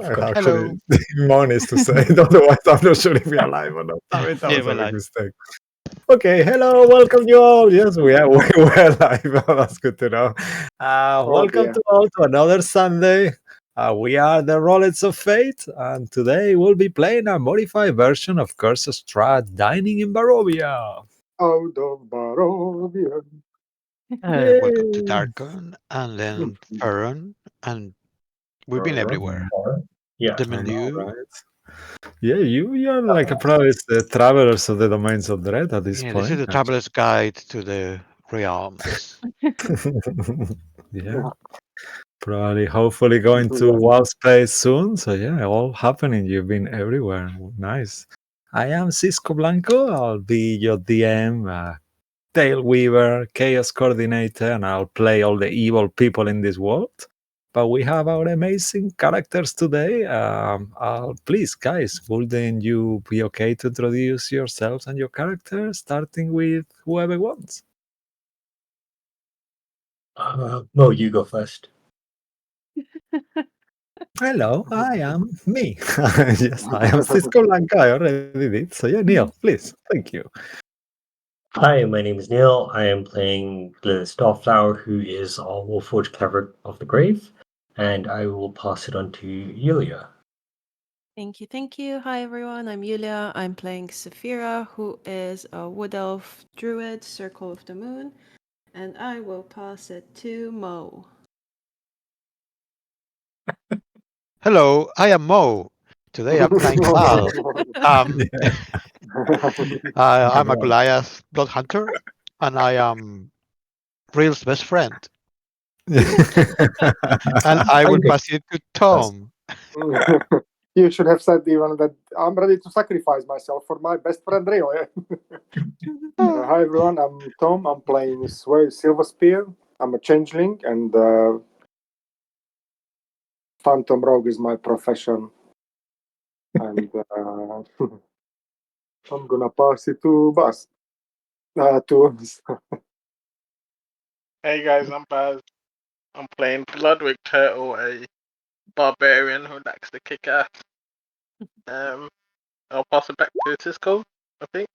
Actually, Mon is to say it, otherwise I'm not sure if we are live or not. Damn it, that Yeah, was we're a big live. mistake. Okay, hello, welcome you all. Yes, we're live. That's good to know. Welcome to all to another Sunday. We are the Rollets of Fate, and today we'll be playing a modified version of Curse of Strahd, Dining in Barovia. Out of Barovia. Welcome to Yay. Darkon, and then Furron, and we've been everywhere. Yeah, The I know, menu, right? Yeah, you're like probably the travelers of the domains of dread at this yeah, point. this is the traveler's guide to the realms. Yeah. Probably, hopefully going to Wild Space soon. So yeah, all happening. You've been everywhere. Nice. I am Cisco Blanco. I'll be your DM, Tail Weaver, Chaos Coordinator, and I'll play all the evil people in this world. But we have our amazing characters today. Please, guys, wouldn't you be okay to introduce yourselves and your characters, starting with whoever wants? Mo, you go first. Hello, I am me. Yes, I am Cisco Blanca. I already did. So yeah, Neil, please. Thank you. Hi, my name is Neil. I am playing the Starflower, who is our Warforged Cavern of the Grave, and I will pass it on to Yulia. Thank you, thank you. Hi everyone, I'm Yulia. I'm playing Saphira, who is a Wood Elf Druid, Circle of the Moon, and I will pass it to Mo. Hello, I am Mo. Today I'm playing Val. I'm a Goliath Blood Hunter, and I am Real's best friend. And I will pass it to Tom. You should have said even that I'm ready to sacrifice myself for my best friend, really. Hi everyone, I'm Tom. I'm playing Silver Spear. I'm a changeling, and Phantom Rogue is my profession. And I'm gonna pass it to Bas. Hey guys, I'm Baz. I'm playing Bloodwig Turtle, a barbarian who likes to kick ass. I'll pass it back to Cisco, I think.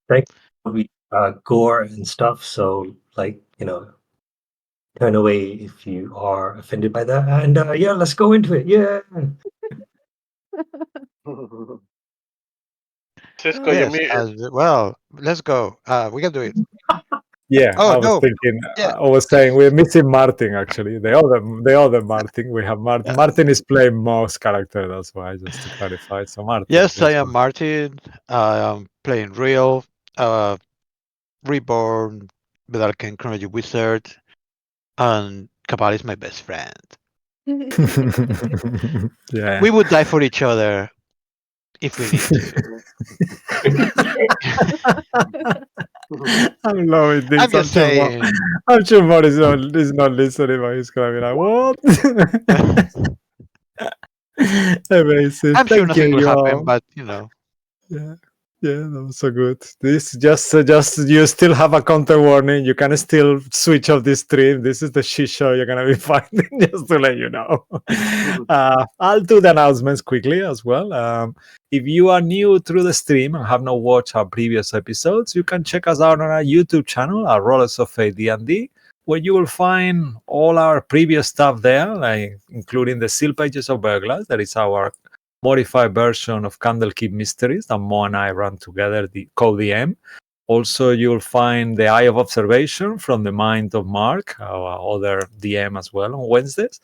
Thank you. Gore and stuff, so turn away if you are offended by that. And yeah, let's go into it. Yeah. Cisco, you're muted. Well, let's go. We can do it. Yeah, Oh, I was no. thinking. Yeah. I was saying we're missing Martin. Actually, the other Martin. We have Martin. Martin is playing Mo's character. That's why, just to clarify. So Martin. Yes, I am Martin. I am playing Real, Reborn, Bedalken Chronology Wizard, and Cabal is my best friend. Yeah. We would die for each other if we need to. I'm loving this. I'm just saying. I'm sure Mo is not listening, but he's gonna be like, "What?" Amazing. I'm sure Thank nothing you, will happen, all. but Yeah, that was so good. This just you still have a content warning. You can still switch off this stream. This is the shit show you're gonna be finding. Just to let you know. I'll do the announcements quickly as well. If you are new through the stream and have not watched our previous episodes, you can check us out on our YouTube channel, our Rollers of Fate D&D, where you will find all our previous stuff there, like including the Seal Pages of Burglars. That is our modified version of Candlekeep Mysteries that Mo and I run together, the co-DM. Also, you'll find the Eye of Observation from the Mind of Mark, our other DM as well, on Wednesdays.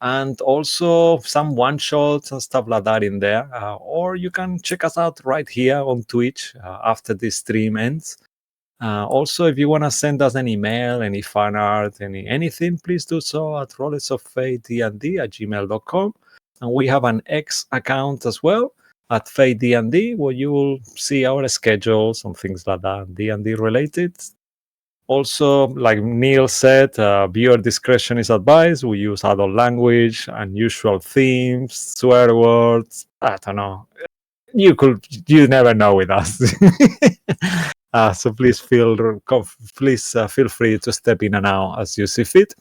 And also some one-shots and stuff like that in there. Or you can check us out right here on Twitch after this stream ends. Also, if you want to send us an email, any fan art, anything, please do so at rolletsoffatednd@gmail.com. And we have an X account as well at Fate D&D, where you will see our schedules and things like that, D&D related. Also, like Neil said, viewer discretion is advised. We use adult language, unusual themes, swear words. I don't know. You never know with us. So please feel free to step in and out as you see fit.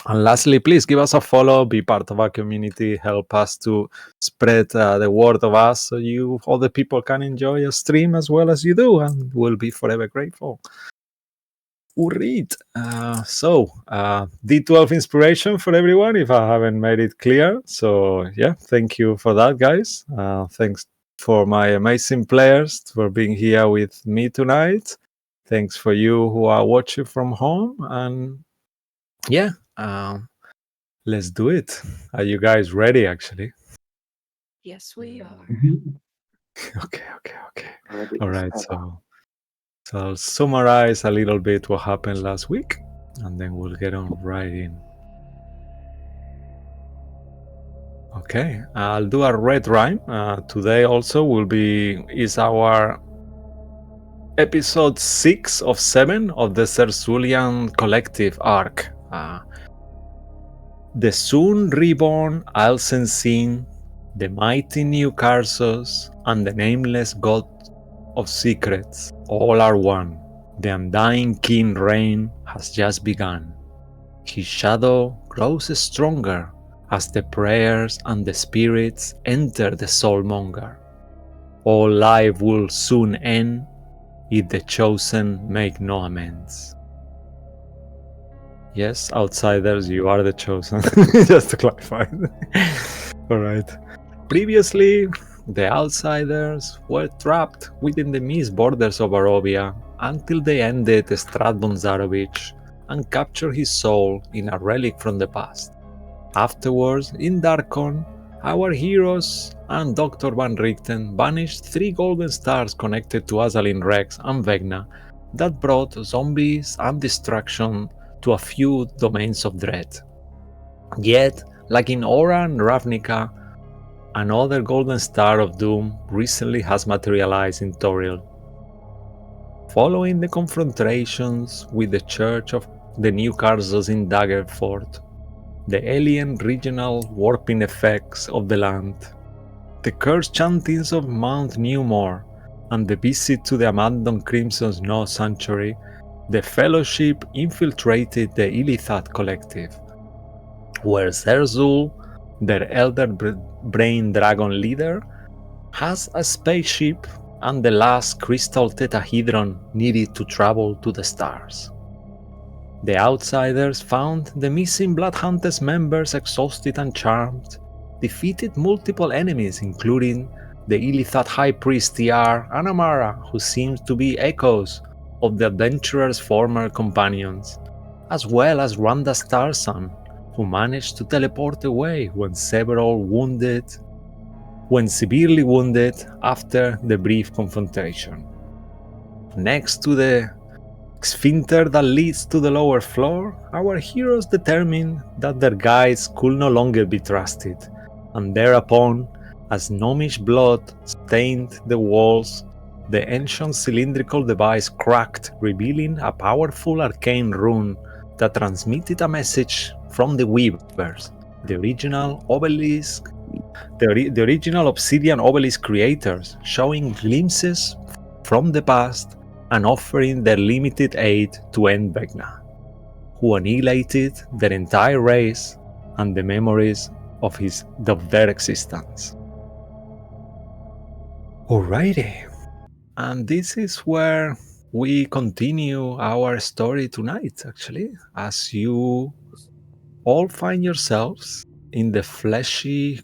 And lastly, please give us a follow, be part of our community, help us to spread the word of us so you, other people can enjoy a stream as well as you do, and we'll be forever grateful. Urit. D12 inspiration for everyone if I haven't made it clear. So yeah, thank you for that, guys. Thanks for my amazing players for being here with me tonight. Thanks for you who are watching from home. And yeah, let's do it. Are you guys ready, actually? Yes, we are. Okay. Ready All as right, ever. so I'll summarize a little bit what happened last week, and then we'll get on right in. Okay, I'll do a red rhyme. Today also is our episode 6 of 7 of the Therzullian collective arc. The soon reborn Alcensine, the mighty new Karsos, and the nameless god of secrets, all are one. The undying king reign has just begun. His shadow grows stronger as the prayers and the spirits enter the soulmonger. All life will soon end if the chosen make no amends. Yes, outsiders, you are the chosen. Just to clarify. Alright. Previously, the outsiders were trapped within the mist borders of Barovia until they ended Strahd Bonzarovich and captured his soul in a relic from the past. Afterwards, in Darkon, our heroes and Dr. Van Richten banished 3 golden stars connected to Azalin Rex and Vecna that brought zombies and destruction to a few domains of dread. Yet, like in Aura and Ravnica, another golden star of doom recently has materialized in Toril. Following the confrontations with the Church of the New Karsos in Daggerford, the alien regional warping effects of the land, the cursed chantings of Mount Newmore, and the visit to the abandoned Crimson Snow Sanctuary, the Fellowship infiltrated the Illithad Collective, where Therzul, their elder brain dragon leader, has a spaceship and the last crystal tetrahedron needed to travel to the stars. The outsiders found the missing Bloodhunters members exhausted and charmed, defeated multiple enemies including the Illithad High Priest TR and Amara, who seems to be echoes of the adventurers' former companions, as well as Randa Starsun, who managed to teleport away when severely wounded after the brief confrontation. Next to the sphincter that leads to the lower floor, our heroes determined that their guides could no longer be trusted, and thereupon, as gnomish blood stained the walls, the ancient cylindrical device cracked, revealing a powerful arcane rune that transmitted a message from the Weavers, the original Obsidian Obelisk creators, showing glimpses from the past and offering their limited aid to end Vecna, who annihilated their entire race and the memories of their existence. Alrighty, and this is where we continue our story tonight, actually, as you all find yourselves in the fleshy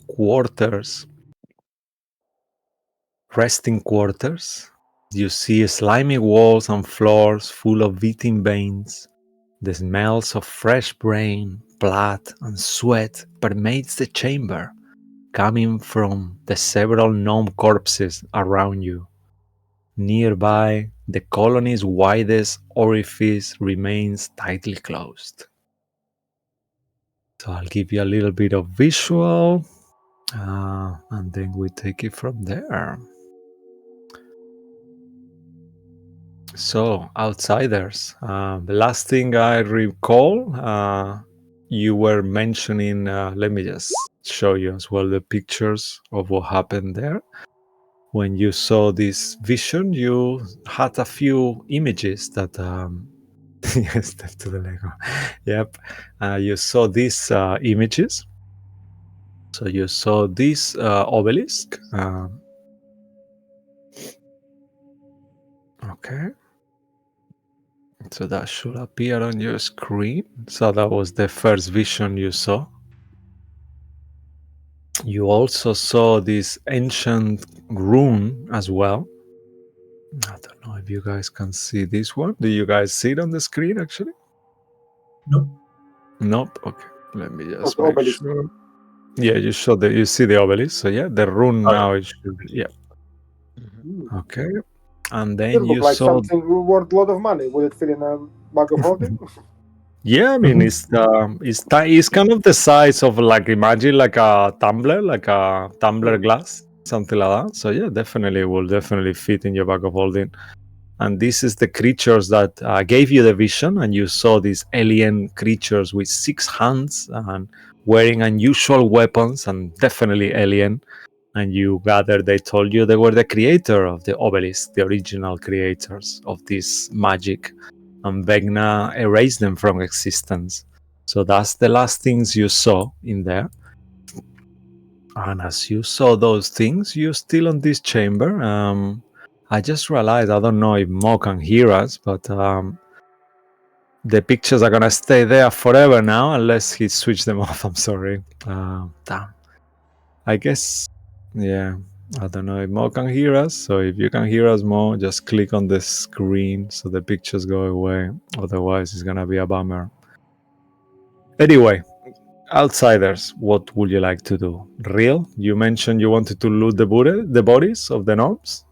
resting quarters. You see slimy walls and floors full of eating veins. The smells of fresh brain, blood, and sweat permeates the chamber, coming from the several gnome corpses around you. Nearby, the colony's widest orifice remains tightly closed. So I'll give you a little bit of visual, and then we take it from there. So, outsiders. The last thing I recall, you were mentioning, let me just show you as well the pictures of what happened there. When you saw this vision, you had a few images that Yes, step to the Lego. Yep. You saw these images. So you saw this obelisk. Okay. So that should appear on your screen. So that was the first vision you saw. You also saw this ancient rune as well. I don't know if you guys can see this one. Do you guys see it on the screen actually? Nope. Nope. Okay. Let me just Also make obelisk. sure. Yeah, you saw the you see the obelisk. So yeah, the rune Oh, yeah. now it should yeah. Okay. And then It you looked like saw something worth a lot of money. Would it fit in a bag of holding? yeah, I mean it's kind of the size of like imagine like a tumbler, like a tumbler glass, something like that. So yeah, definitely will definitely fit in your bag of holding. And this is the creatures that gave you the vision, and you saw these alien creatures with 6 hands and wearing unusual weapons, and definitely alien. And you gathered they told you they were the creator of the obelisk, the original creators of this magic, and Vecna erased them from existence. So that's the last things you saw in there. And as you saw those things, you're still on this chamber. I just realized, I don't know if Mo can hear us, but the pictures are gonna stay there forever now, unless he switched them off. I'm sorry. Damn. I guess, yeah. I don't know if Mo can hear us. So if you can hear us, Mo, just click on the screen so the pictures go away. Otherwise, it's gonna be a bummer. Anyway, outsiders, what would you like to do? Real? You mentioned you wanted to loot the bodies of the gnomes.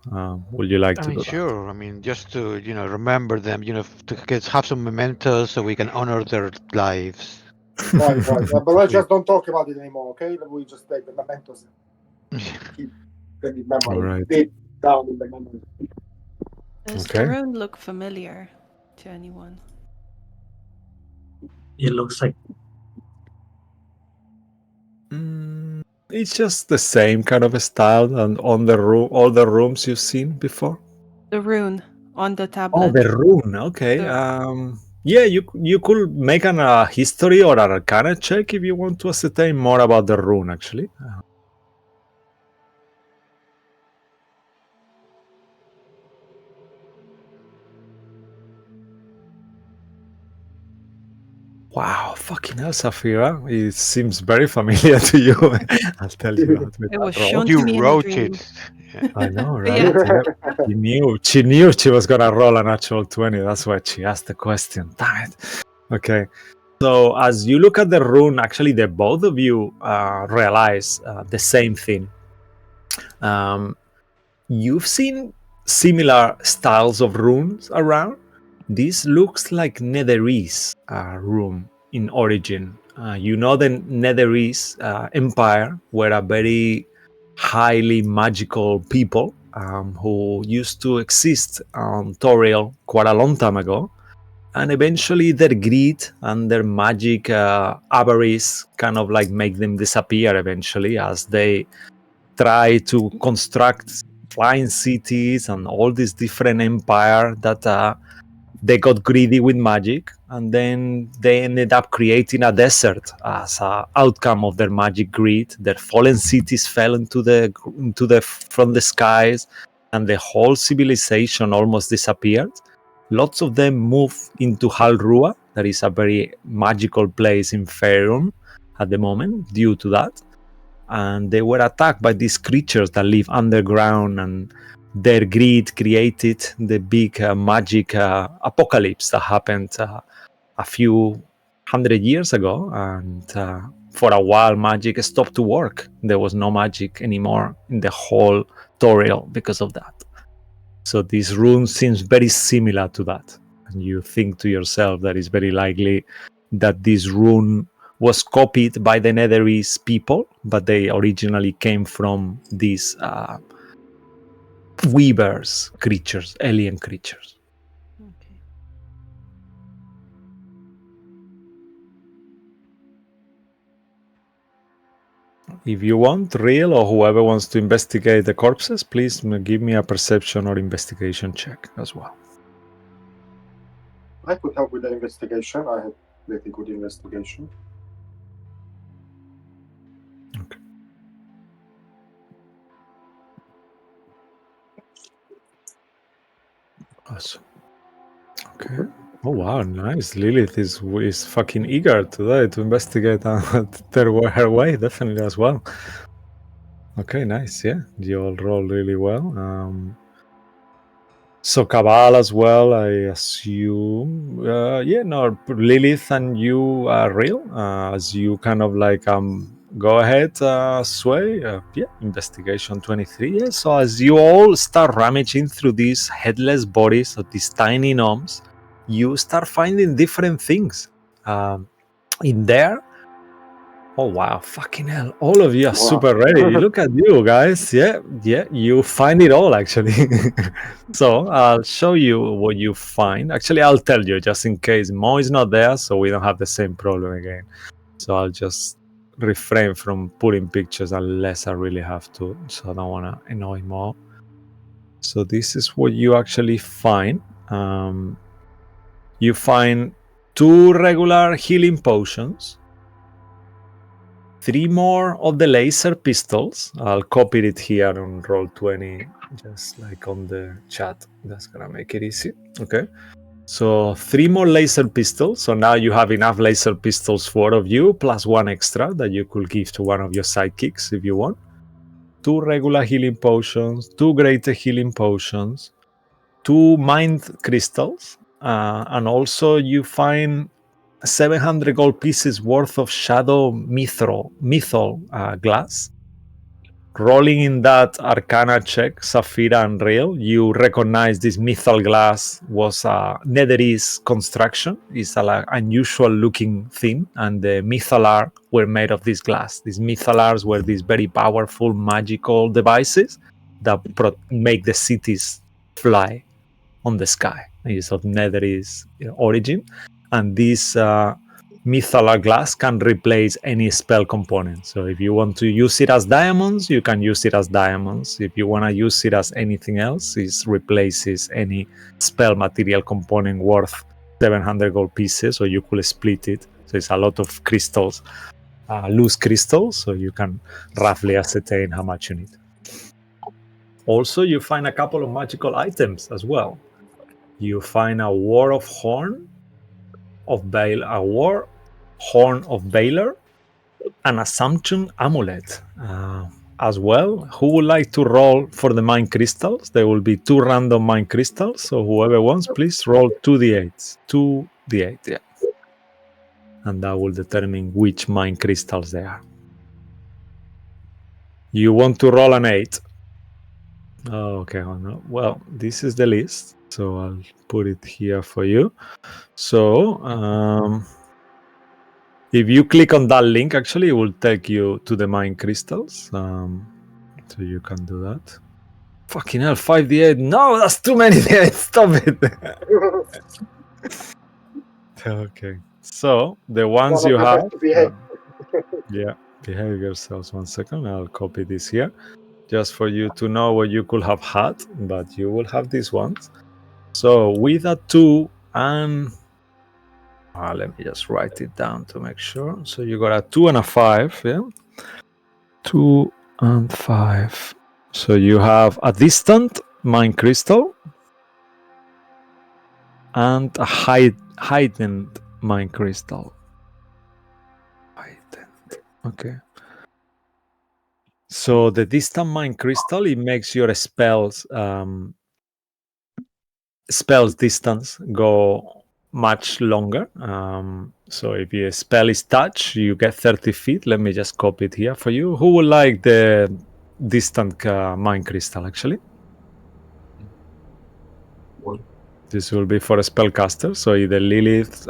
Would you like I to mean, do sure. I mean, just to remember them, to have some mementos so we can honor their lives. Right. that? But let's just don't talk about it anymore, okay? We just take the mementos and keep the memory All right. deep down in the memory. Does Okay. the rune look familiar to anyone? It looks like It's just the same kind of a style, and on the room, all the rooms you've seen before. The rune on the Oh, tablet. the rune. Okay. Yeah, you could make an history or an arcana check if you want to ascertain more about the rune. Actually. Wow, fucking hell, Safira. It seems very familiar to you. I'll tell you that. With It that was roll. shown You to me in a wrote dream. it. I know, But right? yeah. Yep. She knew she was gonna roll a natural 20. That's why she asked the question. Damn it. Okay. So as you look at the rune, actually, the both of you realize the same thing. You've seen similar styles of runes around. This looks like Netherese rune in origin. You know, the Netherese Empire were a very highly magical people who used to exist on Toriel quite a long time ago. And eventually their greed and their magic avarice kind of like make them disappear eventually, as they try to construct flying cities and all these different empire that they got greedy with magic, and then they ended up creating a desert as an outcome of their magic greed. Their fallen cities fell into the from the skies, and the whole civilization almost disappeared. Lots of them moved into Halrua, that is a very magical place in Faerun at the moment due to that. And they were attacked by these creatures that live underground, and their greed created the big magic apocalypse that happened a few hundred years ago. And for a while, magic stopped to work. There was no magic anymore in the whole Toriel because of that. So this rune seems very similar to that. And you think to yourself that it's very likely that this rune was copied by the Netherese people, but they originally came from these weavers, creatures, alien creatures. Okay. If you want, Real or whoever wants to investigate the corpses, please give me a perception or investigation check as well. I could help with the investigation. I had pretty good investigation. Awesome. Okay. Oh wow, nice. Lilith is fucking eager today to investigate her way, definitely as well. Okay, nice. Yeah, you all roll really well. So Cabal as well, I assume. Yeah, no, Lilith and you are real. As you kind of like go ahead, Sway. Yeah, investigation 23. Yeah, so as you all start rummaging through these headless bodies of these tiny gnomes, you start finding different things. In there. Oh wow, fucking hell. All of you are super ready. Look at you guys. Yeah, you find it all actually. So I'll show you what you find. Actually, I'll tell you just in case Mo is not there, so we don't have the same problem again. So I'll just refrain from putting pictures unless I really have to. So I don't want to annoy Mo. So this is what you actually find. You find 2 regular healing potions. 3 more of the laser pistols. I'll copy it here on Roll20, just like on the chat. That's gonna make it easy. Okay. So 3 more laser pistols. So now you have enough laser pistols for 4 of you, plus 1 extra that you could give to one of your sidekicks if you want. 2 regular healing potions, 2 greater healing potions, 2 mind crystals, and also you find 700 gold pieces worth of shadow mythal glass. Rolling in that Arcana check, Saphira and Real, you recognize this mythal glass was a Netherese construction. It's an unusual looking thing, and the mythalar were made of this glass. These mythalars were these very powerful magical devices that make the cities fly on the sky. It's of Netherese origin. And this mythalar glass can replace any spell component. So if you want to use it as diamonds, you can use it as diamonds. If you want to use it as anything else, it replaces any spell material component worth 700 gold pieces, or you could split it. So it's a lot of crystals, loose crystals, so you can roughly ascertain how much you need. Also, you find a couple of magical items as well. You find a War of Horn of Baal, a War Horn of Baylor, an Assumption Amulet as well. Who would like to roll for the Mind Crystals? There will be 2 random Mind Crystals, so whoever wants, please roll 2d8s. 2d8, yeah. And that will determine which Mind Crystals they are. You want to roll an 8. Oh, okay. Well, this is the list, so I'll put it here for you. So if you click on that link, actually, it will take you to the Mind Crystals. So you can do that. Fucking hell, 5d8. No, that's too many d8. Stop it. Okay. So the ones you have. Yeah, behave yourselves 1 second. I'll copy this here just for you to know what you could have had, but you will have these ones. So with a 2 and let me just write it down to make sure. So you got a 2 and a 5, yeah? 2 and 5. So you have a distant Mind Crystal and a heightened Mind Crystal. Heightened. Okay. So the distant Mind Crystal, it makes your spells distance go much longer. So if your spell is touch, you get 30 feet. Let me just copy it here for you. Who would like the distant Mind Crystal, actually? This will be for a spellcaster. So either Lilith,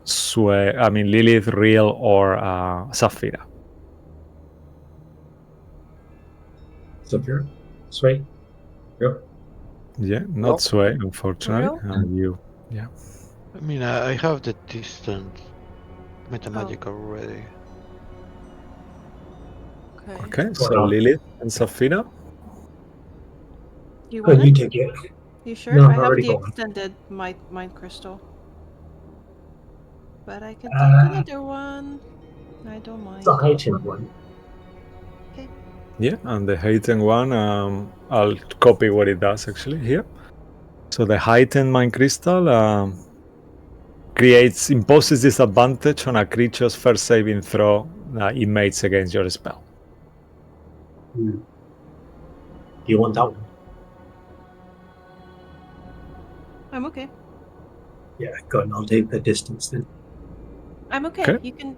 Lilith, Real, or Saphira. Saphira? Sway? Yep. Yeah, not Sway, unfortunately. You, yeah. I mean, I have the distant metamagic already. Okay, so Lilith and Saphira. You want you take it. You sure? No, I have already the gone. extended mind crystal. but I can take another one. I don't mind. It's a heightened one. Yeah, and the heightened one, I'll copy what it does actually here. So the heightened mind crystal imposes disadvantage on a creature's first saving throw it makes against your spell. Do you want that one? I'm okay. Yeah, go on. I'll take the distance then. I'm okay. Okay. You can.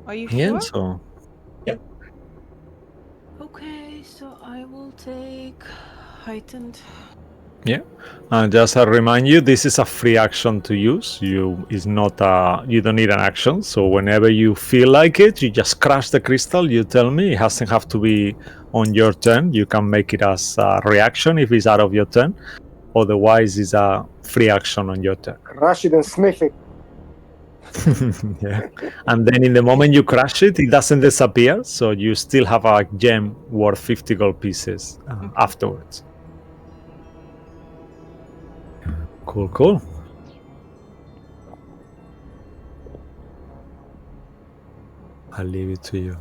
Are you Yeah, sure? so Okay, so I will take heightened. and just to remind you, this is a free action to use. You don't need an action. So whenever you feel like it, you just crush the crystal. You tell me. It doesn't have to be on your turn. You can make it as a reaction if it's out of your turn. Otherwise, it's a free action on your turn. Crush it and sniff it. Yeah. And then in the moment you crush it, it doesn't disappear. So you still have a gem worth 50 gold pieces afterwards. Cool. I'll leave it to you.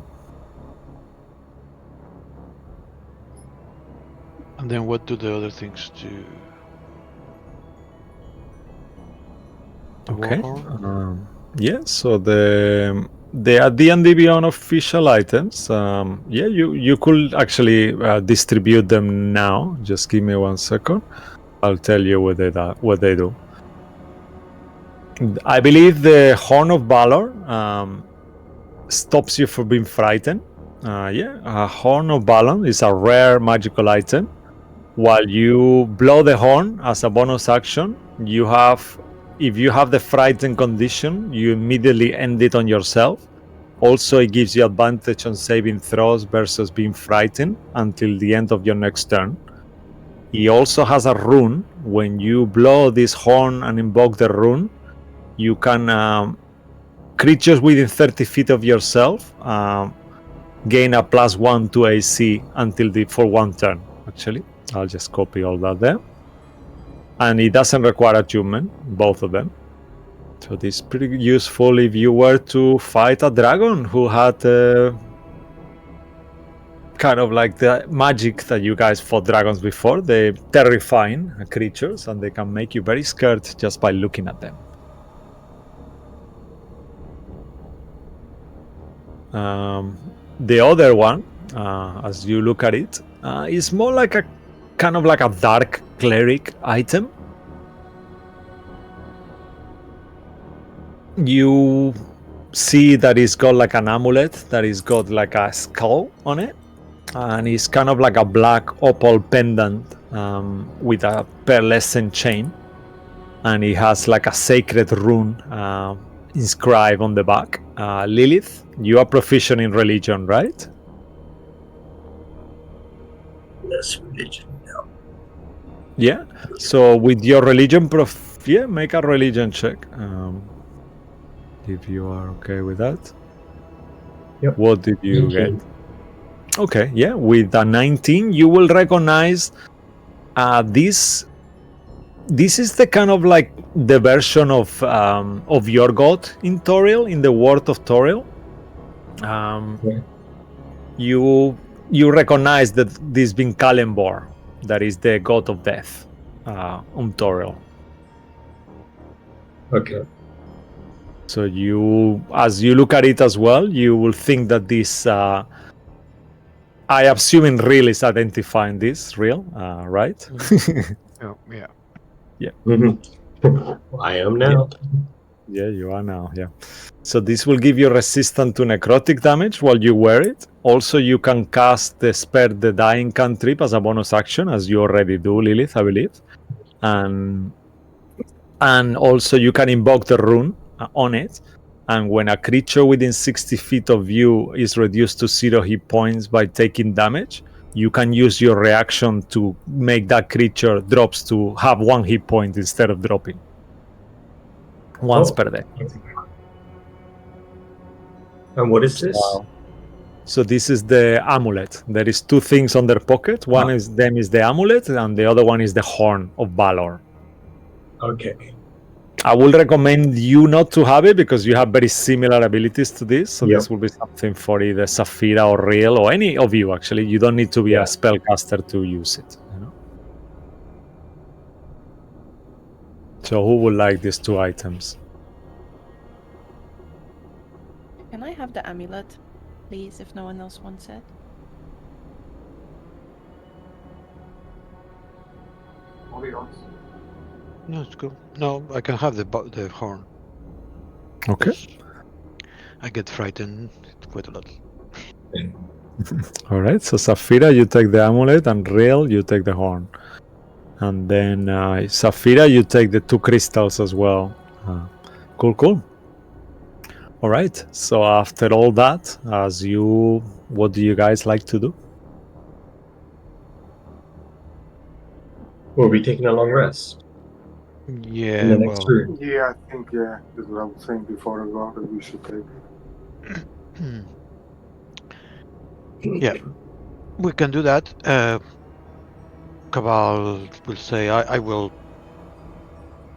And then what do the other things do? The Okay. warhorn? So the D&D Beyond official items. You could actually distribute them now. Just give me 1 second. I'll tell you what they do. I believe the Horn of Valor stops you from being frightened. A Horn of Valor is a rare magical item. While you blow the horn as a bonus action, if you have the frightened condition, you immediately end it on yourself. Also, it gives you advantage on saving throws versus being frightened until the end of your next turn. He also has a rune. When you blow this horn and invoke the rune, you can creatures within 30 feet of yourself gain a +1 to AC for 1 turn. Actually, I'll just copy all that there. And it doesn't require attunement, both of them. So this is pretty useful if you were to fight a dragon who had kind of like the magic that you guys fought dragons before. They're terrifying creatures and they can make you very scared just by looking at them. The other one, as you look at it, is more like a kind of like a dark cleric item. You see that it's got like an amulet that is got like a skull on it, and it's kind of like a black opal pendant with a pearlescent chain, and it has like a sacred rune inscribed on the back. Lilith, you are proficient in religion, right? Yes, religion. Yeah. So with your religion make a religion check. If you are okay with that. Yep. What did you 19. get? Okay, yeah. With a 19, you will recognize this. This is the kind of like the version of your god in Toriel, in the world of Toriel. You recognize that this being Kalembor, that is the god of death on Toriel. Okay. So as you look at it as well, you will think that this. I assume Real is identifying this Real, right? Oh, yeah. I am now. Yeah, you are now. Yeah. So this will give you resistance to necrotic damage while you wear it. Also, you can cast the Spare the Dying cantrip as a bonus action, as you already do, Lilith, I believe. And also you can invoke the rune on it. And when a creature within 60 feet of you is reduced to 0 hit points by taking damage, you can use your reaction to make that creature drops to have 1 hit point instead of dropping. Once per day. And what is this? So this is the amulet. There is 2 things on their pocket. One is the amulet, and the other one is the Horn of Valor. Okay. I will recommend you not to have it because you have very similar abilities to this. So Yep. this will be something for either Saphira or Real or any of you. Actually, you don't need to be a spellcaster to use it. You know? So who would like these two items? Can I have the amulet, please, if no one else wants it? No, it's cool. No, I can have the horn. Okay. I get frightened quite a lot. All right. So Saphira, you take the amulet, and Real, you take the horn. And then Saphira, you take the two crystals as well. Cool. All right. So after all that, what do you guys like to do? We'll be taking a long rest in Yeah, the next room. Yeah, I think that's what I was saying before as well, that we should take. Yeah, we can do that. Cabal will say, I will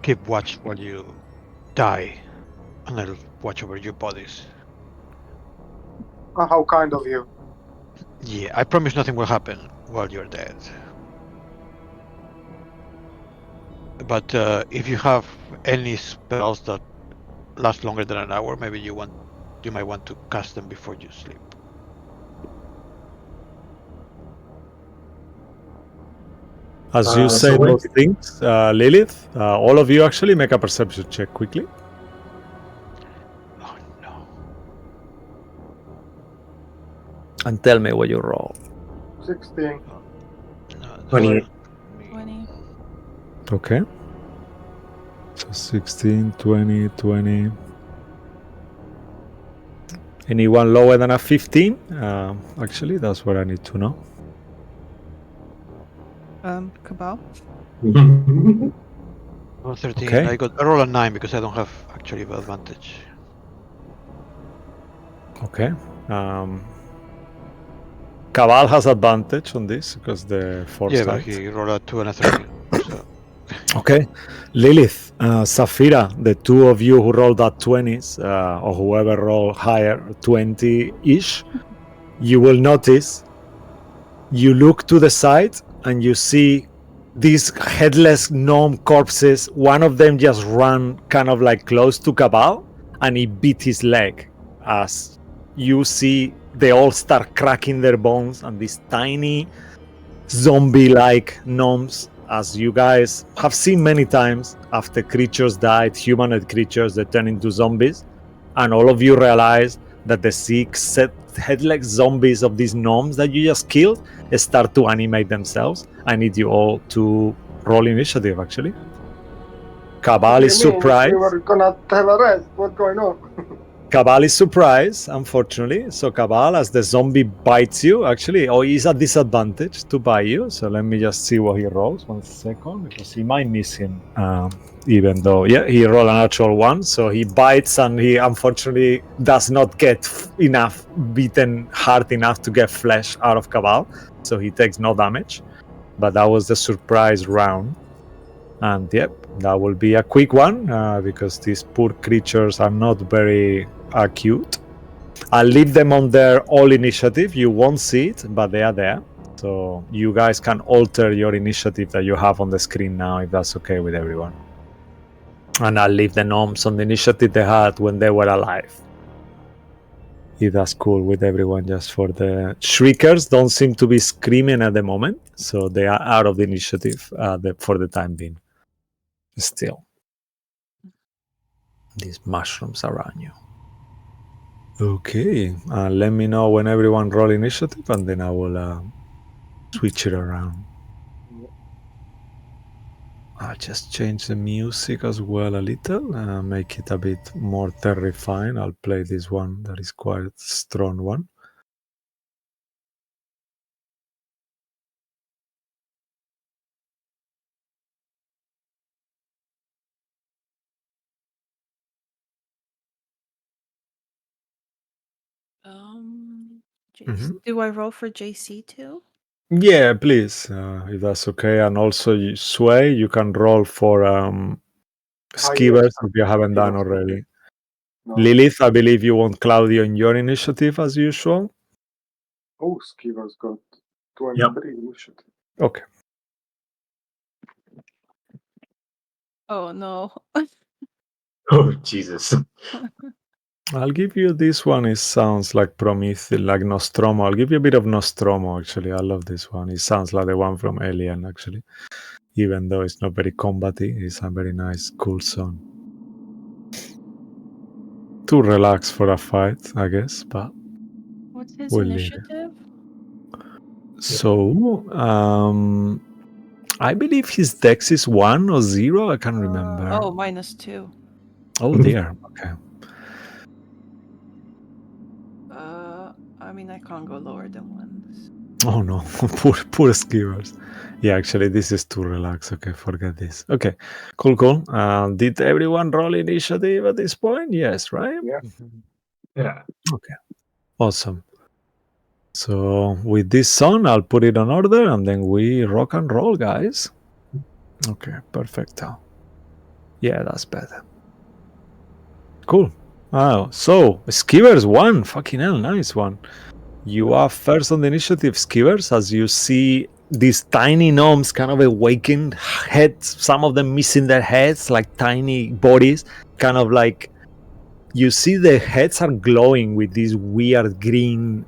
keep watch while you die, and I'll watch over your bodies. How kind of you. Yeah, I promise nothing will happen while you're dead. But if you have any spells that last longer than an hour, maybe you might want to cast them before you sleep. As you say those things, Lilith, all of you actually make a perception check quickly. Oh no. And tell me what you roll. 16. No, 20. 20. Okay. So 16, 20, 20. Anyone lower than a 15? Actually, that's what I need to know. Cabal? 13. Okay. I roll a 9 because I don't have actually advantage. Okay. Cabal has advantage on this because the force. Yeah, but he rolled a 2 and a 13. So. Okay. Lilith, Saphira, the two of you who rolled that 20s, or whoever rolled higher, 20-ish, you will notice you look to the side and you see these headless gnome corpses. One of them just ran kind of like close to Cabal and he beat his leg. As you see, they all start cracking their bones, and these tiny zombie-like gnomes, as you guys have seen many times, after creatures died, humanoid creatures, they turn into zombies, and all of you realize that the 6 headless zombies of these gnomes that you just killed start to animate themselves. I need you all to roll initiative, actually. Cabal is surprised. We were gonna have a rest. What's going on? Cabal is surprised, unfortunately. So Cabal, as the zombie bites you, actually, he's at disadvantage to bite you. So let me just see what he rolls. 1 second, because he might miss him. Even though, he rolled an actual 1. So he bites, and he unfortunately does not get beaten hard enough to get flesh out of Cabal. So he takes no damage. But that was the surprise round. And that will be a quick one because these poor creatures are not very acute. I'll leave them on their all initiative. You won't see it, but they are there. So you guys can alter your initiative that you have on the screen now, if that's okay with everyone. And I'll leave the gnomes on the initiative they had when they were alive. If that's cool with everyone, just for the shriekers don't seem to be screaming at the moment, so they are out of the initiative for the time being. Still, these mushrooms around you. Okay, let me know when everyone roll initiative, and then I will switch it around. I'll just change the music as well a little, make it a bit more terrifying. I'll play this one that is quite a strong one. Do I roll for JC too? Yeah, please, if that's okay. And also, Sway, you can roll for Skivers, yes. if you haven't done Skivers. already. No. Lilith, I believe you want Claudio in your initiative as usual. Oh, Skivers got 23 initiative. Okay. Oh no. Oh, Jesus. I'll give you this one. It sounds like Prometheus, like Nostromo. I'll give you a bit of Nostromo, actually. I love this one. It sounds like the one from Alien, actually. Even though it's not very combaty, it's a very nice, cool song. Too relaxed for a fight, I guess, but What's his we'll leave it. initiative? So, I believe his dex is 1 or 0. I can't remember. Oh, -2. Oh dear. Okay. I mean, I can't go lower than 1. Oh no, poor skivers. Yeah, actually, this is too relaxed. Okay, forget this. Okay, cool. Did everyone roll initiative at this point? Yes, right? Yeah. Yeah. Okay, awesome. So with this song, I'll put it on order, and then we rock and roll, guys. Okay, perfecto. Yeah, that's better. Cool. Oh, so skivers 1. Fucking hell, nice one. You are first on the initiative, skivers, as you see these tiny gnomes kind of awakened heads, some of them missing their heads, like tiny bodies, kind of like you see the heads are glowing with this weird green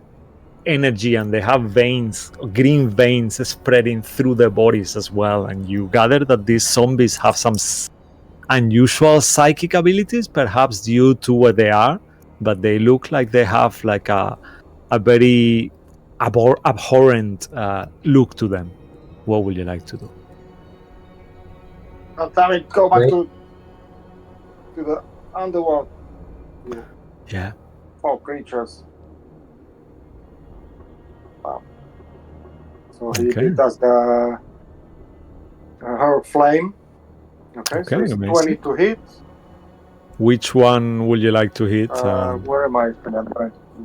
energy, and they have veins, green veins spreading through their bodies as well. And you gather that these zombies have some unusual psychic abilities, perhaps due to where they are, but they look like they have like a very abhorrent look to them. What would you like to do? And damn it, go back Right. to the underworld. You Yeah. 4 creatures. Wow. So he Okay. does the her flame. Okay, so Okay, it's amazing. 20 to hit. Which one would you like to hit? Where am I?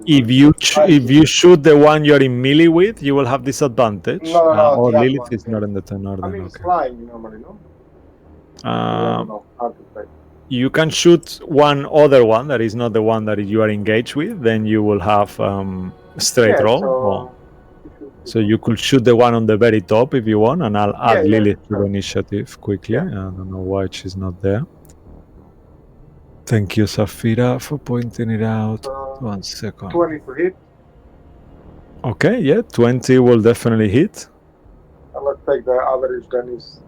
If you shoot the one you're in melee with, you will have disadvantage. No, Or the other Lilith one, is not in the turn order. I mean, it's Okay. flying normally, no? I Um, don't know how to play. you can shoot one other one that is not the one that you are engaged with. Then you will have straight roll. So you could shoot the one on the very top if you want, and I'll add Lilith to the initiative quickly. Yeah. I don't know why she's not there. Thank you, Safira, for pointing it out. 1 second. 20 to hit. Okay, yeah, 20 will definitely hit. And let's take the average then is...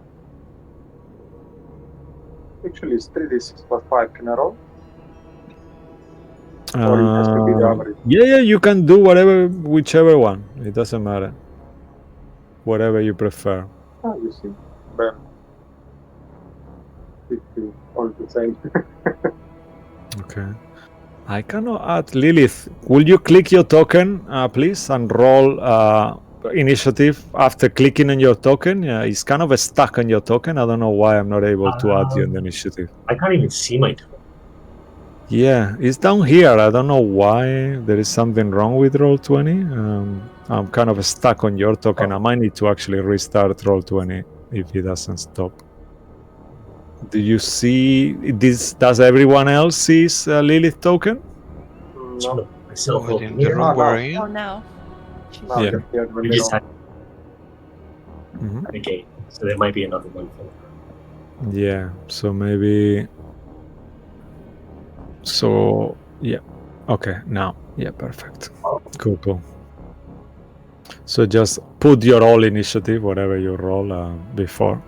Actually, it's 3d6 plus 5. Can I roll? Or it has to be the average? Yeah, you can do whichever one. It doesn't matter. Whatever you prefer. Oh, you see. Bam. 50, all the same. Okay. I cannot add Lilith. Will you click your token, please, and roll initiative after clicking on your token? Yeah, it's kind of stuck on your token. I don't know why I'm not able to add you in the initiative. I can't even see my token. Yeah, it's down here. I don't know why there is something wrong with Roll20. I'm kind of stuck on your token. I might need to actually restart Roll20 if it doesn't stop. Do you see this? Does everyone else see Lilith token? No. Myself Within over the here. room Oh, we're no. in. Oh, now. Now Yeah. just here in the We just middle. had Mhm. a gate, so there might be another one for Yeah, so maybe. So, yeah. Okay, now. Yeah, perfect. Cool. So just put your roll initiative, whatever you roll before.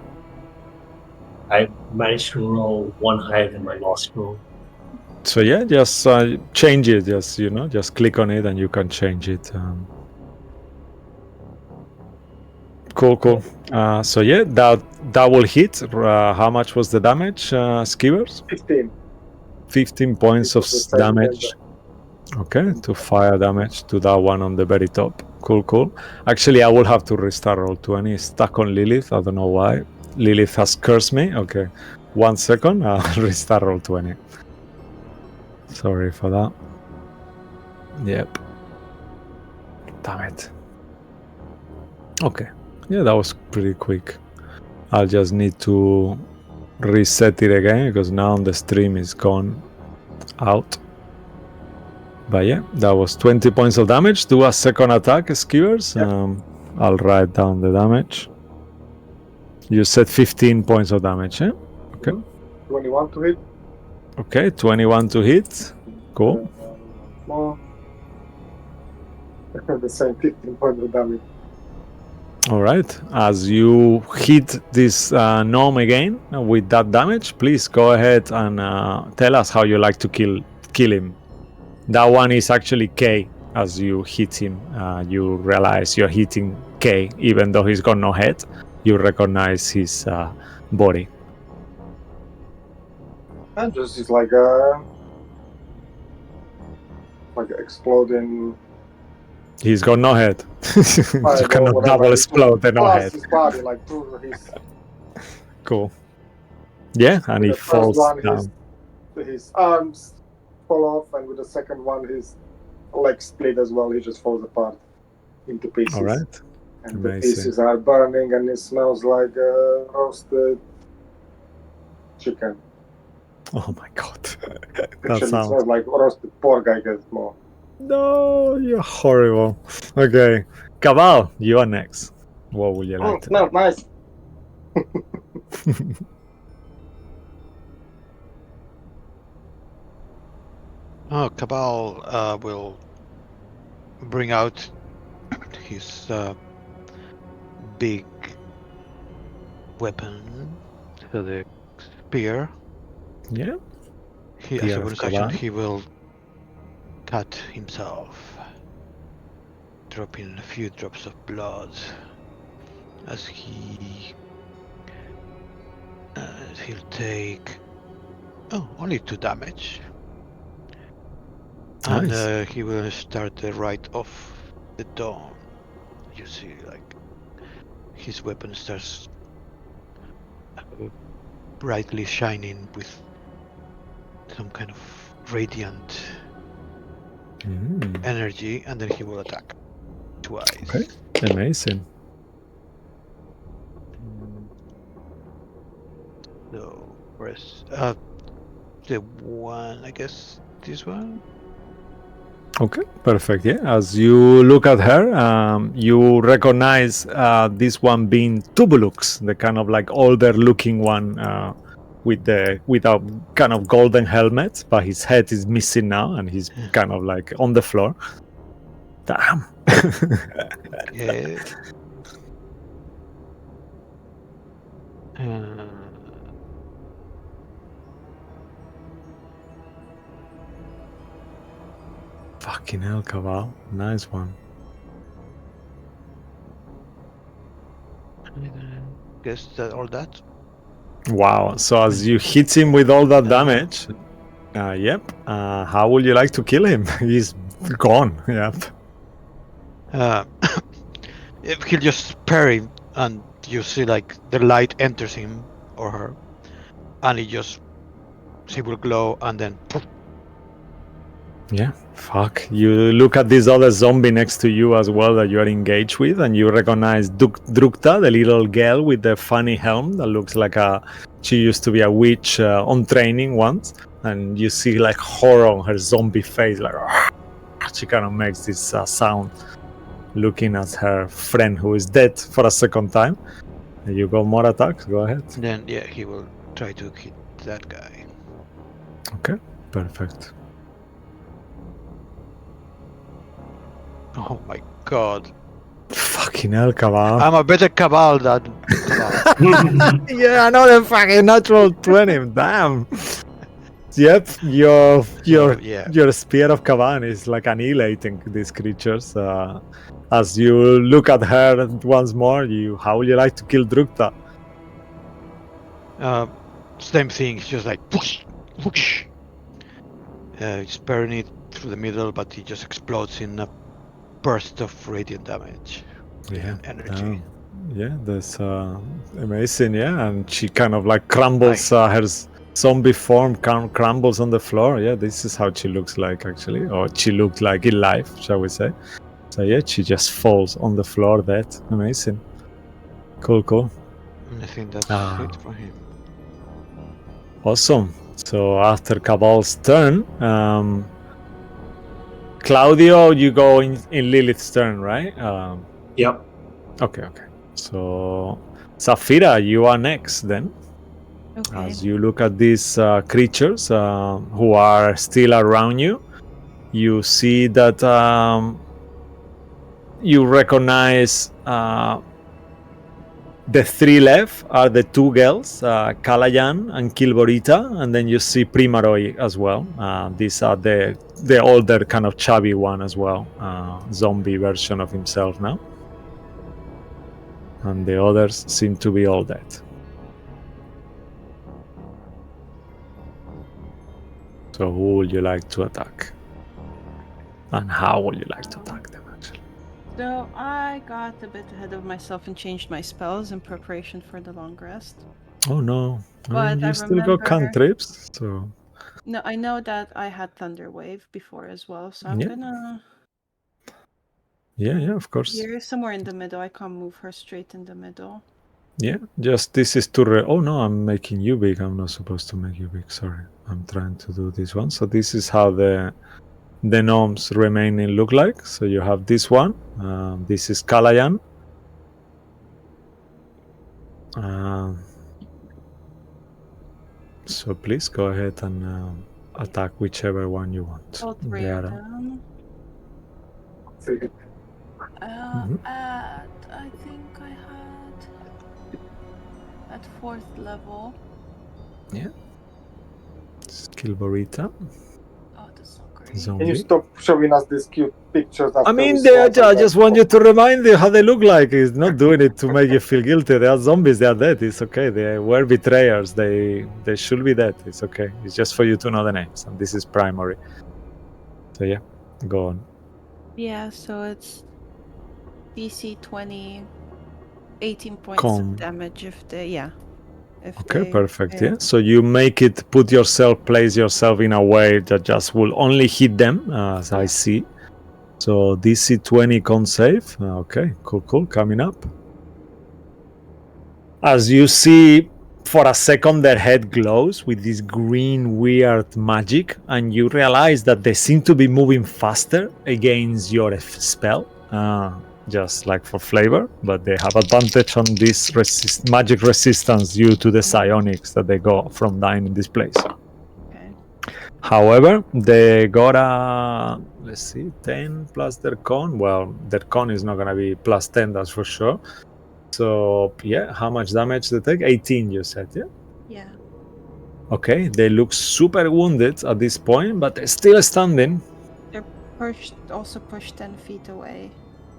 I managed to roll one higher than my last roll. So yeah, just change it. Just click on it and you can change it. Cool. So yeah, that will hit. How much was the damage, skivers? 15. 15 points of damage. Okay, to fire damage to that one on the very top. Cool. Actually, I will have to restart Roll20. It's stuck on Lilith. I don't know why. Lilith has cursed me. Okay, 1 second. I'll restart Roll20. Sorry for that. Yep. Damn it. Okay. Yeah, that was pretty quick. I'll just need to reset it again because now the stream is gone out. But yeah, that was 20 points of damage. Do a second attack, Skewers. Yep. I'll write down the damage. You said 15 points of damage, eh? Okay. 21 to hit. Okay, 21 to hit. Cool. More. The same 15 points of damage. All right. As you hit this gnome again with that damage, please go ahead and tell us how you like to kill him. That one is actually K. As you hit him, you realize you're hitting K, even though he's got no head. You recognize his body. And just is like exploding. He's got no head. You cannot double explode and no head. His body, like through his. Cool. Yeah, and he With the first falls one, down. His arms fall off, and with the second one, his legs split as well. He just falls apart into pieces. All right. And the Amazing. pieces are burning, and it smells like roasted chicken. Oh my god. That Actually, it sounds. smells like roasted pork, I guess, more. No, you're horrible. Okay. Cabal, you are next. What would you like to No, nice. Oh, Cabal will bring out his big weapon, so the spear. Yeah. As Spear a of bonus action, Cabal. he will cut himself, dropping a few drops of blood as he'll take only 2 damage. Nice. And he will start right off the dawn. You see, like, his weapon starts brightly shining with some kind of radiant energy, and then he will attack twice. Okay. Amazing. So, where's the one? I guess this one. Okay, perfect. Yeah, as you look at her, you recognize this one being Tubulux, the kind of like older-looking one with a kind of golden helmet, but his head is missing now, and he's kind of like on the floor. Damn. Yeah. Fucking hell, Cabal. Nice one. Guess that all that. Wow. So as you hit him with all that damage, yep. How would you like to kill him? He's gone. Yep. If he'll just parry, and you see like the light enters him or her, and she will glow, and then poof. Yeah, fuck. You look at this other zombie next to you as well that you are engaged with, and you recognize Drukta, the little girl with the funny helm that looks like she used to be a witch on training once, and you see like horror on her zombie face, like she kind of makes this sound, looking at her friend who is dead for a second time. And you got more attacks, go ahead. Then yeah, he will try to hit that guy. Okay, perfect. Oh my god. Fucking hell, Cabal. I'm a better Cabal than Cabal. Yeah, another fucking natural 20. Damn. Yep, your spear of Kavan is like annihilating these creatures. As you look at her once more, how would you like to kill Drukta? Same thing, it's just like whoosh, whoosh. It's burning it through the middle, but it just explodes in a burst of radiant damage. Yeah, Energy. Yeah, that's amazing. Yeah, and she kind of like crumbles. Her zombie form crumbles on the floor. Yeah, this is how she looks like actually, or she looked like in life, shall we say? So yeah, she just falls on the floor dead. Amazing. Cool. I think that's it for him. Awesome. So after Cabal's turn, Claudio, you go in Lilith's turn, right? Yep. Okay. So Zafira, you are next then. Okay. As you look at these creatures who are still around you, you see that you recognize the three left are the two girls, Kalayan and Kilborita, and then you see Primaroy as well. These are the older, kind of chubby one as well, zombie version of himself now. And the others seem to be all dead. So who would you like to attack? And how would you like to attack them, actually? So I got a bit ahead of myself and changed my spells in preparation for the long rest. Oh no, But you I still got remember- cantrips, so... No, I know that I had Thunder Wave before as well, so I'm Yeah. gonna... Yeah, of course. Here, somewhere in the middle. I can't move her straight in the middle. Yeah, just this is to... oh no, I'm making you big. I'm not supposed to make you big, sorry. I'm trying to do this one. So this is how the gnomes remaining look like. So you have this one. This is Kalayan. So please go ahead and attack whichever one you want. All three They of are- them. Mhm. I think I had... At 4th level. Kilborita, Oh, that's not great. Can you zombie. stop showing us these cute pictures? I after mean, we swap I them? just want you to remind you how they look like. It's not doing it to make you feel guilty. They are zombies. They are dead. It's okay. They were betrayers. They should be dead. It's okay. It's just for you to know the names. And this is primary. So yeah, go on. Yeah, so it's DC 20, 18 points Con. of damage if they... Yeah. If Okay, they perfect. fail. Yeah. So you make it, place yourself in a way that just will only hit them, as I see. So DC 20 con save. Okay, cool. Coming up. As you see, for a second, their head glows with this green, weird magic, and you realize that they seem to be moving faster against your spell. Just like for flavor, but they have advantage on this magic resistance due to the psionics that they got from dying in this place. Okay. However, they got a, let's see, 10 plus their con. Well, their con is not going to be plus 10, that's for sure. So, yeah, how much damage they take? 18, you said, yeah? Yeah. Okay, they look super wounded at this point, but they're still standing. They're also pushed 10 feet away.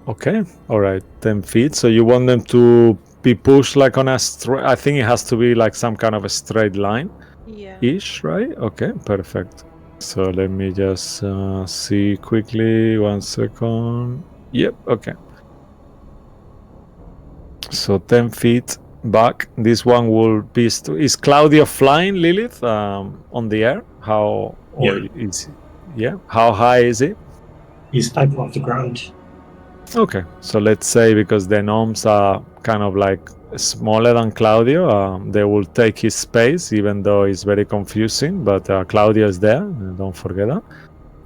Okay, all right, 10 feet. So you want them to be pushed like on a I think it has to be like some kind of a straight line Yeah. ish, right? Okay, perfect. So let me just see quickly. 1 second. Yep, okay. So 10 feet back. This one will be... is Claudio flying, Lilith, on the air? How... or is... yeah, how high is it? He's up off the ground. Okay, so let's say because the gnomes are kind of like smaller than Claudio, they will take his space, even though it's very confusing. But Claudio is there, don't forget that.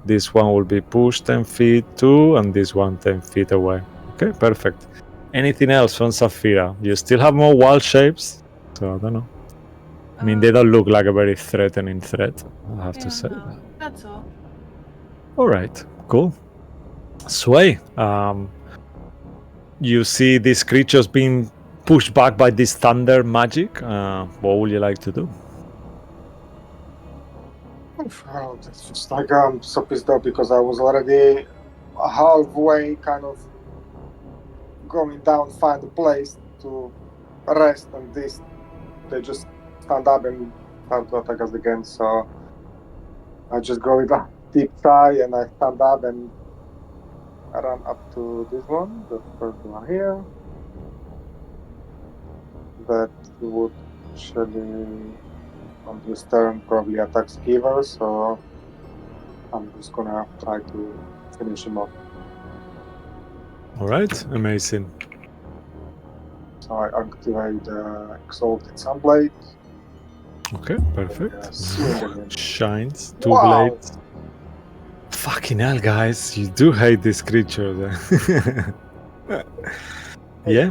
This one will be pushed 10 feet too, and this one 10 feet away. Okay, perfect. Anything else from Zafira? You still have more wild shapes, so I don't know. I mean, they don't look like a very threatening threat, I have to say. No, that's all. All right, cool. Sway, you see these creatures being pushed back by this thunder magic. What would you like to do? Oh, that's just like I'm so pissed off because I was already halfway kind of going down, find a place to rest, and this they just stand up and start to attack us again. So I just go with a deep sigh and I stand up and I run up to this one, the first one here. That would actually on this turn probably attack Skiver, so I'm just gonna try to finish him off. All right, amazing. So I activate the Exalted Sunblade. Okay, perfect. Swing. Shines, 2 Wow. blades. Fucking hell, guys, you do hate this creature. Yeah,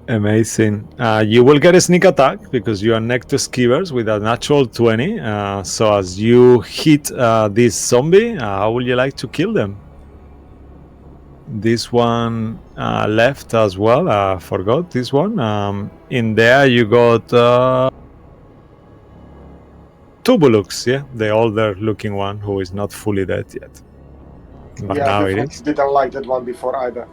amazing. You will get a sneak attack because you are next to skivers with a natural 20. So as you hit this zombie, how would you like to kill them? This one left as well. Forgot this one. In there you got 2 bullocks. Yeah, the older looking one who is not fully dead yet. But Yeah, now I it is. didn't like that one before either.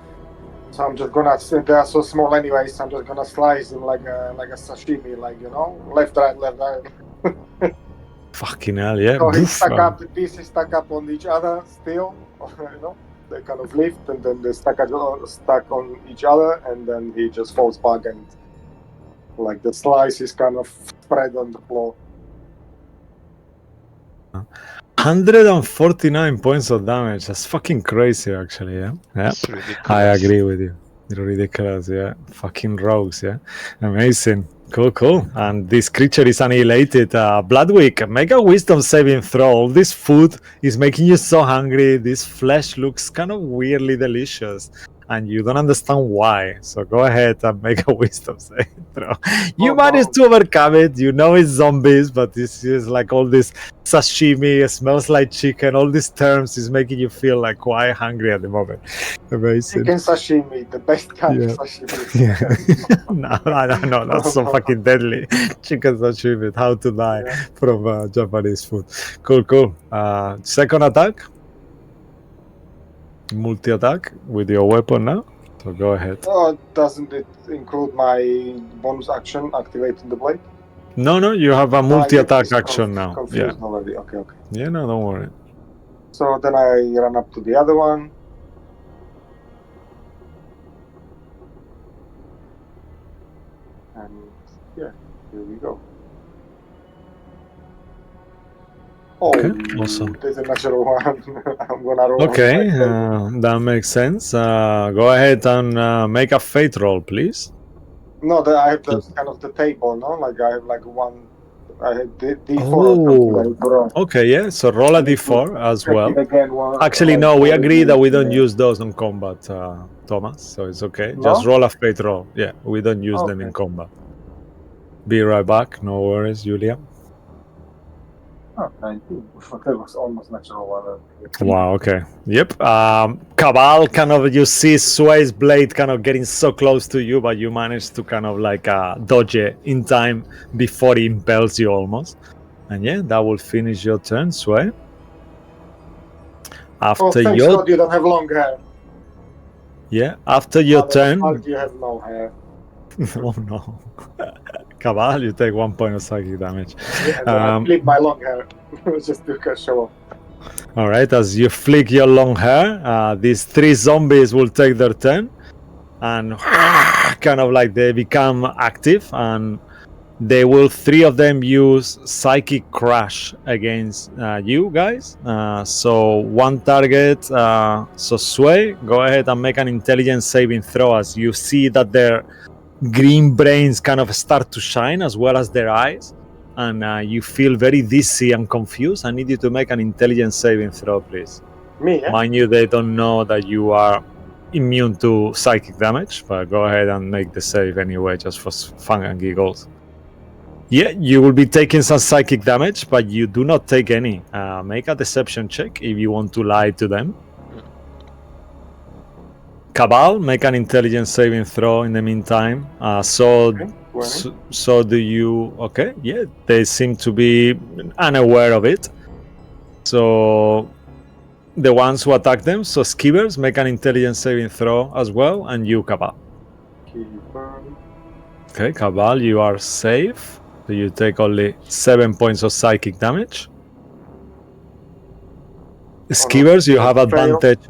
So I'm just gonna. They are so small anyways. So I'm just gonna slice them like a sashimi, like left, right, left, right. Fucking hell, yeah. So he Boof, stuck up. The pieces stuck up on each other still. They kind of lift and then they stuck on each other, and then he just falls back and like the slice is kind of spread on the floor. 149 points of damage. That's fucking crazy, actually. Yeah. It's ridiculous. I agree with you. Ridiculous. Yeah. Fucking rogues. Yeah. Amazing. Cool. And this creature is annihilated. Bloodwick, make a wisdom saving throw. All this food is making you so hungry. This flesh looks kind of weirdly delicious. And you don't understand why. So go ahead and make a wisdom saving throw. You managed to overcome it. You know it's zombies, but this is like all this sashimi, it smells like chicken. All these terms is making you feel like quite hungry at the moment. Amazing. Chicken sashimi, the best kind of sashimi. Yeah. No, that's so fucking deadly. Chicken sashimi, how to die from Japanese food. Cool. Second attack. Multi-attack with your weapon now. So go ahead. Oh, doesn't it include my bonus action activating the blade? No, you have a multi-attack Just action now. Confused Yeah. already. Okay. Yeah, no, don't worry. So then I run up to the other one. And yeah, here we go. Oh, Okay, awesome. There's a natural one. I'm gonna roll. Okay, that makes sense. Go ahead and make a fate roll, please. No, I have the kind of the table, no? Like I have like one. I have D4 or Oh. something like that. Okay, yeah. So roll a d4 as well. Again, one, Actually, no, we agree that we don't use those on combat, Thomas. So it's okay. No? Just roll a fate roll. Yeah, we don't use them in Okay. combat. Be right back. No worries, Julia. Oh, 19. That was almost natural one. Wow, okay. Yep. Cabal, kind of, you see Sway's blade kind of getting so close to you, but you manage to kind of like dodge it in time before it impels you almost. And yeah, that will finish your turn, Sway. After Oh, thanks your God you don't have long hair. after your Otherwise, turn. how do you have no hair? Oh no. Cabal, you take 1 point of psychic damage. Yeah, and then I flip my long hair just to show off. All right, as you flick your long hair, these 3 zombies will take their turn and kind of like they become active, and they will 3 of them use psychic crash against you guys. So one target. So Sway, go ahead and make an intelligence saving throw as you see that their green brains kind of start to shine as well as their eyes, and you feel very dizzy and confused. I need you to make an intelligence saving throw, please. Me, yeah? Mind you, they don't know that you are immune to psychic damage, but go ahead and make the save anyway, just for fun and giggles. Yeah, you will be taking some psychic damage, but you do not take any. Make a deception check if you want to lie to them. Cabal, make an intelligence saving throw in the meantime. So do you... Okay, yeah, they seem to be unaware of it. So the ones who attack them, so skivers, make an intelligence saving throw as well, and you, Cabal. Okay, Cabal, you are safe. So you take only 7 points of psychic damage. Skivers, you have advantage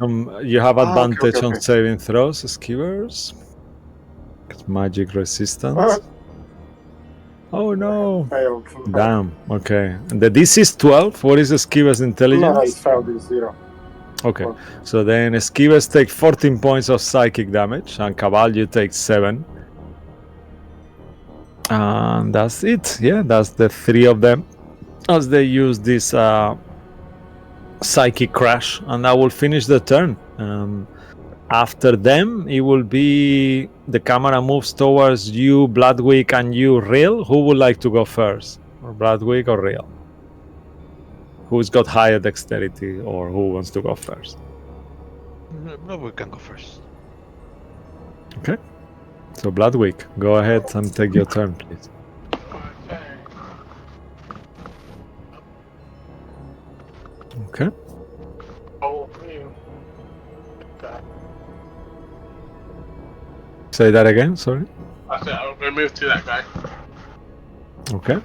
on saving throws. Skivers, it's magic resistance. Oh no! Failed. Damn. Okay. And the DC is 12. What is the Skiver's intelligence? No, it failed. It's 0. Okay. So then Skivers take 14 points of psychic damage, and Cabal, you take 7. And that's it. Yeah, that's the 3 of them as they use this psychic crash, and I will finish the turn. After them, it will be the camera moves towards you, Bloodwick, and you, Real. Who would like to go first? Or Bloodwick or Real? Who's got higher dexterity, or who wants to go first? No, we can go first. Okay. So Bloodwick, go ahead and take your turn, please. Okay. Okay. Oh, you. Okay. Say that again, sorry. I said I'll move to that guy. Okay.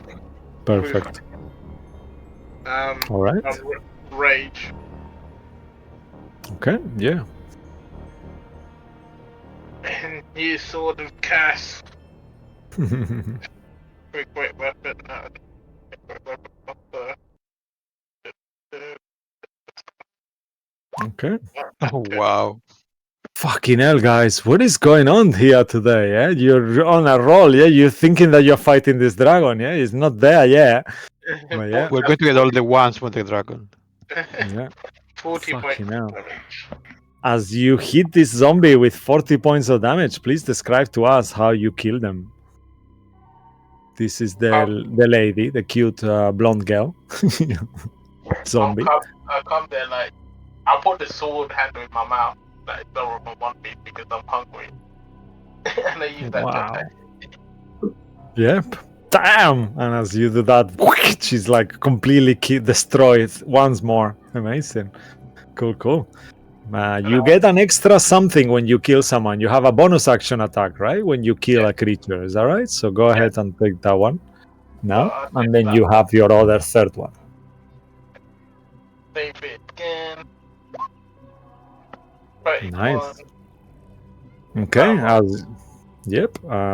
Perfect. All right. Rage. Okay, yeah. New sword of cast. Quick weapon. Okay. Oh, wow. Fucking hell, guys. What is going on here today? Yeah, you're on a roll. Yeah, you're thinking that you're fighting this dragon. Yeah, it's not there yet. But yeah. We're going to get all the ones with the dragon. Yeah. 40 points Fucking hell. damage. As you hit this zombie with 40 points of damage, please describe to us how you kill them. This is the lady, the cute blonde girl. Zombie. I'll come there like, I'll put the sword handle in my mouth, like don't want me because I'm hungry. And I use that to attack. Yep. Damn! And as you do that, she's like completely destroyed once more. Amazing. Cool. You get an extra something when you kill someone. You have a bonus action attack, right? When you kill a creature. Is that right? So go ahead and take that one now. And then you have your other third one. Save it again. Nice. Okay.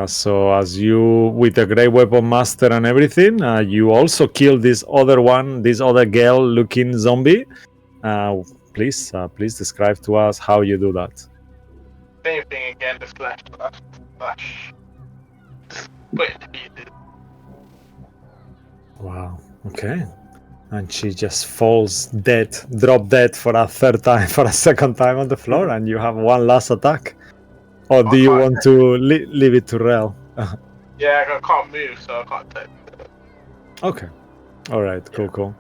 So as you, with the Great Weapon Master and everything, you also kill this other one, this other girl-looking zombie. Please describe to us how you do that. Same thing again, the slash. Wait, Wow. Okay. And she just falls dead, drop dead for a second time on the floor, and you have one last attack. Or do you want to leave it to Rel? Yeah, I can't move, so I can't take it. Okay. All right. Cool.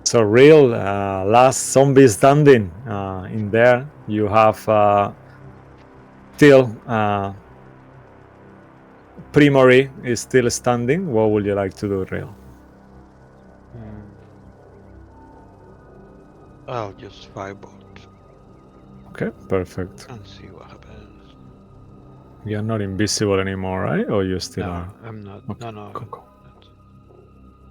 So Real, last zombie standing. In there, you have still Primory is still standing. What would you like to do, Real? I'll just firebolt. Okay, perfect. And see what happens. You're not invisible anymore, right? Or you still No, are? I'm not. Okay, No. cool.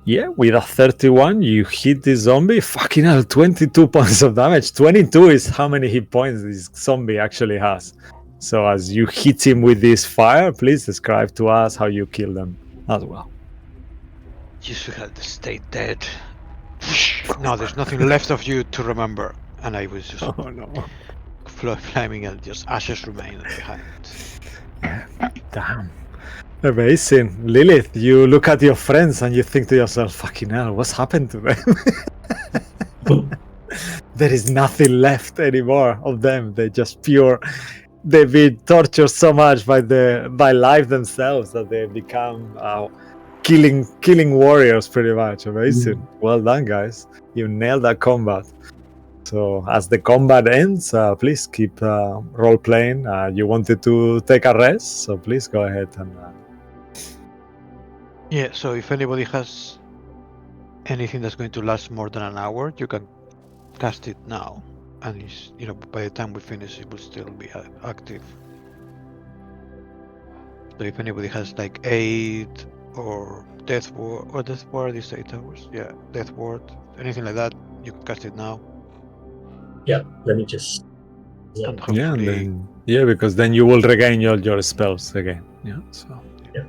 Yeah, with a 31, you hit the zombie. Fucking hell, 22 points of damage. 22 is how many hit points this zombie actually has. So as you hit him with this fire, please describe to us how you kill them as well. You should have stayed dead. No, there's nothing left of you to remember. And I was just flaming and just ashes remain behind. Damn. Amazing. Lilith, you look at your friends and you think to yourself, fucking hell, what's happened to them? There is nothing left anymore of them. They're just pure. They've been tortured so much by life themselves that they become killing warriors pretty much. Amazing. Well done, guys. You nailed that combat. So as the combat ends, please keep role playing. You wanted to take a rest, so please go ahead and. Yeah. So if anybody has anything that's going to last more than an hour, you can cast it now, and it's, by the time we finish, it will still be active. So if anybody has like 8 or Death Ward is 8 hours. Yeah, Death Ward, anything like that, you can cast it now. Yeah, let me just. And hopefully, because then you will regain your spells again. Yeah. So. Yeah.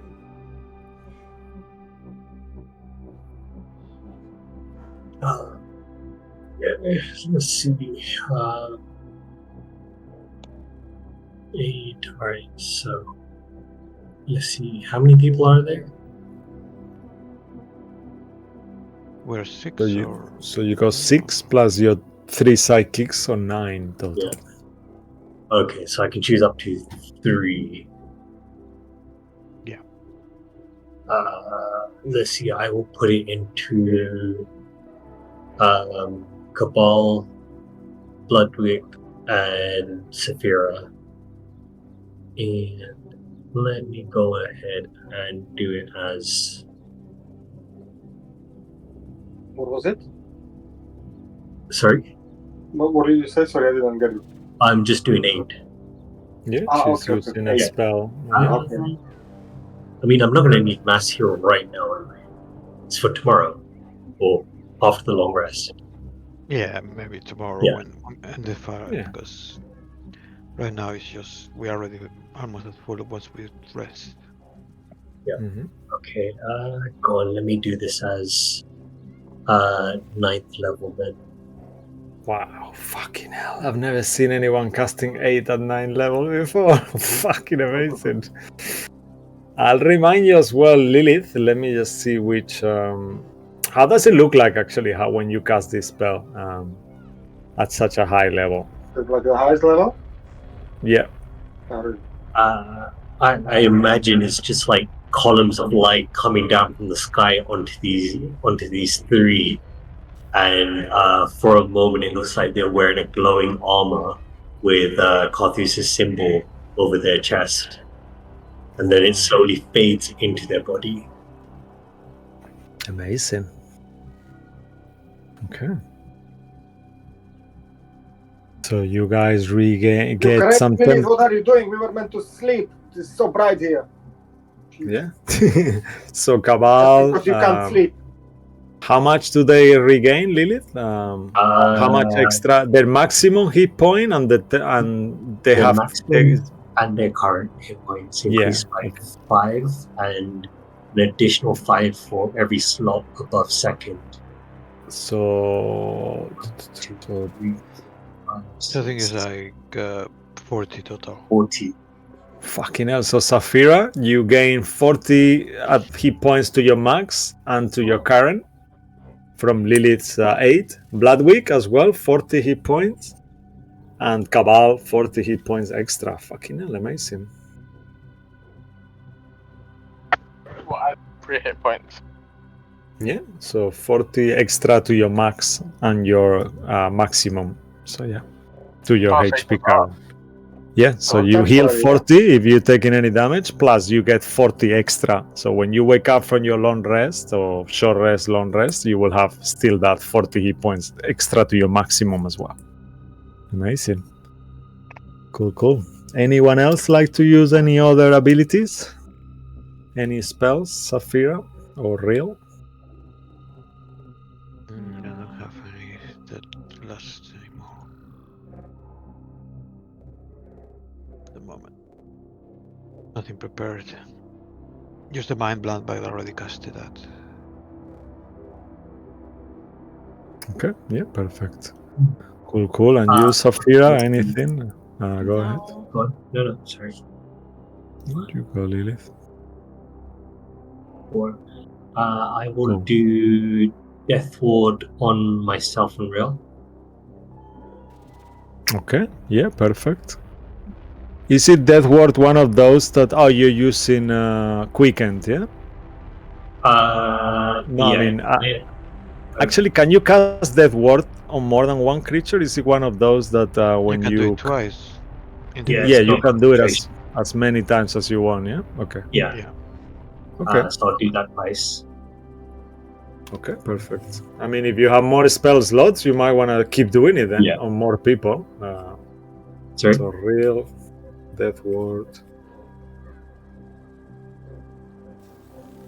Let's see. 8. All right. So let's see. How many people are there? We're 6 So you go 6 plus your 3 psychics, or 9 total. Yeah. Okay, so I can choose up to 3. Yeah. Let's see. I will put it into Cabal, Bloodwick, and Saphira. And let me go ahead and do it as... What was it? Sorry? What did you say? Sorry, I didn't get it. I'm just doing 8. Yeah, she's okay, using okay. a Yeah. spell. Okay. I mean, I'm not going to need Mass Hero right now, am I? It's for tomorrow, or after the long rest. Yeah, maybe tomorrow Yeah. when and if Yeah. because right now it's just we are already almost at full once we rest. Mhm. Okay, go on, let me do this as 9th level then. Wow, fucking hell. I've never seen anyone casting 8 at 9 level before. Fucking amazing. I'll remind you as well, Lilith. Let me just see which... how does it look like, actually, how when you cast this spell at such a high level? It's like the highest level? Yeah. Not really. I imagine it's just like columns of light coming down from the sky onto these 3, and for a moment it looks like they're wearing a glowing armor with Carthus's symbol over their chest, and then it slowly fades into their body. Amazing. Okay. So you guys get Correct, some Lilith, what are you doing? We were meant to sleep. It's so bright here. Yeah. So Cabal. Because you can't sleep. How much do they regain, Lilith? How much extra? Their maximum hit point and they Their have maximum and their current hit points increased by 5, and an additional 5 for every slot above second. So 2, 3, 4, 5, So I think it's 6, like 40 total. 40. fucking hell. So Saphira, you gain 40 hit points to your max and to your current from Lilith's 8. Bloodwick as well, 40 hit points. And Cabal, 40 hit points extra. Fucking hell, amazing. Well, I have 3 hit points. Yeah, so 40 extra to your max and your maximum. So yeah, to your Plus HP 8 current. Yeah, so Oh, you heal temporary, 40 if you're taking any damage, plus you get 40 extra. So when you wake up from your long rest or short rest, long rest, you will have still that 40 hit points extra to your maximum as well. Amazing. Cool. Anyone else like to use any other abilities? Any spells, Saphira or Real? I don't have any that lasts anymore at the moment. Nothing prepared. Just the Mind Blunt, but I already casted that. Okay, yeah, perfect. Cool. And you, Saphira, anything? Go ahead. Go on. No, sorry. You go, Lilith. Or I will do Death Ward on myself and Real. Okay, yeah, perfect. Is it Death Ward one of those that you're using Quickened, yeah? No, yeah. I mean, actually, can you cast Death Ward on more than one creature? Is it one of those that when you can do it twice? Yeah, you can do it as many times as you want, yeah? Okay. Yeah. Okay. So I'll do that twice. Okay, perfect. I mean, if you have more spell slots, you might want to keep doing it then on more people. Sorry? So Real, Death Ward,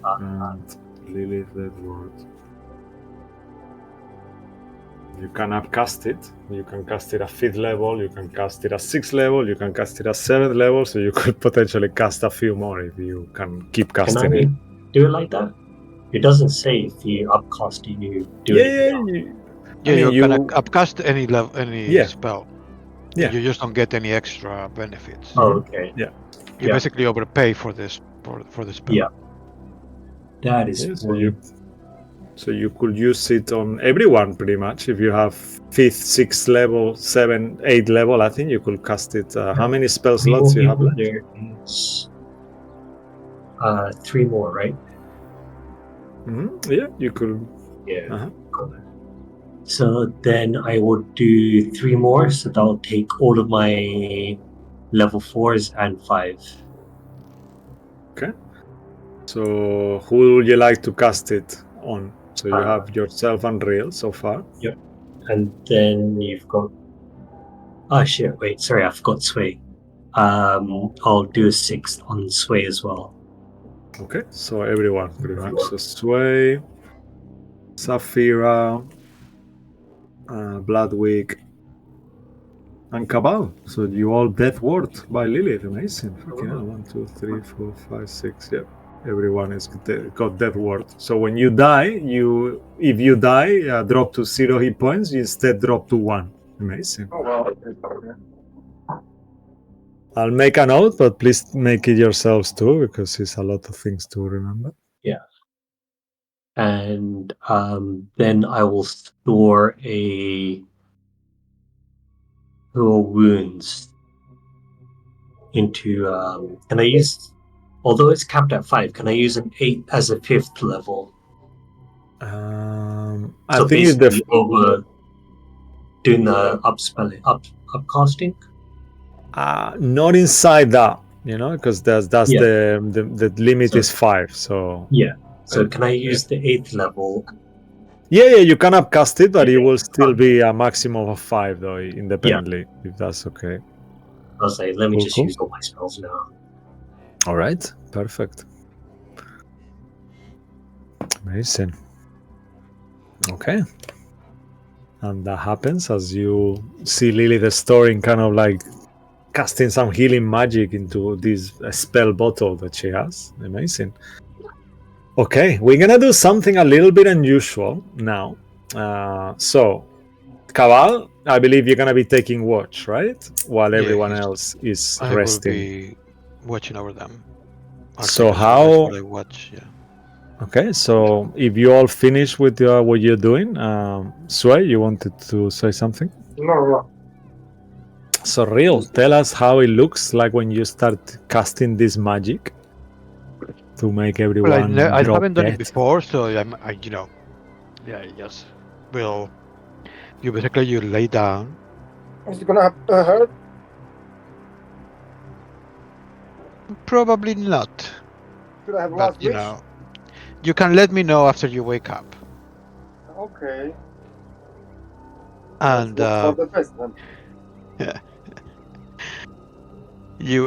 and Lilith Death Ward. You can upcast it. You can cast it at 5th level. You can cast it at 6th level. You can cast it at 7th level. So you could potentially cast a few more if you can keep casting it. Do it like that? It doesn't say if you upcast it, you do it. You can upcast any level, any spell. Yeah. You just don't get any extra benefits. Oh, okay. Yeah. You basically overpay for this for the spell. Yeah. That is So you could use it on everyone pretty much. If you have 5th, 6th level, 7, 8 level, I think you could cast it. How many spell slots do you have left? There is 3 more, right? Yeah, you could. Yeah. So then I would do 3 more, so that'll take all of my level 4s and 5. Okay. So who would you like to cast it on? So you have yourself and Real so far. Yep. And then you've got... Oh shit, wait, sorry, I forgot Sway. I'll do a 6th on Sway as well. Okay, so everyone pretty much. So Sway, Saphira, Bloodwig, and Cabal. So you all Death Ward by Lilith. Amazing. Fucking hell. 1, 2, 3, 4, 5, 6. Yep. Everyone is got Death Ward. So when you die, if you die, drop to 0 hit points. You instead drop to 1. Amazing. Oh wow. I'll make a note, but please make it yourselves too, because it's a lot of things to remember. Yeah. And then I will store a wounds into can I use, although it's capped at 5, can I use an 8 as a 5th level? I So think basically over doing the upcasting? Not inside that, because that's the limit is 5. So yeah. So can I use the 8th level? Yeah, you can upcast it, but it will still be a maximum of 5 though, independently, if that's okay. I'll say, let me just Cool. use all my spells now. All right, perfect. Amazing. Okay. And that happens as you see Lilith storing kind of like casting some healing magic into this spell bottle that she has. Amazing. Okay, we're gonna do something a little bit unusual now. So, Cabal, I believe you're gonna be taking watch, right? While everyone else is resting. I will be watching over them. So how? I watch, yeah. Okay, so if you all finish with what you're doing, Sway, you wanted to say something? No. So, Real, tell us how it looks like when you start casting this magic to make everyone. Well, I haven't done dead. it before, so yes. Well, you lay down. Is it gonna hurt? Probably not. Should I have But last wish? you can let me know after you wake up. Okay. And for the best then.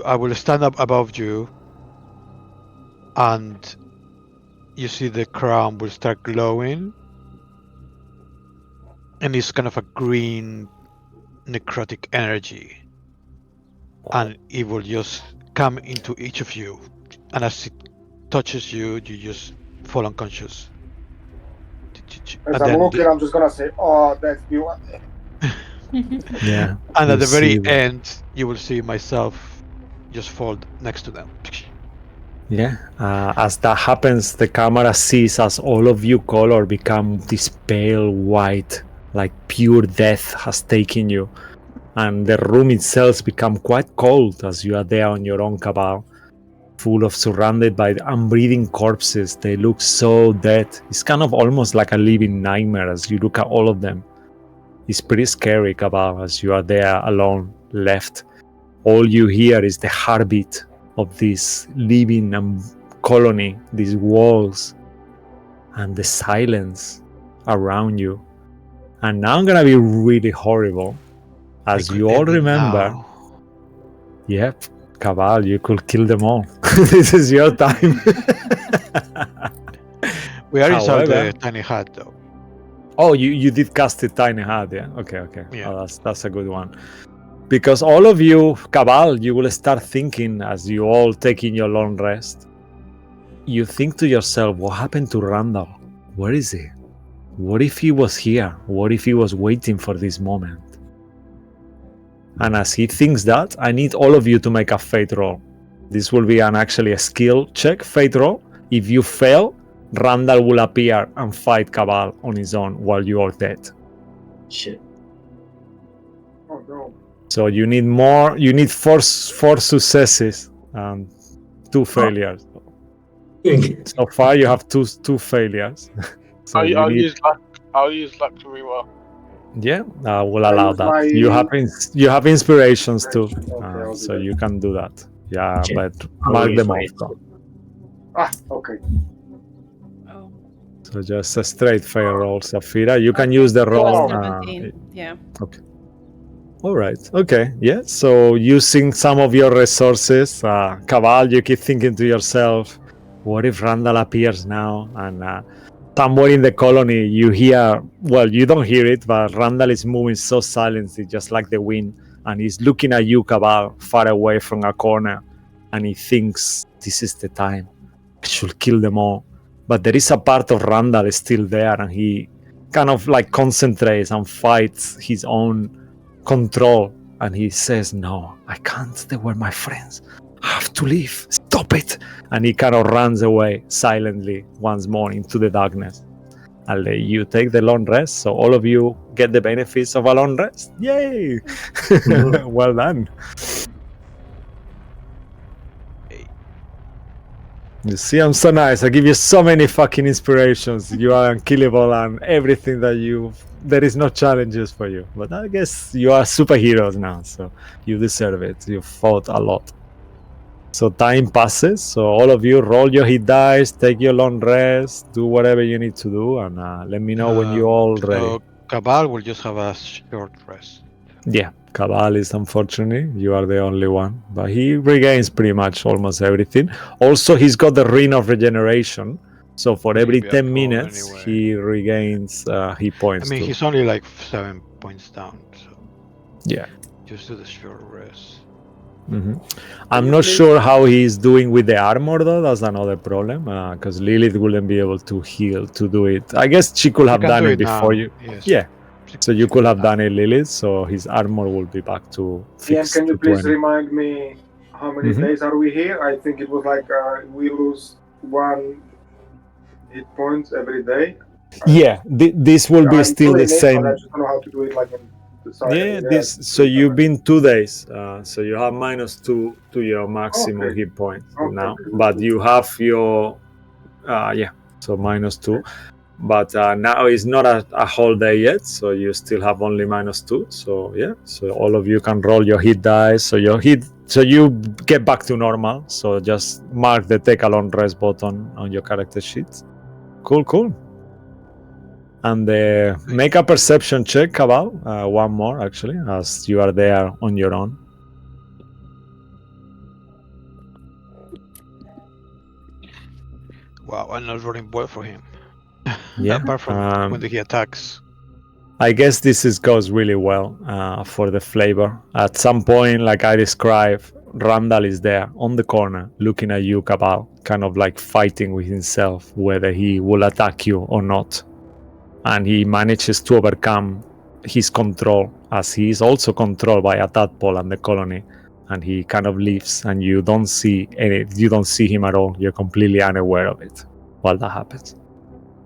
I will stand up above you, and you see the crown will start glowing, and it's kind of a green necrotic energy, and it will just come into each of you, and as it touches you, you just fall unconscious. As I'm looking, I'm just gonna say, "Oh, that's beautiful." Yeah. And at the very that. end, you will see myself just fall next to them. Yeah. As that happens, the camera sees as all of you color become this pale white, like pure death has taken you. And the room itself become quite cold as you are there on your own, Cabal, full of surrounded by unbreathing corpses. They look so dead. It's kind of almost like a living nightmare as you look at all of them. It's pretty scary, Cabal, as you are there alone, left. All you hear is the heartbeat of this living colony, these walls, and the silence around you. And now I'm gonna be really horrible. As you all remember, yep, Cabal, you could kill them all. This is your time. We are inside the tiny hut, though. Oh, you did cast the tiny hut, yeah? Okay. Yeah. Oh, that's a good one. Because all of you, Cabal, you will start thinking as you all taking your long rest. You think to yourself, what happened to Randall? Where is he? What if he was here? What if he was waiting for this moment? And as he thinks that, I need all of you to make a fate roll. This will be actually a skill check, fate roll. If you fail, Randall will appear and fight Cabal on his own while you are dead. Shit. Oh no. So you need more. You need four successes and 2 failures. So far, you have two failures. So you I'll need, use luck. I'll use luck to reroll. yeah, we'll allow use that. my- You have inspirations too, Okay, I'll do so that. you can do that. Yeah, Okay. but I'll mark use them my off. Though. Okay. Oh, So just a straight fail roll, Safira. You can use the roll. 17. Yeah. All right. Okay. Yeah. So using some of your resources, Cabal, you keep thinking to yourself, what if Randall appears now? And somewhere in the colony, you hear, well, you don't hear it, but Randall is moving so silently, just like the wind. And he's looking at you, Cabal, far away from a corner. And he thinks, this is the time. I should kill them all. But there is a part of Randall still there, and he kind of like concentrates and fights his own control, and he says, no, I can't, they were my friends, I have to leave, stop it. And he kind of runs away silently once more into the darkness. And you take the long rest, so all of you get the benefits of a long rest. Yay! Well done. You see, I'm so nice. I give you so many fucking inspirations. You are unkillable and everything that there is no challenges for you. But I guess you are superheroes now, so you deserve it. You fought a lot. So time passes. So all of you roll your hit dice, take your long rest, do whatever you need to do, and let me know when you're all ready. So Cabal will just have a short rest. Yeah, Cabal is unfortunate. You are the only one. But he regains pretty much almost everything. Also, he's got the Ring of Regeneration. So for every Maybe 10 I'll go minutes, anyway. he regains hit points. I mean, too. he's only like 7 points down, so Yeah. just do the short rest. I'm not sure how he's doing with the armor, though. That's another problem. Because Lilith wouldn't be able to heal to do it. I guess she could have can done do it it before now, you. yes. Yeah. So you She could can have do done it, Lilith. So his armor will be back to Ian, 6 can you to please 20. remind me how many Mhm. days are we here? I think it was like we lose 1 hit points every day. Yeah, this will be I'm still the doing it, same. but I just don't know how to do it like on the side. Yeah, so you've been 2 days, so you have -2 to your maximum Okay. hit points Okay, now, okay. but you have your so -2, but now it's not a whole day yet, so you still have only -2. So yeah, so all of you can roll your hit dice, so you get back to normal. So just mark the take a long rest button on your character sheet. Cool. And make a perception check, Cabal. One more, actually, as you are there on your own. Wow, I'm not rolling well for him. Yeah. Apart from when he attacks. I guess this goes really well for the flavor. At some point, like I described, Randall is there on the corner looking at you, Cabal, kind of like fighting with himself whether he will attack you or not. And he manages to overcome his control, as he is also controlled by a tadpole and the colony. And he kind of leaves, and you don't see him at all. You're completely unaware of it while that happens.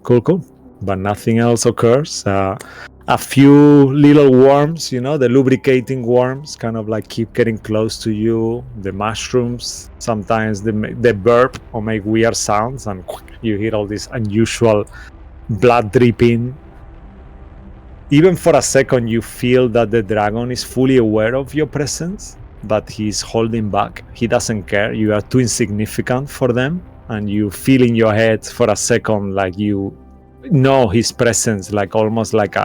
Cool. But nothing else occurs. A few little worms, the lubricating worms, kind of like keep getting close to you. The mushrooms, sometimes they burp or make weird sounds, and you hear all this unusual blood dripping. Even for a second, you feel that the dragon is fully aware of your presence, but he's holding back. He doesn't care. You are too insignificant for them, and you feel in your head for a second like you know his presence, like almost like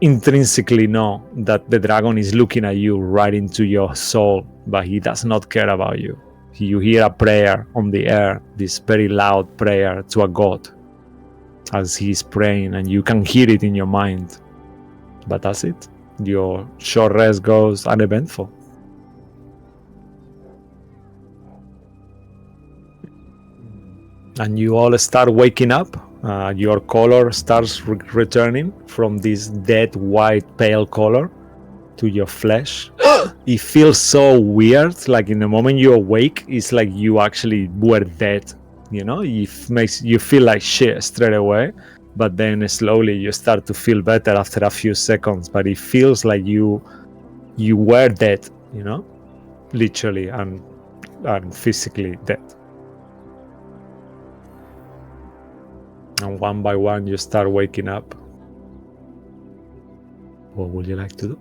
intrinsically know that the dragon is looking at you right into your soul, but he does not care about you. You hear a prayer on the air, this very loud prayer to a god as he's praying, and you can hear it in your mind. But that's it. Your short rest goes uneventful. And you all start waking up. Your color starts returning from this dead white pale color to your flesh. It feels so weird, like in the moment you awake, it's like you actually were dead You know, it makes you feel like shit straight away, but then slowly you start to feel better after a few seconds. But it feels like you were dead, you know, literally and physically dead. And one by one you start waking up. What would you like to do?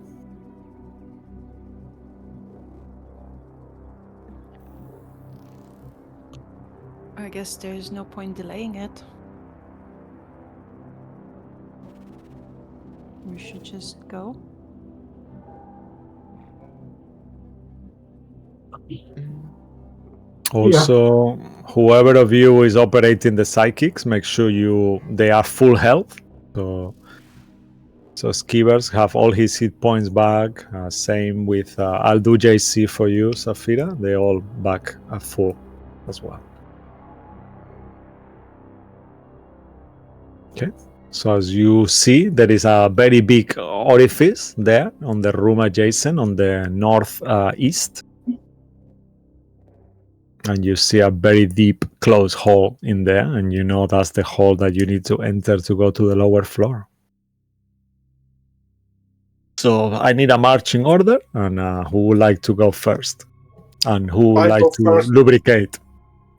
I guess there's no point delaying it. We should just go. Also, whoever of you is operating the psychics, make sure they are full health. So Skivers have all his hit points back. Same with I'll do JC for you, Safira. They all back at full as well. Okay. So as you see, there is a very big orifice there on the room adjacent on the northeast. And you see a very deep, closed hall in there, and you know that's the hall that you need to enter to go to the lower floor. So I need a marching order, and who would like to go first? And who would like to lubricate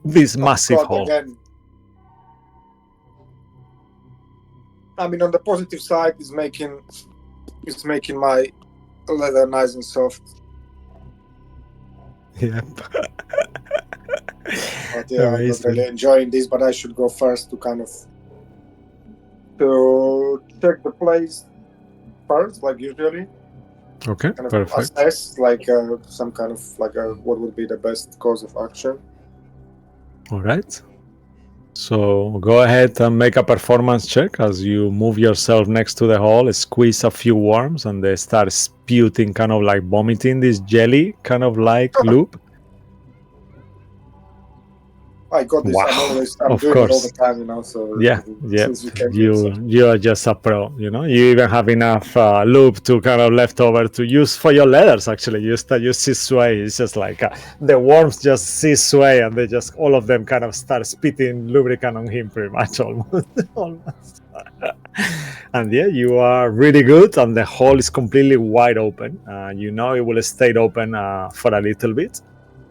this massive hall? Again. I mean, on the positive side, it's making my leather nice and soft. Yep. But yeah, I'm not really enjoying this, but I should go first to check the place first, like usually. Okay, perfect. Assess some kind of what would be the best course of action. All right. So go ahead and make a performance check as you move yourself next to the hall, squeeze a few worms, and they start spewing, kind of like vomiting this jelly, kind of like loop. I got this. Wow. I'm of doing course. it all the time, you know. So yeah. You are just a pro, you know. You even have enough loop to kind of left over to use for your leathers. Actually, you see sway. It's just like the worms just see sway, and they just all of them kind of start spitting lubricant on him, pretty much almost. And yeah, you are really good, and the hall is completely wide open. You know it will stay open for a little bit.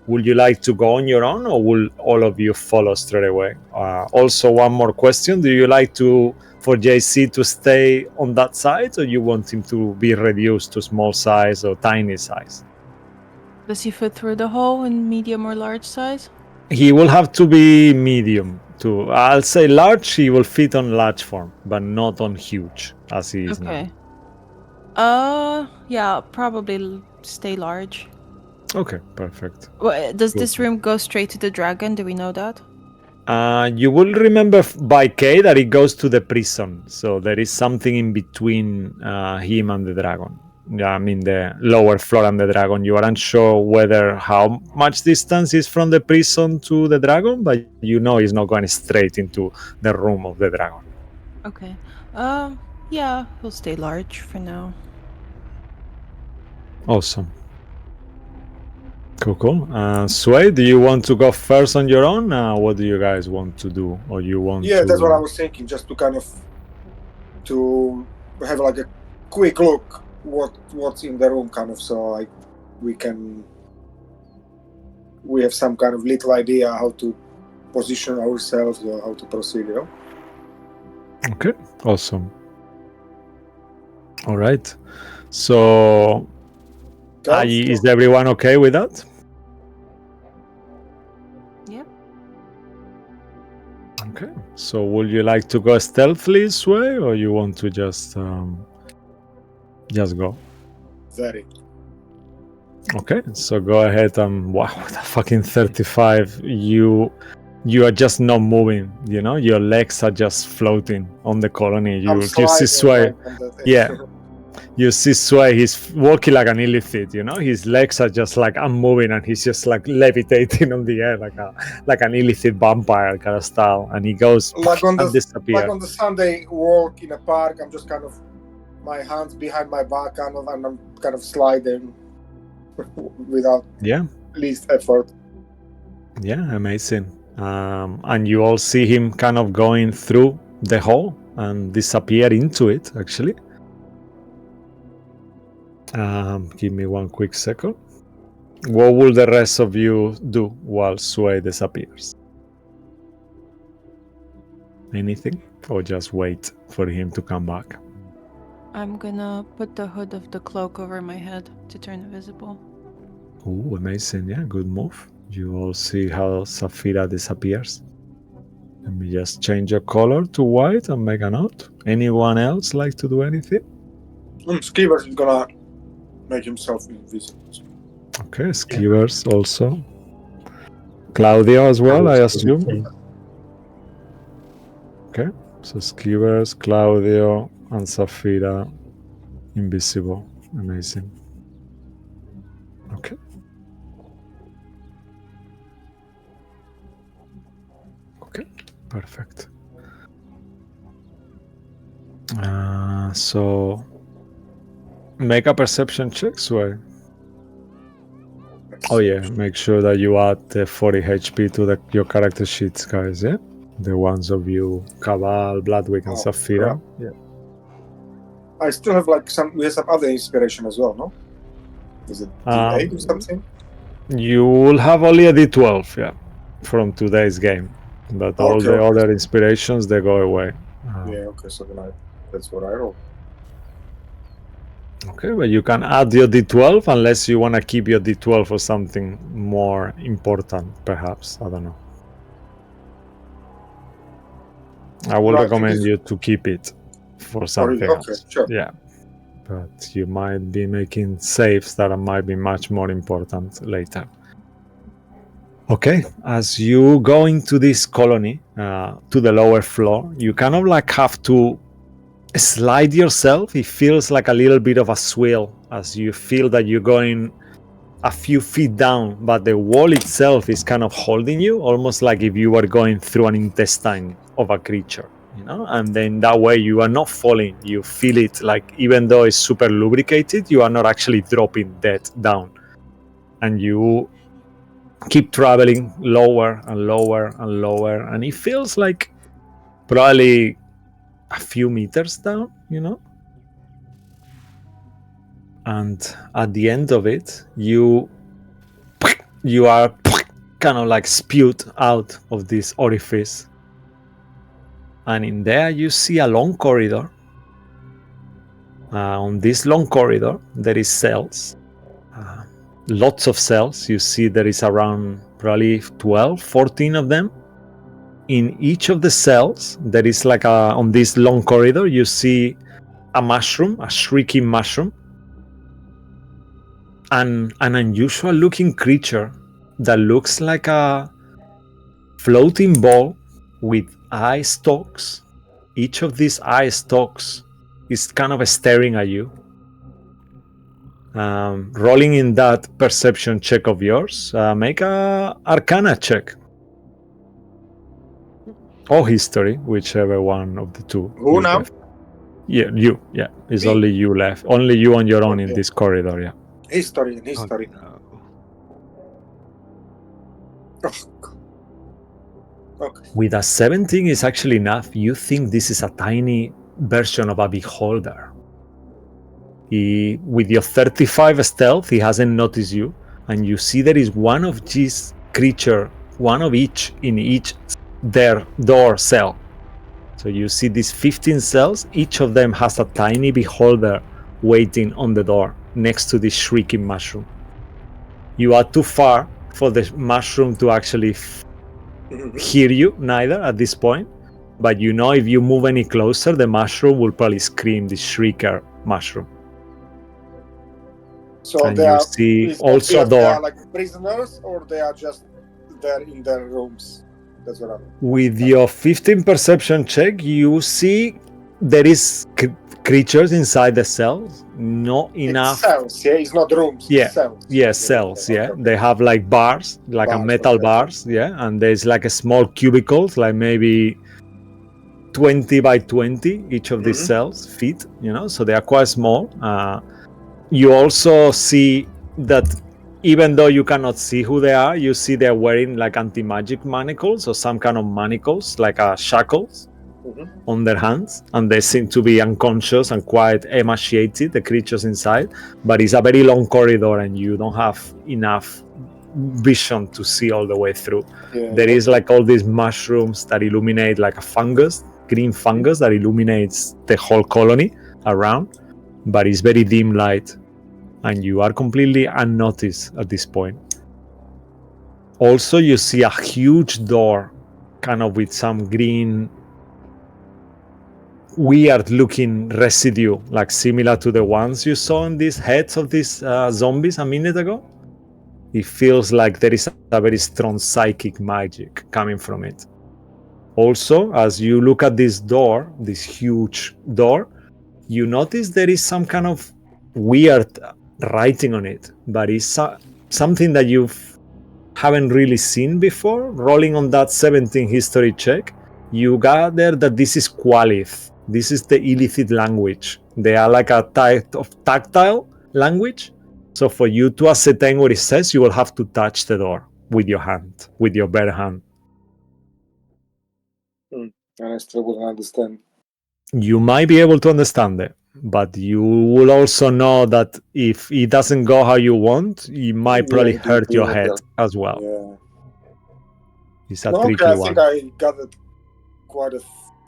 Would you like to go on your own, or will all of you follow straight away? Also, one more question. Do you like for JC to stay on that side, or you want him to be reduced to small size or tiny size? Does he fit through the hole in medium or large size? He will have to be medium too. I'll say large. He will fit on large form, but not on huge as he is now. Yeah, probably stay large. Okay, perfect. Well, does this room go straight to the dragon? Do we know that? You will remember by K that it goes to the prison. So there is something in between him and the dragon. Yeah, I mean the lower floor and the dragon. You aren't sure how much distance is from the prison to the dragon, but you know he's not going straight into the room of the dragon. Okay. Yeah, he'll stay large for now. Awesome. Cool. Sway, do you want to go first on your own? What do you guys want to do? Or you want Yeah, that's what I was thinking, just to to have like a quick look what's in the room, so we have some kind of little idea how to position ourselves or how to proceed, you know? Okay, awesome. All right. So is everyone okay with that? Yeah. Okay. So would you like to go stealthily, Sway, or you want to just go? Very. Okay. So go ahead and wow, with a fucking 35, you are just not moving. You know, your legs are just floating on the colony. You see Sway. Yeah. You see Sway, he's walking like an illithid, you know? His legs are just like unmoving, and he's just like levitating on the air like an illithid vampire kind of style. And he goes and disappears. Like on the Sunday walk in a park, I'm just my hands behind my back and I'm kind of sliding without least effort. Yeah, amazing. And you all see him kind of going through the hole and disappear into it, actually. Give me one quick second. What will the rest of you do while Sway disappears? Anything? Or just wait for him to come back? I'm gonna put the hood of the cloak over my head to turn invisible. Ooh, amazing. Yeah, good move. You all see how Saphira disappears. Let me just change your color to white and make a note. Anyone else like to do anything? Skivers is gonna make himself invisible. Okay, Skivers also. Claudio as well, I assume. Okay, so Skivers, Claudio, and Saphira invisible. Amazing. Okay. Okay, perfect. So make a perception check, Sway. Oh yeah, make sure that you add the 40 HP to your character sheets, guys, yeah? The ones of you, Cabal, Bloodwick, and Saphira. Yeah. I still have like we have some other inspiration as well, no? Is it D8 or something? You will have only a D12, yeah, from today's game. But all the other inspirations, they go away. Yeah, okay, so then that's what I roll. Okay, but you can add your D12 unless you want to keep your D12 for something more important, perhaps. I don't know. I will recommend you to keep it for something else. Sure. Yeah, but you might be making saves that might be much more important later. Okay, as you go into this colony, to the lower floor, you kind of like have to slide yourself. It feels like a little bit of a swirl as you feel that you're going a few feet down, but the wall itself is kind of holding you, almost like if you were going through an intestine of a creature, you know? And then that way you are not falling. You feel it like, even though it's super lubricated, you are not actually dropping dead down. And you keep traveling lower and lower and lower, and it feels like probably a few meters down, you know? And at the end of it, you are kind of like spewed out of this orifice. And in there, you see a long corridor. On this long corridor, there is cells. Lots of cells. You see there is around probably 12, 14 of them. In each of the cells, there is like on this long corridor, you see a mushroom, a shrieking mushroom. An unusual looking creature that looks like a floating ball with eye stalks. Each of these eye stalks is kind of staring at you. Rolling in that perception check of yours, make a Arcana check. Or history, whichever one of the two. Who now? Left. Yeah, you. Yeah, it's Me? only you left. Only you on your own in this corridor, yeah. History. Oh, no. Okay. With a 17 is actually enough. You think this is a tiny version of a beholder. With your 35 stealth, he hasn't noticed you, and you see there is one of these creature, one of each in each their door cell. So you see these 15 cells, each of them has a tiny beholder waiting on the door next to this shrieking mushroom. You are too far for the mushroom to actually hear you, neither at this point, but you know if you move any closer, the mushroom will probably scream, the shrieker mushroom. So And they you are see also a they are door. like prisoners, or they are just there in their rooms. That's what I mean. With your 15 perception check, you see there is creatures inside the cells. Not enough. It's cells, yeah. It's not rooms. Yeah. It's cells. Yeah, cells. Yeah, Okay. they have like bars, like a Bars, metal okay. bars. Yeah, and there's like a small cubicles, like maybe 20 by 20 each of these cells feet. You know, so they are quite small. You also see that even though you cannot see who they are, you see they're wearing like anti-magic manacles or some kind of manacles, like shackles on their hands, and they seem to be unconscious and quite emaciated, the creatures inside. But it's a very long corridor, and you don't have enough vision to see all the way through. There is like all these mushrooms that illuminate like a fungus, green fungus that illuminates the whole colony around, but it's very dim light, and you are completely unnoticed at this point. Also, you see a huge door, kind of with some green, weird looking residue, like similar to the ones you saw in these heads of these zombies a minute ago. It feels like there is a very strong psychic magic coming from it. Also, as you look at this door, this huge door, you notice there is some kind of weird writing on it, but it's something that you haven't really seen before. Rolling on that 17 history check, you gather that this is Qualith. This is the illicit language. They are like a type of tactile language. So for you to ascertain what it says, you will have to touch the door with your hand, with your bare hand. And I still wouldn't understand. You might be able to understand it, but you will also know that if it doesn't go how you want, it might probably hurt your head as well. Yeah. It's a No, tricky okay, I one. think I gathered quite a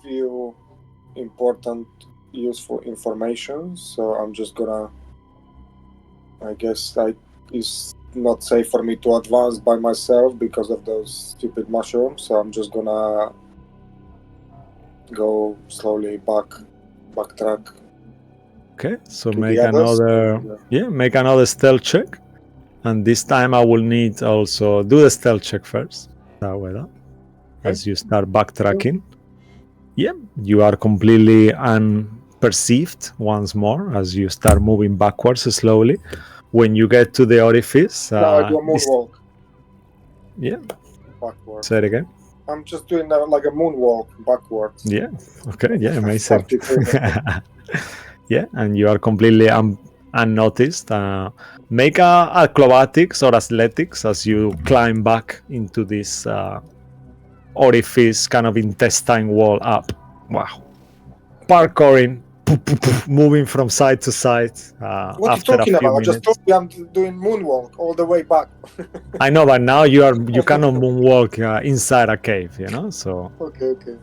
few important, useful information. So I'm just gonna. I guess it's not safe for me to advance by myself because of those stupid mushrooms. So I'm just gonna go slowly backtrack. Okay, so to make the others. another make another stealth check, and this time I will need also do the stealth check first. That way, as you start backtracking. Yeah, you are completely unperceived once more as you start moving backwards slowly. When you get to the orifice, Now I do a moonwalk. Yeah. Backwards. Say it again. I'm just doing like a moonwalk backwards. Yeah. Okay. Yeah. Amazing. Yeah, and you are completely unnoticed. Make acrobatics or athletics as you climb back into this orifice, kind of intestine wall up. Wow. Parkouring, moving from side to side. What are you talking about? I just told you I'm doing moonwalk all the way back. I know, but now you cannot moonwalk inside a cave, so Okay.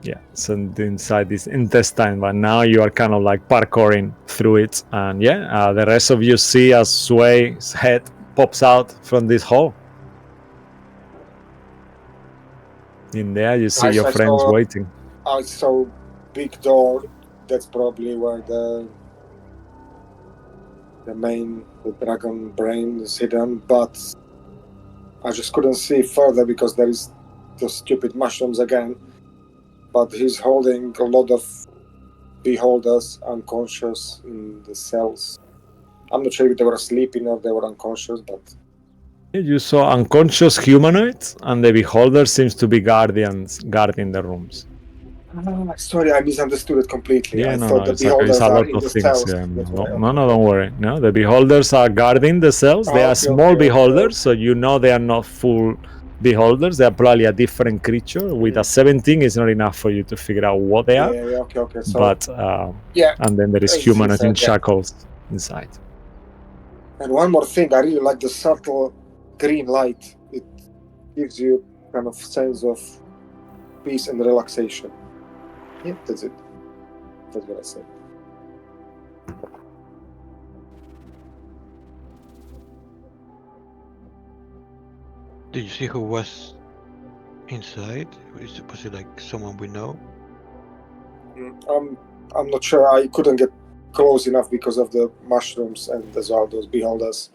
yeah, so inside this intestine, but now you are kind of like parkouring through it, and the rest of you see as Sway's head pops out from this hole. In there you see your friends waiting. I saw big door. That's probably where the dragon brain is hidden, but I just couldn't see further because there is the stupid mushrooms again. But he's holding a lot of beholders unconscious in the cells. I'm not sure if they were sleeping or they were unconscious, but you saw unconscious humanoids, and the beholder seems to be guardians guarding the rooms. Sorry, I misunderstood it completely. Yeah, I thought the beholders are in the cells. Yeah. No, don't worry. No, the beholders are guarding the cells. They are small beholders, so you know they are not full beholders. They are probably a different creature. With a 17, it's not enough for you to figure out what they are. Okay. So, but and then there is humanoids in shackles inside. And one more thing, I really like the subtle green light. It gives you kind of sense of peace and relaxation. Yeah, that's it. That's what I said. Did you see who was inside? Was it like someone we know? I'm not sure. I couldn't get close enough because of the mushrooms and as well those beholders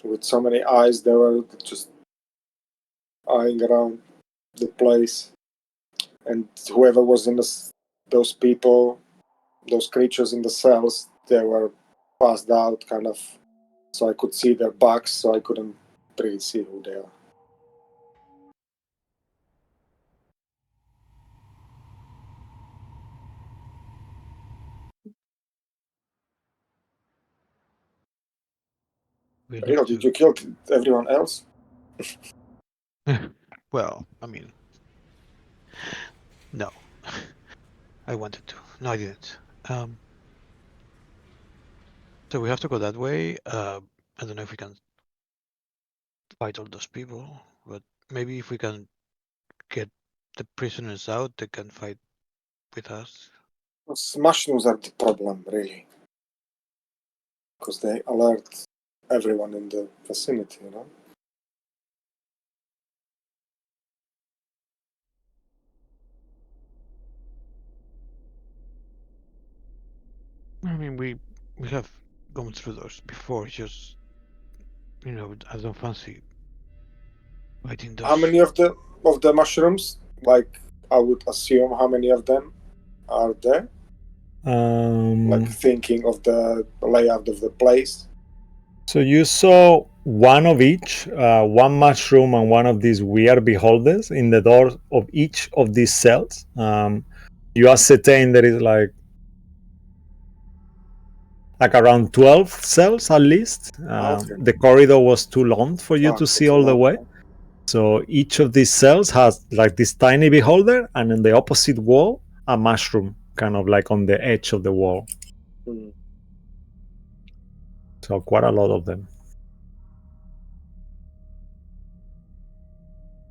with so many eyes. They were just eyeing around the place, and whoever was in those people, those creatures in the cells, they were passed out kind of, so I could see their backs, so I couldn't really see who they are. We Reno, need did you kill everyone else? to. Well, I mean, no. I wanted to. No, I didn't. So we have to go that way. I don't know if we can fight all those people, but maybe if we can get the prisoners out, they can fight with us. Those mushrooms are the problem, really. Because they alert everyone in the vicinity, you know? I mean, we have gone through those before. Just I don't fancy fighting those. How many of the mushrooms? Like, I would assume how many of them are there? Like, thinking of the layout of the place. So you saw one of each, one mushroom and one of these weird beholders in the door of each of these cells. You ascertain there is like around 12 cells at least. Okay. The corridor was too long for you to Okay, see all the way. So each of these cells has like this tiny beholder, and in the opposite wall, a mushroom, kind of like on the edge of the wall. Hmm. So quite a lot of them.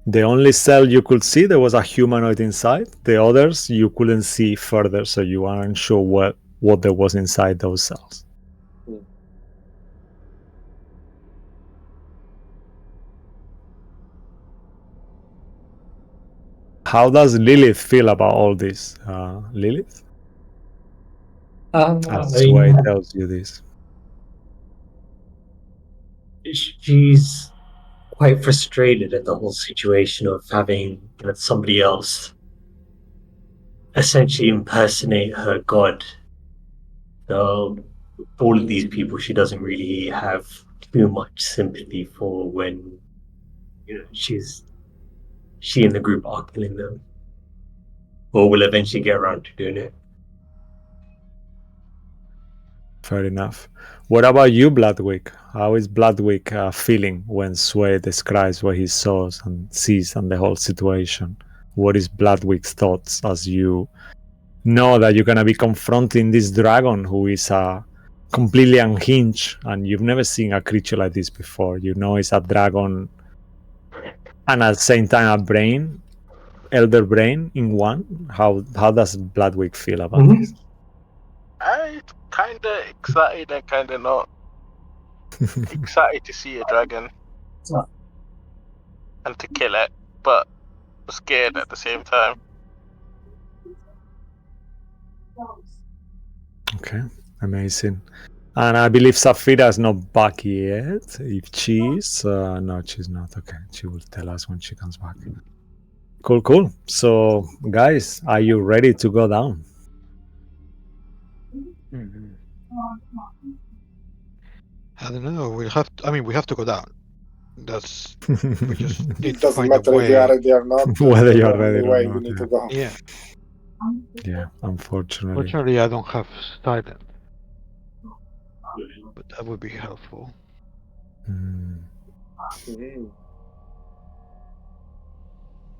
The only cell you could see, there was a humanoid inside. The others you couldn't see further, so you aren't sure what there was inside those cells. Hmm. How does Lilith feel about all this? Lilith? As Sway tells you this. She's quite frustrated at the whole situation of having somebody else essentially impersonate her god. So all of these people she doesn't really have too much sympathy for when she and the group are killing them. Or will eventually get around to doing it. Fair enough. What about you, Bloodwick? How is Bloodwick feeling when Sway describes what he saw and sees and the whole situation? What is Bloodwick's thoughts as you know that you're going to be confronting this dragon who is completely unhinged, and you've never seen a creature like this before? You know it's a dragon and at the same time a brain, elder brain in one. How does Bloodwick feel about this? I'm kinda excited and kinda not. Excited to see a dragon and to kill it, but scared at the same time. Okay, amazing. And I believe Safira is not back yet. If she is, no, she's not. Okay, she will tell us when she comes back. Cool. So, guys, are you ready to go down? Mm-hmm. I don't know. We have to go down. That's we just need It to doesn't find matter a if you are way. ready or not. Whether you're the ready only or way not, we need yeah. to go. Yeah. Yeah, unfortunately. Fortunately, I don't have silent, but that would be helpful. Mm.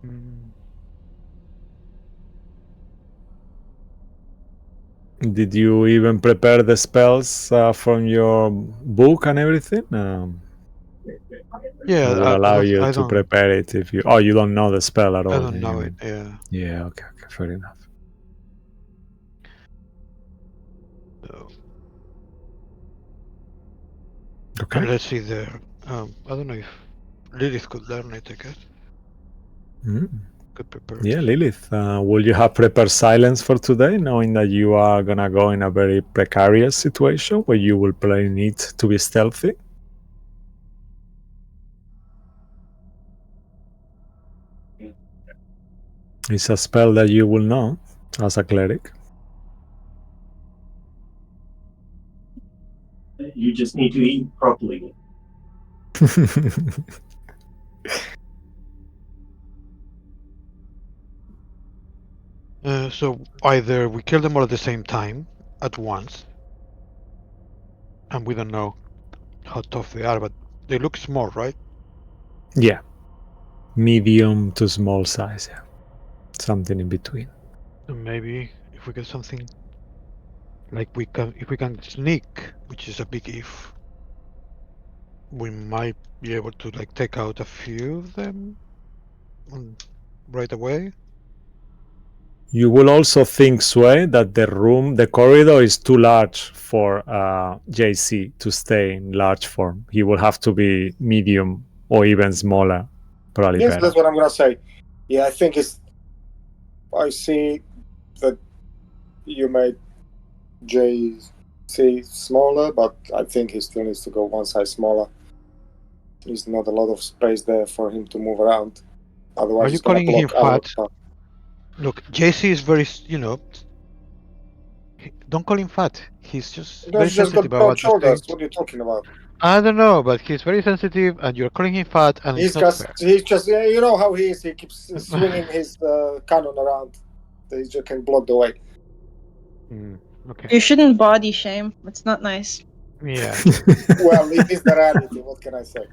Mhm. Did you even prepare the spells from your book and everything? Yeah, It will allow you I to don't. prepare it if you. Oh, you don't know the spell at all. I don't know it. Yeah. Yeah. Okay. Fair enough. So, Okay. let's see there. I don't know if Lilith could learn it. I guess. Could prepare. Yeah, Lilith. Will you have prepared silence for today, knowing that you are gonna go in a very precarious situation where you will probably need to be stealthy? It's a spell that you will know as a cleric. You just need to eat properly. So either we kill them all at the same time at once, and we don't know how tough they are, but they look small, right? Yeah. Medium to small size, yeah. Something in between. So maybe if we get something like if we can sneak, which is a big if, we might be able to like take out a few of them right away. You will also think, Sway, that the corridor is too large for JC to stay in large form. He will have to be medium or even smaller, probably Yes, better. that's what I'm gonna say. Yeah, I think I see that you made JC smaller, but I think he still needs to go one size smaller. There's not a lot of space there for him to move around. Otherwise, Are you he's gonna calling him block our fat? path. Look, JC is very, don't call him fat. He's just very He's just got sensitive about broad these things. shoulders. What are you talking about? I don't know, but he's very sensitive, and you're calling him fat, and it's not fair. He's just, you know how he is. He keeps swinging his cannon around. He just can block the way. Okay. You shouldn't body shame. It's not nice. Yeah. Well, it is the reality. What can I say?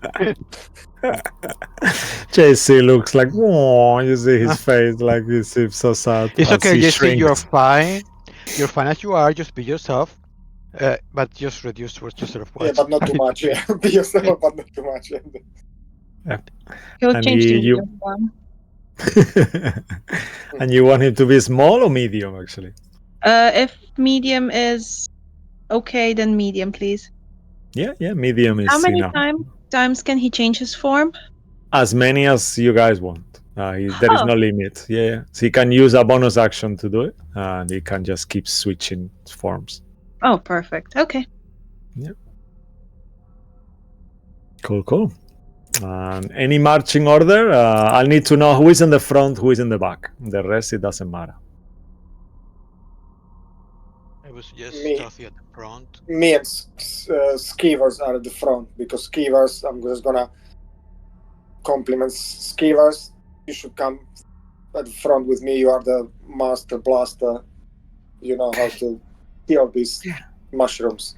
JC looks like, oh, you see his face, like he seems so sad. It's as okay, he JC. You're shrinks. fine. You're fine as you are. Just be yourself. But just reduce yourself. Yeah, but not too much. Yeah, be yourself, but not too much. He'll And change to you- medium form. And you want him to be small or medium, actually? If medium is okay, then medium, please. Yeah, medium is How many enough. times can he change his form? As many as you guys want. There is Oh. no limit. Yeah. So he can use a bonus action to do it, and he can just keep switching forms. Oh, perfect. Okay. Cool. And any marching order? I'll need to know who is in the front, who is in the back. The rest, it doesn't matter. I would suggest Me. Stealthy at the front. Me and Skeevers are at the front because Skeevers, I'm just gonna compliment Skeevers. You should come at the front with me. You are the master blaster. You know how to kill these mushrooms.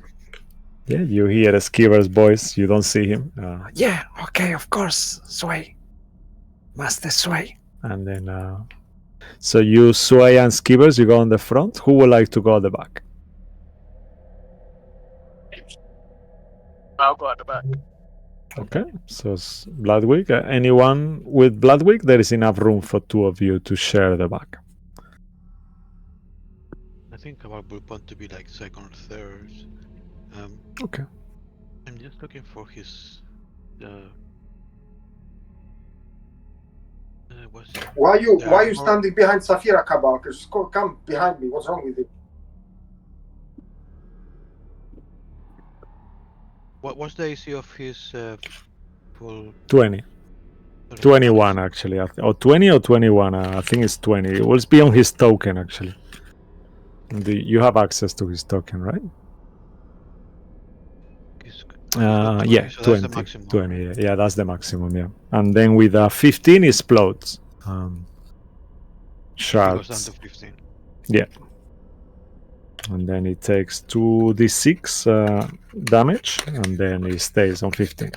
Yeah, you hear a Skiver's voice. You don't see him. Yeah, okay, of course. Sway. Master Sway. And then, so you, Sway and Skivers, you go on the front. Who would like to go at the back? I'll go at the back. Okay, so Bloodwig. Anyone with Bloodwig? There is enough room for two of you to share the back. I think I would want to be like second or third. Okay. I'm just looking for his. Why are you Yeah, standing behind Safira, Cabal? Just come behind me. What's wrong with you? What was the AC of his full? 20. 21, actually. Or 20 or 21. I think it's 20. It will be on his token, actually. You have access to his token, right? Yeah, so that's the 20. maximum. 20, yeah, that's the maximum, yeah. And then with 15 explodes. He goes down Shards. to 15. Yeah. And then it takes 2d6 damage, and then it stays on 15.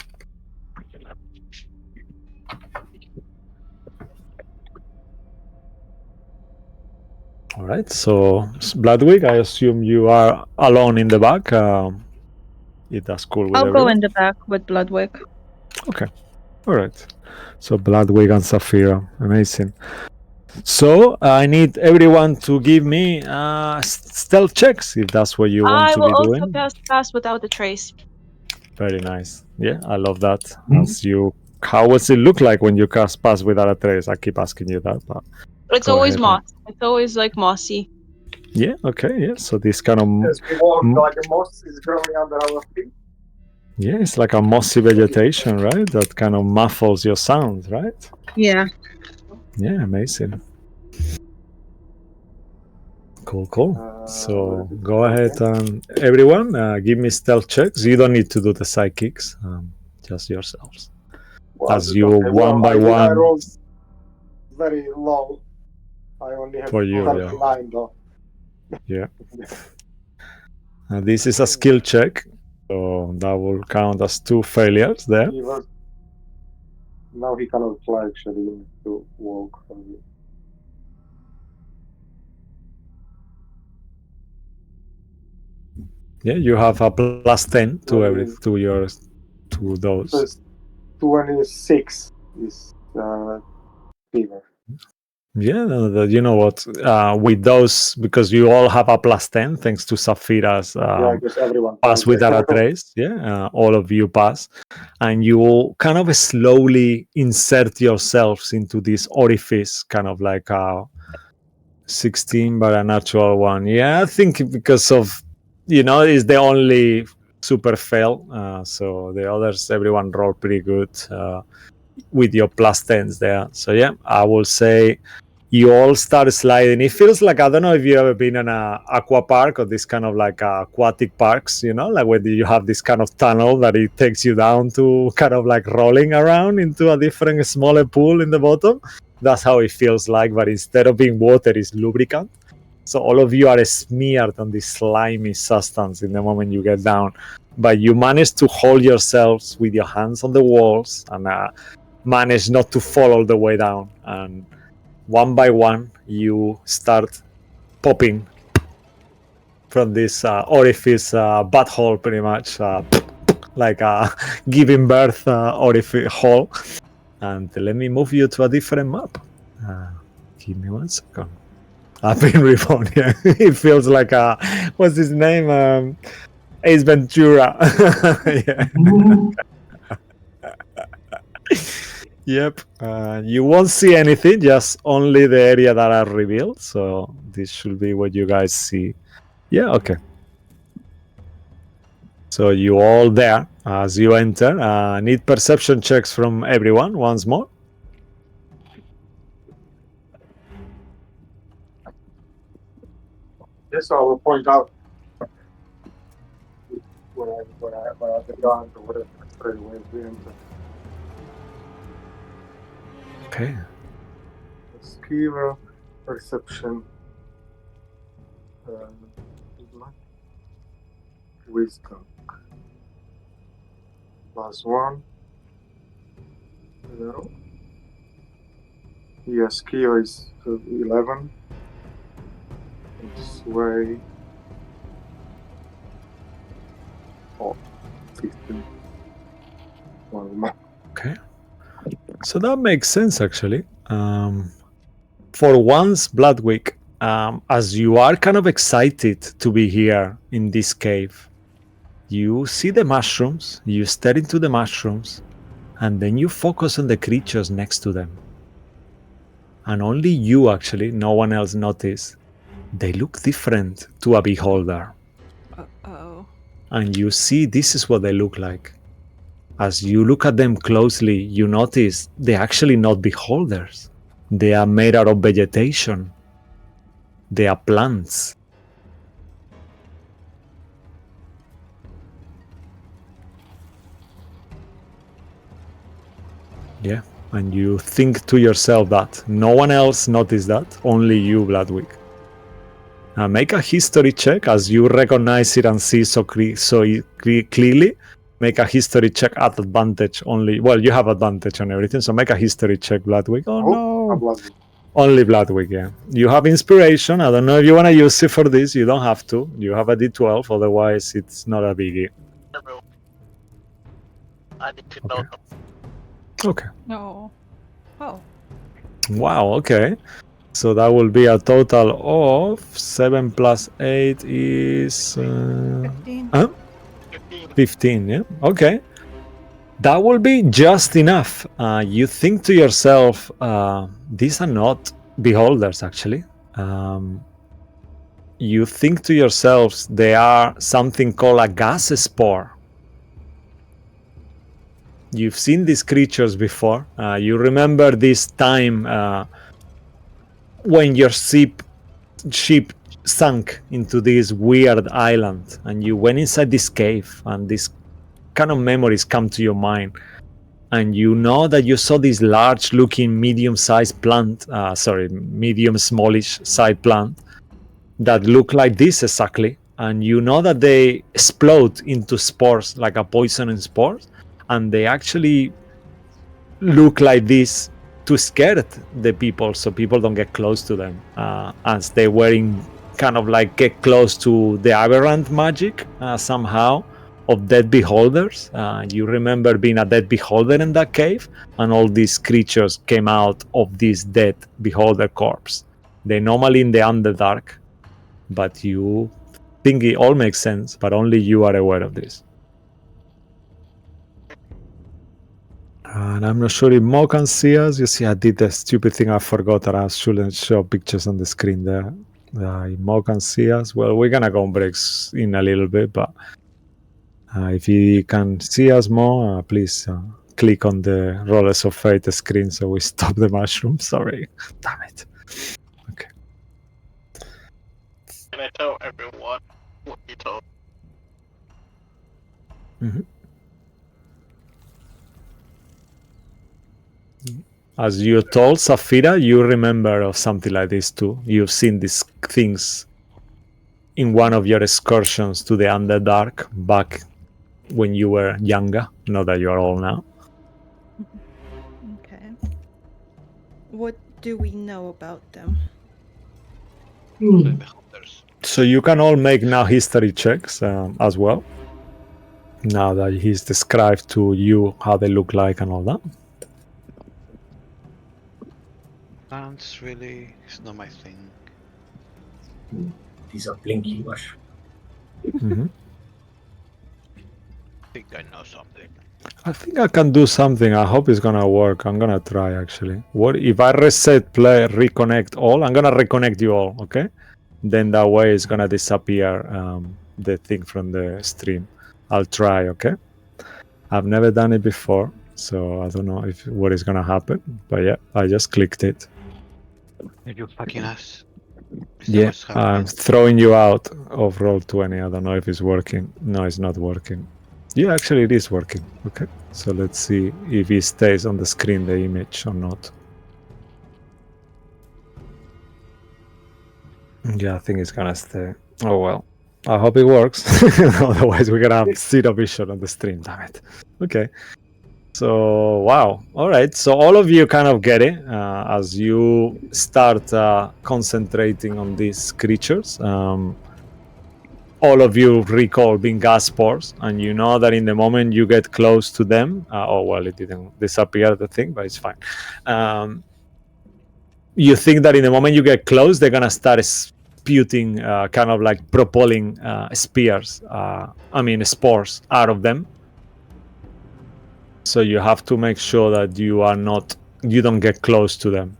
All right, so Bloodwig, I assume you are alone in the back. If that's cool with I'll everyone. go in the back with Bloodwick. Okay. All right. So Bloodwig and Saphira. Amazing. So I need everyone to give me stealth checks if that's what you want I to will be also doing. pass without a trace. Very nice. Yeah, I love that. As you, how does it look like when you cast Pass Without a Trace? I keep asking you that, but It's Go always ahead. moss. It's always like mossy. yeah, okay, yeah. So this kind of As we walk, like a moss is growing under our feet. yeah, it's like a mossy vegetation, right? That kind of muffles your sound, right? Yeah. Yeah, amazing. Cool. So go ahead and everyone give me stealth checks. You don't need to do the psychics, just yourselves. As you one by I one. rolled very low. I only have For you, yeah. 39 though. This is a skill check. So that will count as 2 failures there. Now he cannot fly, actually. He needs to walk from you. Yeah, you have a +10 to those. So 26 is fever. Yeah, you know what? With those, because you all have a +10 thanks to Saphira's Yeah, because everyone pass without a trace. Yeah, all of you pass, and you kind of slowly insert yourselves into this orifice, kind of like a 16 but a natural one. Yeah, I think because of is the only super fail. So the others, everyone rolled pretty good with your +10s there. So yeah, I will say you all start sliding. It feels like, I don't know if you ever been in an aqua park or this kind of like aquatic parks, like where you have this kind of tunnel that it takes you down to kind of like rolling around into a different smaller pool in the bottom. That's how it feels like, but instead of being water, it's lubricant. So all of you are smeared on this slimy substance in the moment you get down. But you manage to hold yourselves with your hands on the walls and manage not to fall all the way down. And one by one, you start popping from this orifice butthole, pretty much, like a giving birth orifice hole. And let me move you to a different map. Give me 1 second. I've been reborn here. It feels like what's his name? Ace Ventura. Yeah. Yep. You won't see anything, just only the area that are revealed. So this should be what you guys see. Yeah, okay. So you all there as you enter. Need perception checks from everyone once more. Yes, I will point out where the guns or whatever straight away we enter. Okay. Skill, perception, wisdom. +1. 0. Yeah, skill is 11. Sway. 15. Okay. So that makes sense, actually. For once, Bloodwick, as you are kind of excited to be here in this cave, you see the mushrooms, you stare into the mushrooms, and then you focus on the creatures next to them. And only you, actually, no one else noticed. They look different to a beholder. Uh-oh. And you see this is what they look like. As you look at them closely, you notice they're actually not beholders. They are made out of vegetation. They are plants. Yeah, and you think to yourself that no one else noticed that, only you, Bloodwick. Make a history check as you recognize it and see so clearly. Make a history check at advantage only. Well, you have advantage on everything, so make a history check, Bloodwick. Oh no. Bloodwick. Only Bloodwick, yeah. You have inspiration. I don't know if you want to use it for this. You don't have to. You have a D12, otherwise it's not a biggie. I need to know. Okay. No. Oh. Wow, okay. So that will be a total of 7 plus 8 is 15. 15, yeah. Okay. That will be just enough. You think to yourself, these are not beholders, actually. You think to yourselves, they are something called a gas spore. You've seen these creatures before. You remember this time when your ship sunk into this weird island and you went inside this cave, and this kind of memories come to your mind, and you know that you saw this large looking medium smallish side plant that looked like this exactly, and you know that they explode into spores, like a poisonous spores, and they actually look like this to scare the people, so people don't get close to them, as they were in kind of like get close to the aberrant magic somehow of dead beholders. You remember being a dead beholder in that cave, and all these creatures came out of this dead beholder corpse. They're normally in the Underdark, but you think it all makes sense, but only you are aware of this. And I'm not sure if Mo can see us. You see, I did the stupid thing. I forgot that I shouldn't show pictures on the screen there. If Mo can see us, well, we're gonna go on breaks in a little bit, but if you can see us, Mo, please click on the Rollers of Fate screen so we stop the mushroom. Sorry. Damn it. Okay. Can I tell everyone what you told? Mm-hmm. As you told Safira, you remember of something like this too. You've seen these things in one of your excursions to the Underdark back when you were younger, not that you are old now. Okay. What do we know about them? The beholders. So you can all make now history checks as well. Now that he's described to you how they look like and all that. Plants really is not my thing. These are blinky mushrooms. Mm-hmm. I think I know something. I think I can do something. I hope it's gonna work. I'm gonna try actually. What if I reset play, reconnect all? I'm gonna reconnect you all, okay? Then that way it's gonna disappear the thing from the stream. I'll try, okay? I've never done it before, so I don't know if what is gonna happen. But yeah, I just clicked it. Are you fucking us? Yeah, I'm throwing you out of Roll20. I don't know if it's working. No, it's not working. Yeah, actually it is working. Okay, so let's see if it stays on the screen, the image or not. Yeah, I think it's gonna stay. Oh well, I hope it works. Otherwise we're gonna have zero vision on the stream, damn it. Okay, so wow, all right, so all of you kind of get it as you start concentrating on these creatures. All of you recall being gas spores, and you know that in the moment you get close to them, oh well, it didn't disappear, the thing, but it's fine. You think that in the moment you get close, they're gonna start spewing, kind of like propelling spores out of them. So you have to make sure that you don't get close to them.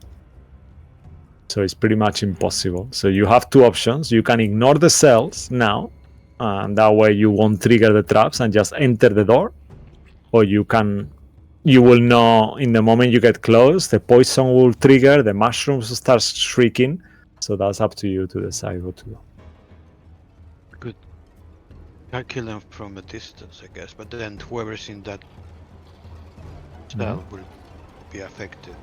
So it's pretty much impossible. So you have two options. You can ignore the cells now, and that way you won't trigger the traps and just enter the door. Or you will know in the moment you get close, the poison will trigger, the mushrooms will start shrieking. So that's up to you to decide what to do. Good. I kill them from a distance, I guess, but then whoever's in that cell will be affected.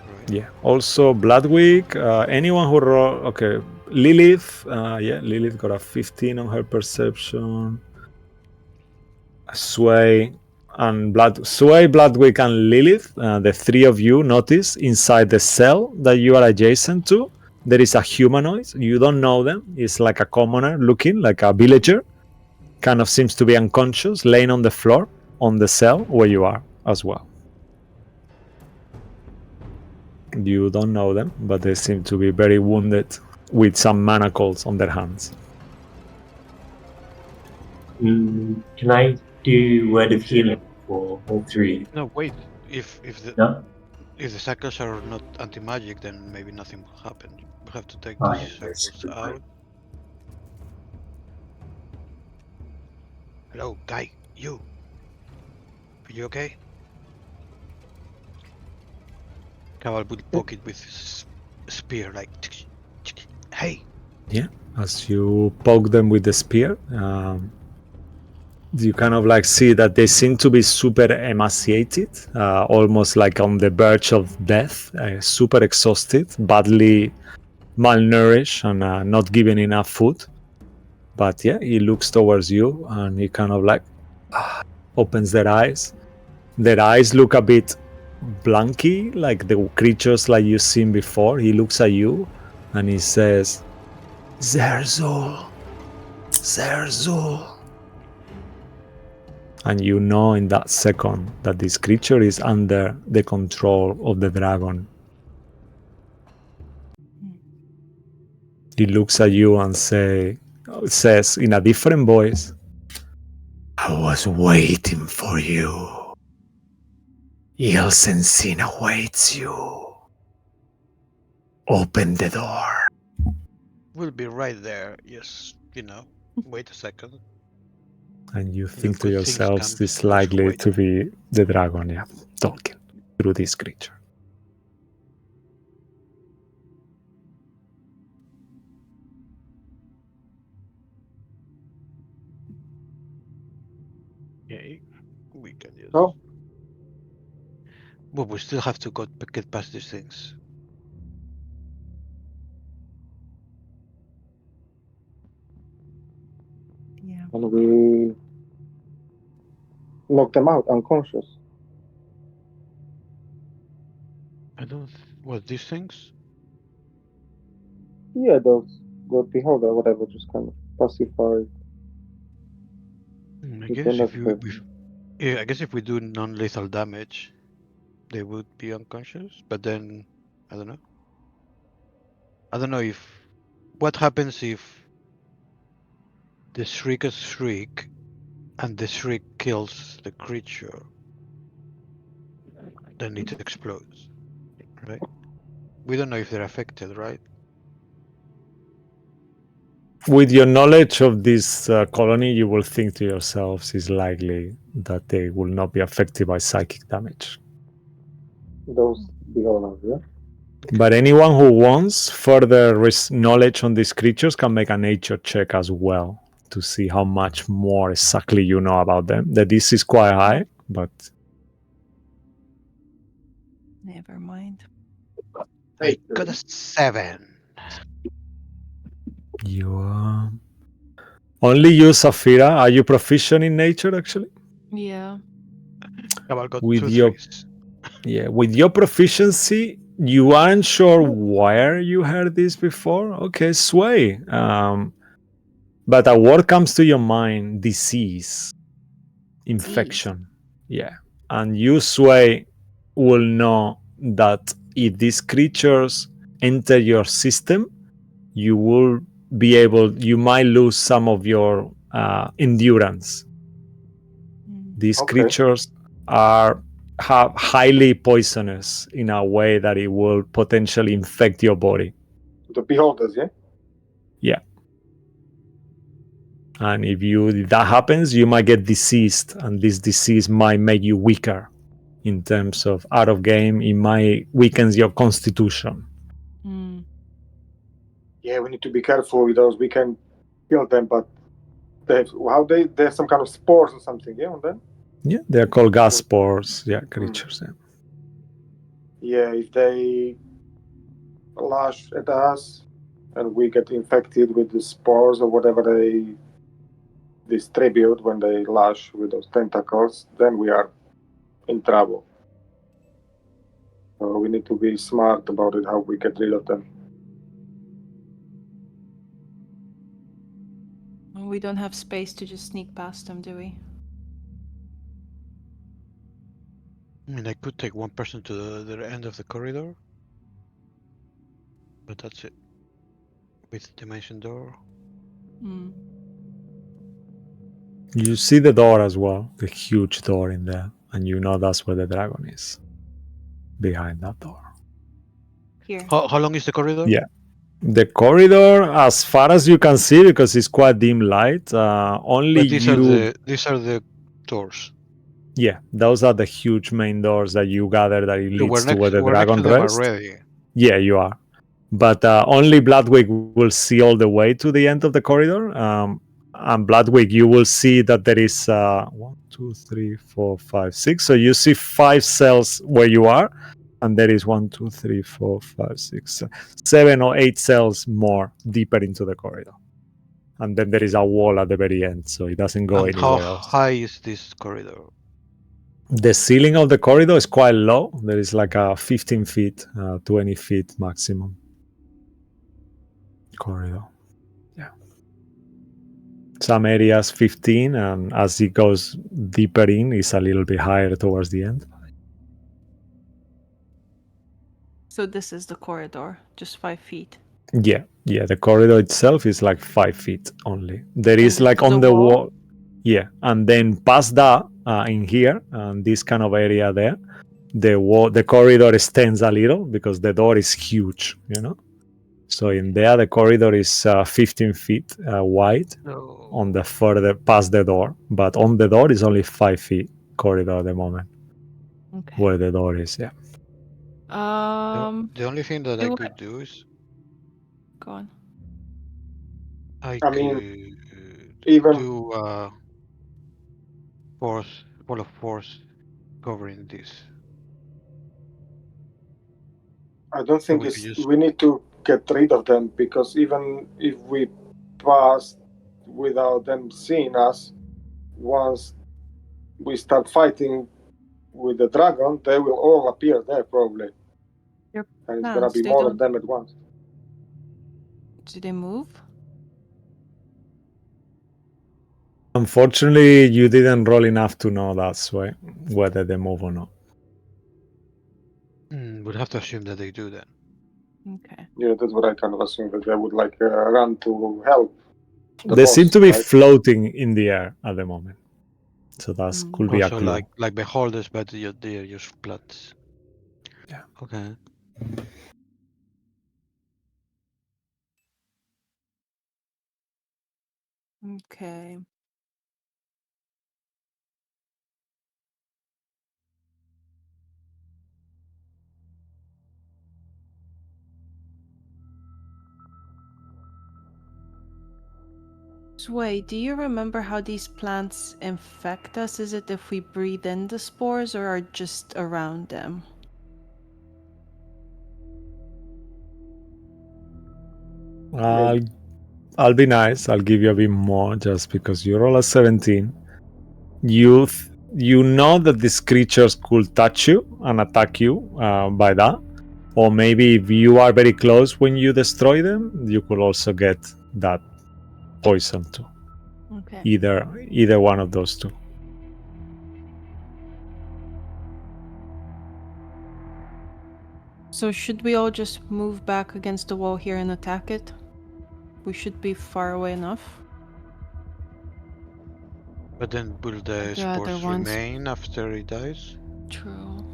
Right. Yeah. Also, Bloodwick. Anyone who roll. Okay. Lilith. Lilith got a 15 on her perception. Sway and Bloodwick, and Lilith. The three of you notice inside the cell that you are adjacent to, there is a humanoid. You don't know them. It's like a commoner looking, like a villager. Kind of seems to be unconscious, laying on the floor on the cell where you are as well. You don't know them, but they seem to be very wounded with some manacles on their hands. Can I do word of healing for all three? No, wait. If No? the cycles are not anti-magic, then maybe nothing will happen. We have to take Fine, these that's cycles good. out. Hello, guy. You. Are you okay? Caval will poke it with his spear, like, hey. Yeah, as you poke them with the spear, you kind of like see that they seem to be super emaciated, almost like on the verge of death, super exhausted, badly malnourished, and not given enough food. But yeah, he looks towards you and he kind of like opens their eyes. Their eyes look a bit blanky, like the creatures like you've seen before. He looks at you and he says, Therzul. And you know in that second that this creature is under the control of the dragon. He looks at you and says in a different voice, I was waiting for you. L19 awaits you. Open the door. We'll be right there. Yes, wait a second. And you If think to good things yourselves, come, this is those who likely wait. to be the dragon, talking through this creature. Okay, we can use. Oh. But we still have to get past these things. Yeah. And we knock them out unconscious. I don't. What, these things? Yeah, those God Beholder, whatever, just kind of pacify. I We guess cannot I guess if we do non-lethal damage, they would be unconscious. But then, I don't know. I don't know if. What happens if the shriekers shriek, and the shriek kills the creature? Then it explodes, right? We don't know if they're affected, right? With your knowledge of this colony, you will think to yourselves it's likely that they will not be affected by psychic damage. those Beholders, yeah? But anyone who wants further knowledge on these creatures can make a nature check as well to see how much more exactly you know about them. The DC is quite high, but Never mind. I got a 7. you only you, Saphira. Are you proficient in nature, actually? Yeah. I've got With 2 your 3s. Yeah, with your proficiency, you aren't sure where you heard this before. Okay, sway. But a word comes to your mind: disease, infection. Yeah, and you, sway, will know that if these creatures enter your system, you will be able. You might lose some of your endurance. These creatures are highly poisonous in a way that it will potentially infect your body. The Beholders, yeah? Yeah. And if that happens, you might get diseased, and this disease might make you weaker in terms of out of game. It might weaken your constitution. Yeah, we need to be careful with those. We can kill them, but they have some kind of spores or something, yeah, on them? Yeah, they're called gas spores. Yeah, creatures. Yeah. Yeah, if they lash at us and we get infected with the spores or whatever they distribute when they lash with those tentacles, then we are in trouble. So we need to be smart about it, how we get rid of them. We don't have space to just sneak past them, do we? I mean, I could take one person to the end of the corridor, but that's it. With dimension door. You see the door as well, the huge door in there, and you know that's where the dragon is. Behind that door. Here. How long is the corridor? Yeah. The corridor, as far as you can see, because it's quite dim light, only But these are the doors. Yeah, those are the huge main doors that you gather that it So leads to where the dragon next to them rests. already. Yeah, you are. But only Bloodwig will see all the way to the end of the corridor. And Bloodwig, you will see that there is 1, 2, 3, 4, 5, 6. So you see 5 cells where you are. And there is 1, 2, 3, 4, 5, 6, 7 or 8 cells more deeper into the corridor. and then there is a wall at the very end, so it doesn't go And how anywhere else. high is this corridor? The ceiling of the corridor is quite low. There is like a 15 feet, 20 feet maximum corridor. Yeah. Some areas 15, and as it goes deeper in, it's a little bit higher towards the end. So this is the corridor, just 5 feet. Yeah, the corridor itself is like 5 feet only. There is And like there's on the the wall? wall. Yeah, and then past that, in here, this kind of area there, the corridor extends a little because the door is huge, you know. So in there, the corridor is 15 feet wide on the further past the door, but on the door is only 5 feet corridor at the moment Okay. where the door is. Yeah. The only thing that I do could do is Go on. I I mean, could even do wall of force covering this. I don't think we could use- we need to get rid of them, because even if we pass without them seeing us, once we start fighting with the dragon, they will all appear there probably. Your And it's gonna plans, be they more don't- of them at once. Do they move? Unfortunately, you didn't roll enough to know that's why whether they move or not. We'd have to assume that they do then. Okay. Yeah, that's what I kind of assumed, that they would like run to help. They seem boss, to be right? floating in the air at the moment, so that could be a Also, clue. like beholders, but they're just plants. Yeah. Okay. Okay. Sway, do you remember how these plants infect us? Is it if we breathe in the spores or are just around them? I'll be nice. I'll give you a bit more just because you roll a 17. You know that these creatures could touch you and attack you by that, or maybe if you are very close when you destroy them, you could also get that poison too. Okay. Either one of those two. So should we all just move back against the wall here and attack it? We should be far away enough. But then will the The other spores ones- remain after it dies? True.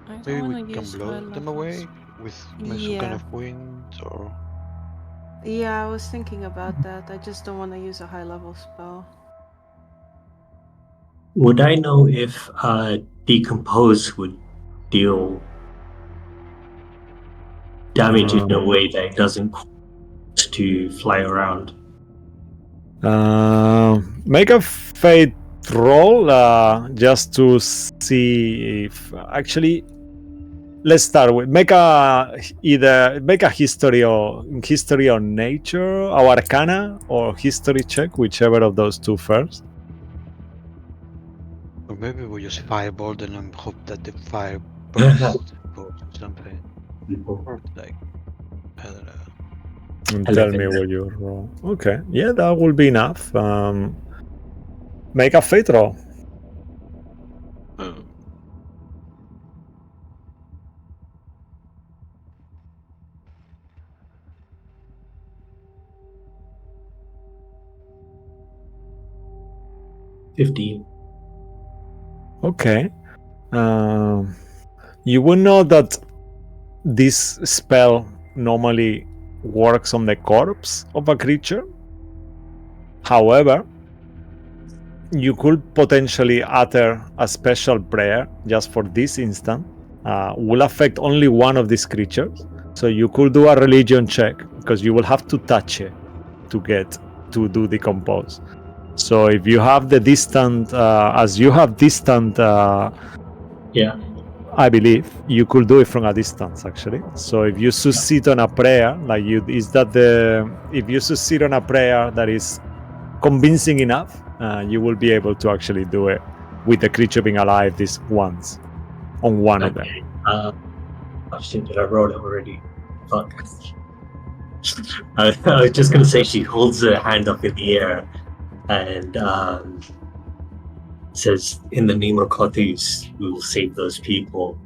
I don't Maybe we wanna can use blow high them levels. away with some kind Yeah. of wind or. Yeah, I was thinking about that. I just don't want to use a high level spell. Would I know if decompose would deal damage in a way that it doesn't cause to fly around? Make a fate roll just to see if actually. Let's start with make a history or nature or arcana or history check, whichever of those two first. Or maybe we just fireball them and hope that the fire bursts or something. Like, I don't know. And tell me what you roll. Okay, yeah, that will be enough. Make a fate roll. Okay. You will know that this spell normally works on the corpse of a creature. However, you could potentially utter a special prayer just for this instant. Will affect only one of these creatures. So you could do a religion check because you will have to touch it to get to do decompose. So if you have the distant, as you have distant, Yeah. I believe you could do it from a distance actually. So if you succeed on a prayer, if you succeed on a prayer that is convincing enough, you will be able to actually do it with the creature being alive this once on one of them. Oh shit, did I wrote it already? Fuck. I was just gonna say she holds her hand up in the air and says, "In the name of Kothis, we will save those people."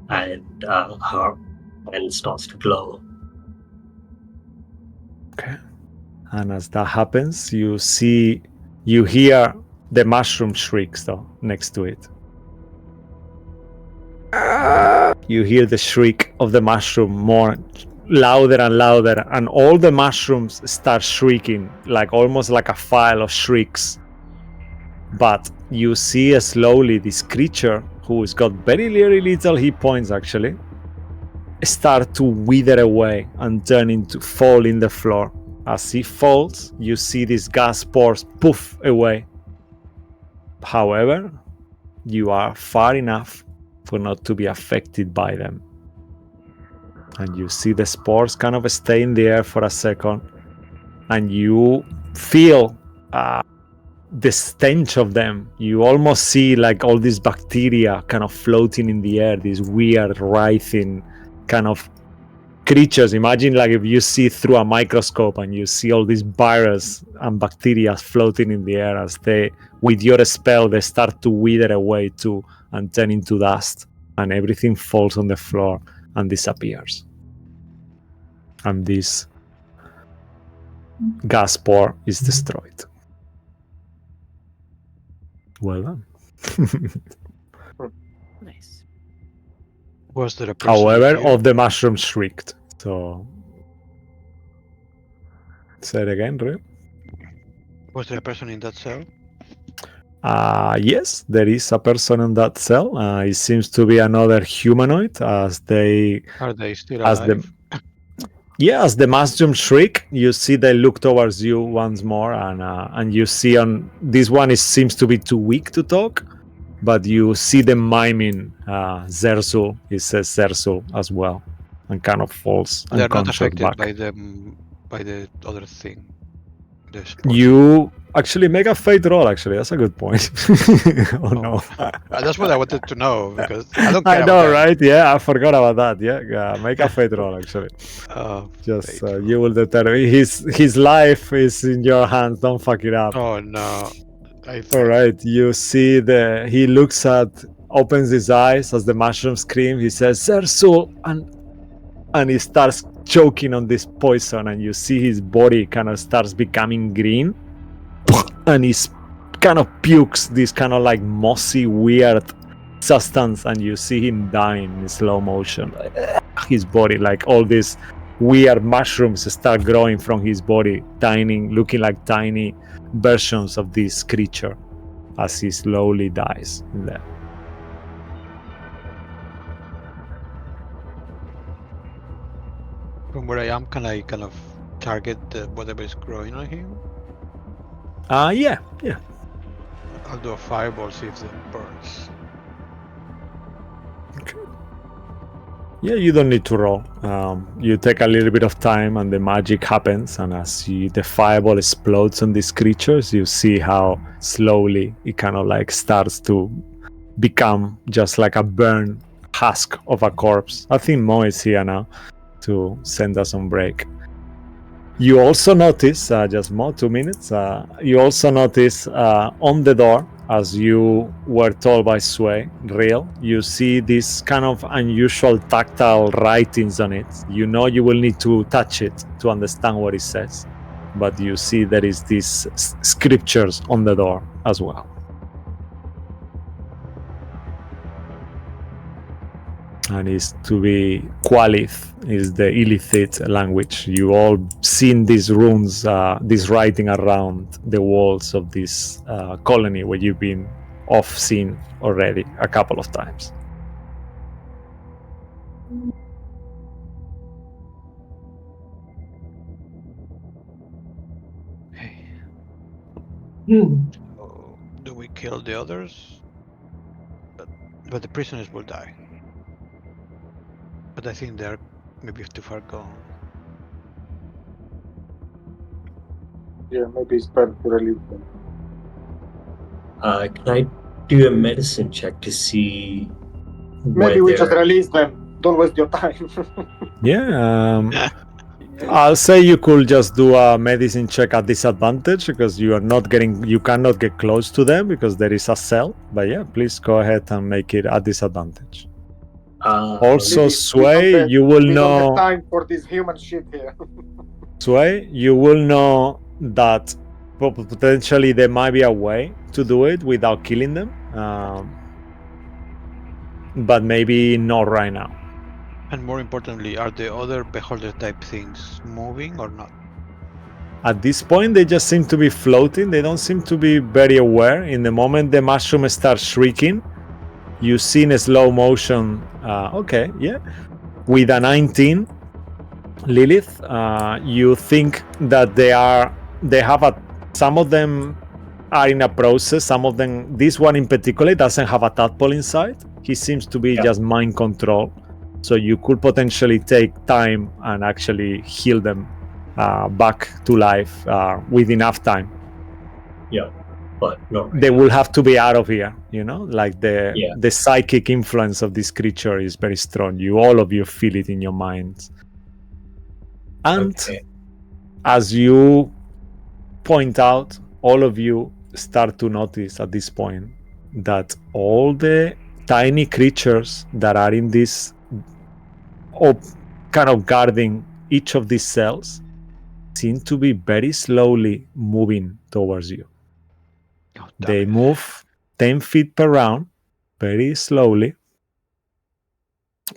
And her hand starts to glow. Okay. And as that happens, you hear the mushroom shrieks though next to it. You hear the shriek of the mushroom more louder and louder, and all the mushrooms start shrieking, like almost like a file of shrieks. But you see slowly this creature, who's got very little hit points actually, start to wither away and fall in the floor. As he falls, you see these gas spores poof away. However, you are far enough for not to be affected by them. And you see the spores kind of stay in the air for a second, and you feel the stench of them. You almost see like all these bacteria kind of floating in the air, these weird writhing kind of creatures. Imagine like if you see through a microscope and you see all these virus and bacteria floating in the air, as they, with your spell, they start to wither away too and turn into dust, and everything falls on the floor and disappears. And this gas spore is destroyed. Well done. Nice. Was there a person However, here? all the mushrooms shrieked. So, say it again, Ray. Was there a person in that cell? Yes, there is a person in that cell. It seems to be another humanoid, as they, Are they still as alive? as the mushroom shriek, you see they look towards you once more, and you see on this one seems to be too weak to talk, but you see them miming Therzul. It says Therzul as well, and kind of falls They're not unconscious affected back. by the other thing. The spores. You actually make a fate roll. Actually, that's a good point. No. That's what I wanted to know, because I don't care I know, about that. right? Yeah, I forgot about that. Yeah, make a fate roll. Actually, just fate you will determine. His life is in your hands. Don't fuck it up. Oh no! All right. You see he looks opens his eyes as the mushroom scream. He says, "Therzul," and he starts choking on this poison, and you see his body kind of starts becoming green, and he kind of pukes this kind of like mossy weird substance, and you see him dying in slow motion. His body, like all these weird mushrooms start growing from his body, looking like tiny versions of this creature as he slowly dies in there. From where I am, can I kind of target whatever is growing on him? Yeah. I'll do a fireball, see if it burns. Okay. Yeah, you don't need to roll. You take a little bit of time, and the magic happens. And as the fireball explodes on these creatures, you see how slowly it kind of like starts to become just like a burned husk of a corpse. I think Mo is here now to send us on break. You also notice, just Mo, 2 minutes. You also notice on the door, as you were told by Sway, Real, you see this kind of unusual tactile writings on it. You know you will need to touch it to understand what it says, but you see there is these scriptures on the door as well. And is to be Qualith, is the Illithid language. You all seen these runes, this writing around the walls of this colony where you've been off scene already a couple of times. So, do we kill the others? But the prisoners will die. But I think they're maybe too far gone. Yeah, maybe it's better to relieve them. Can I do a medicine check to see Maybe we just whether- release them. Don't waste your time. Yeah. I'll say you could just do a medicine check at disadvantage because you cannot get close to them because there is a cell. But yeah, please go ahead and make it at disadvantage. Also, Maybe Sway, you will we don't have know. time for this human shit here. Sway, you will know that potentially there might be a way to do it without killing them, but maybe not right now. And more importantly, are the other beholder type things moving or not? At this point, they just seem to be floating. They don't seem to be very aware. In the moment the mushroom starts shrieking, you see in slow motion. Okay, yeah, with a 19, Lilith, you think that some of them are in a process. Some of them, this one in particular, doesn't have a tadpole inside. He seems to be just mind control. So you could potentially take time and actually heal them back to life with enough time. Yeah, but no. They will have to be out of here, like the psychic influence of this creature is very strong. All of you feel it in your minds. And as you point out, all of you start to notice at this point that all the tiny creatures that are in this kind of guarding each of these cells seem to be very slowly moving towards you. They move 10 feet per round, very slowly,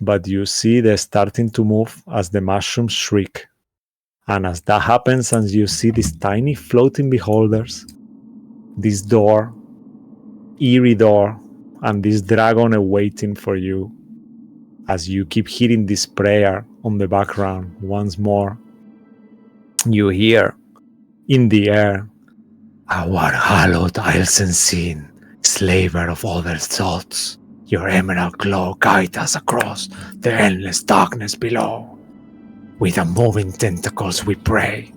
but you see they're starting to move as the mushrooms shriek. And as that happens, and you see these tiny floating beholders, this door, eerie door, and this dragon awaiting for you, as you keep hearing this prayer on the background once more, you hear in the air, "Our hallowed isles unseen, slaver of other thoughts, your emerald glow guide us across the endless darkness below. With unmoving tentacles we pray.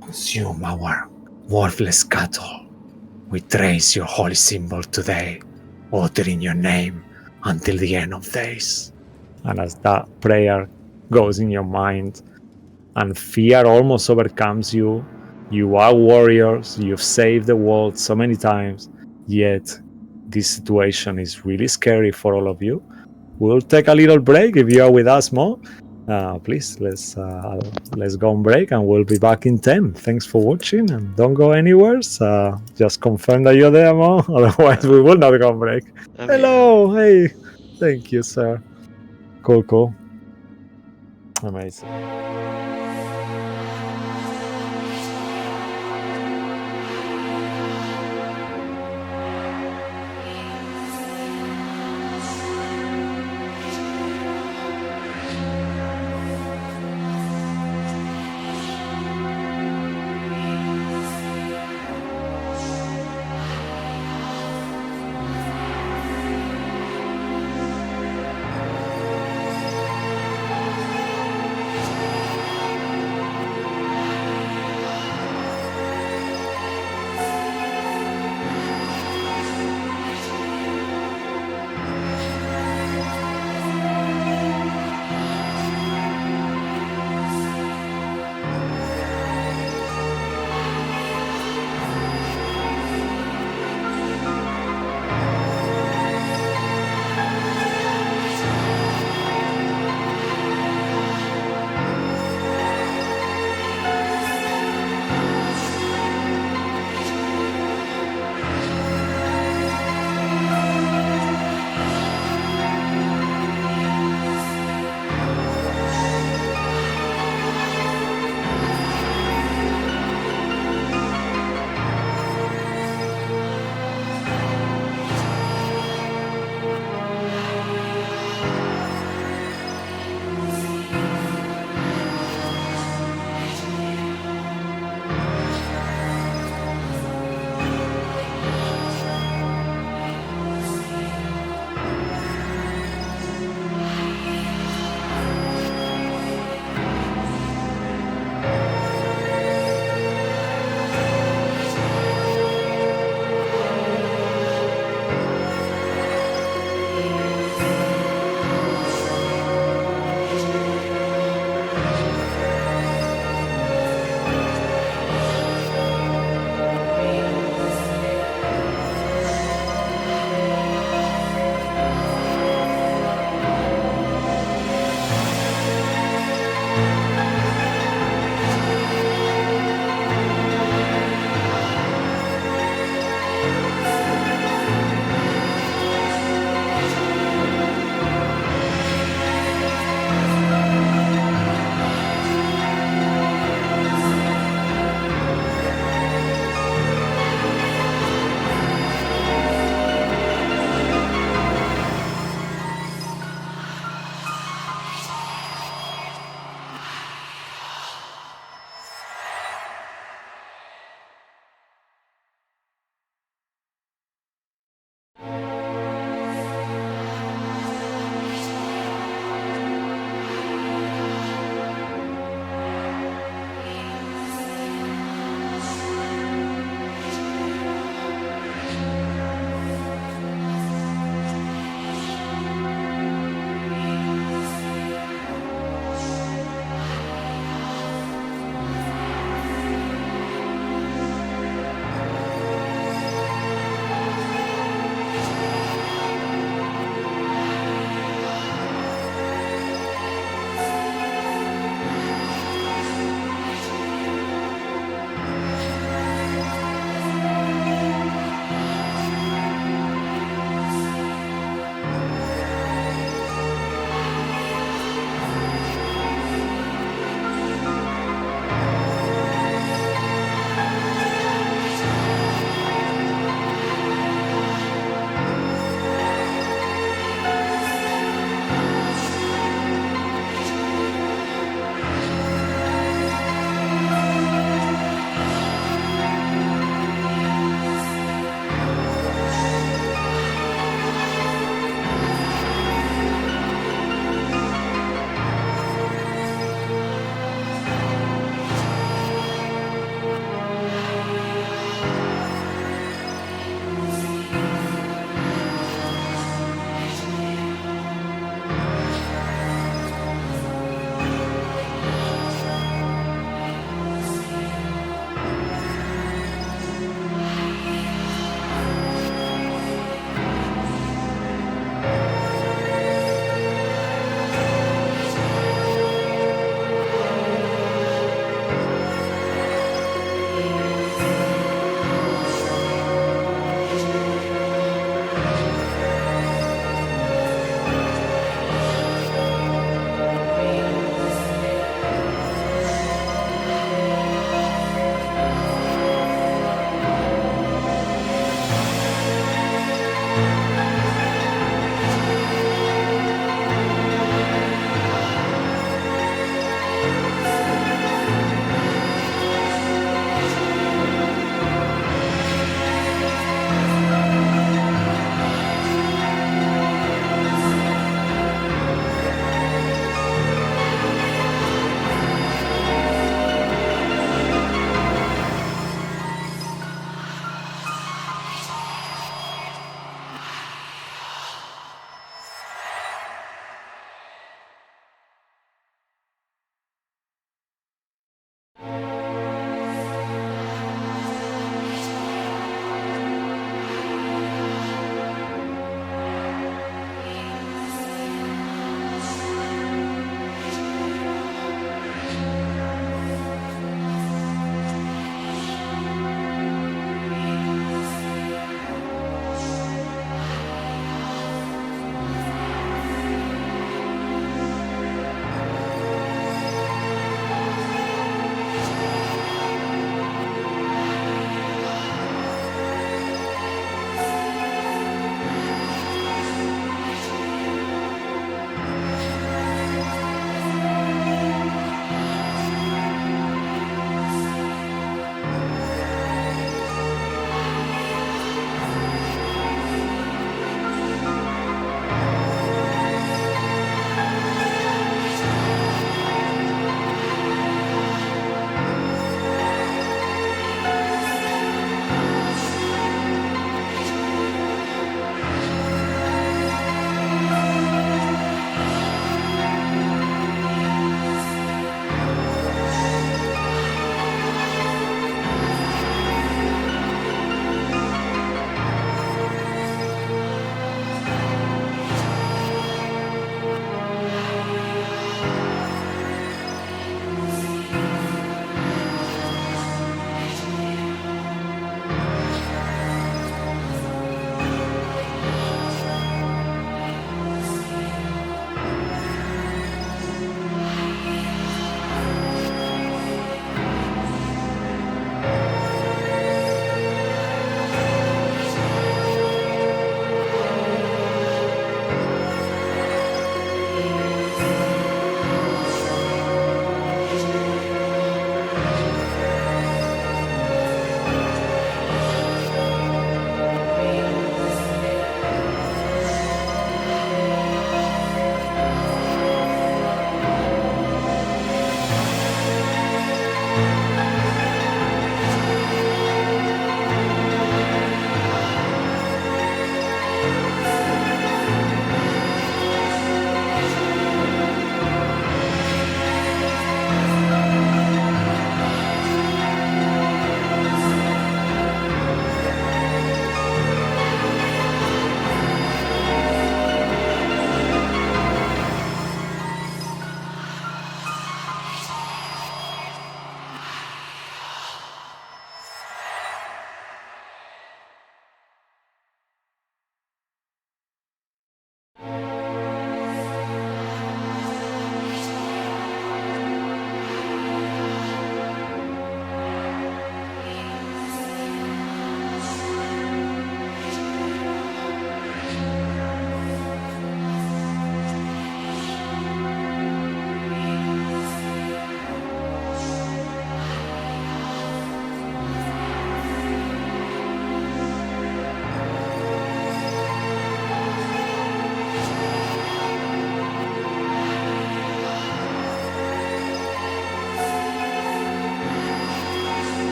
Consume our worthless cattle. We trace your holy symbol today, uttering your name until the end of days." And as that prayer goes in your mind and fear almost overcomes you, you are warriors, you've saved the world so many times, yet this situation is really scary for all of you. We'll take a little break if you are with us more. Please, let's go on break and we'll be back in 10. Thanks for watching and don't go anywhere. Just confirm that you're there, Mo. Otherwise, we will not go on break. Hello, hey. Thank you, sir. Cool. Amazing.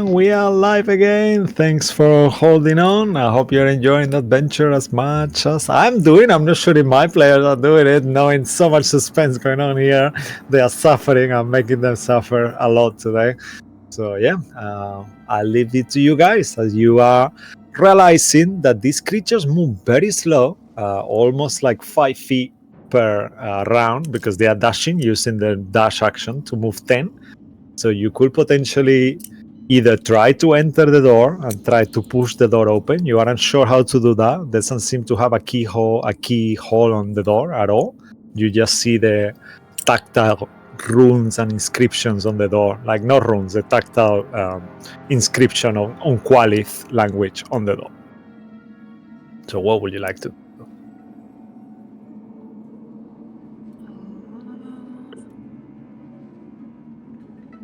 And we are live again. Thanks for holding on. I hope you're enjoying the adventure as much as I'm doing. I'm not sure if my players are doing it, knowing so much suspense going on here. They are suffering. I'm making them suffer a lot today. So yeah, I'll leave it to you guys as you are realizing that these creatures move very slow, almost like 5 feet per round, because they are dashing using the dash action to move 10. So you could potentially either try to enter the door and try to push the door open. You aren't sure how to do that. Doesn't seem to have a keyhole on the door at all. You just see the tactile runes and inscriptions on the door, like not runes, the tactile inscription on Qualith language on the door. So what would you like to do?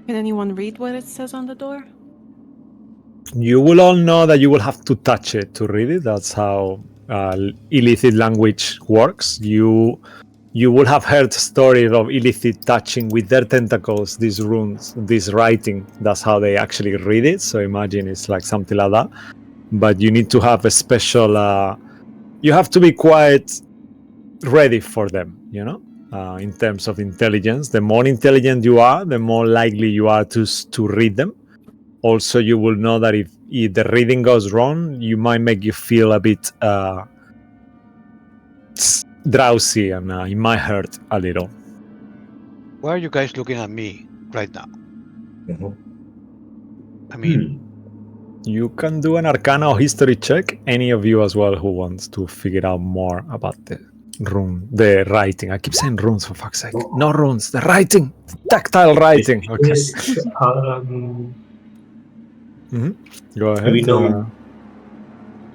Can anyone read what it says on the door? You will all know that you will have to touch it to read it. That's how illicit language works. You will have heard stories of illicit touching with their tentacles these runes, this writing. That's how they actually read it. So imagine it's like something like that. But you need to have a special... you have to be quite ready for them, you know? In terms of intelligence. The more intelligent you are, the more likely you are to read them. Also, you will know that if the reading goes wrong, you might make you feel a bit drowsy, and it might hurt a little. Why are you guys looking at me right now? Mhm. I mean, You can do an Arcana or History check. Any of you as well who wants to figure out more about the writing. I keep saying runes for fuck's sake. No runes, the writing, tactile writing. Okay. Go ahead.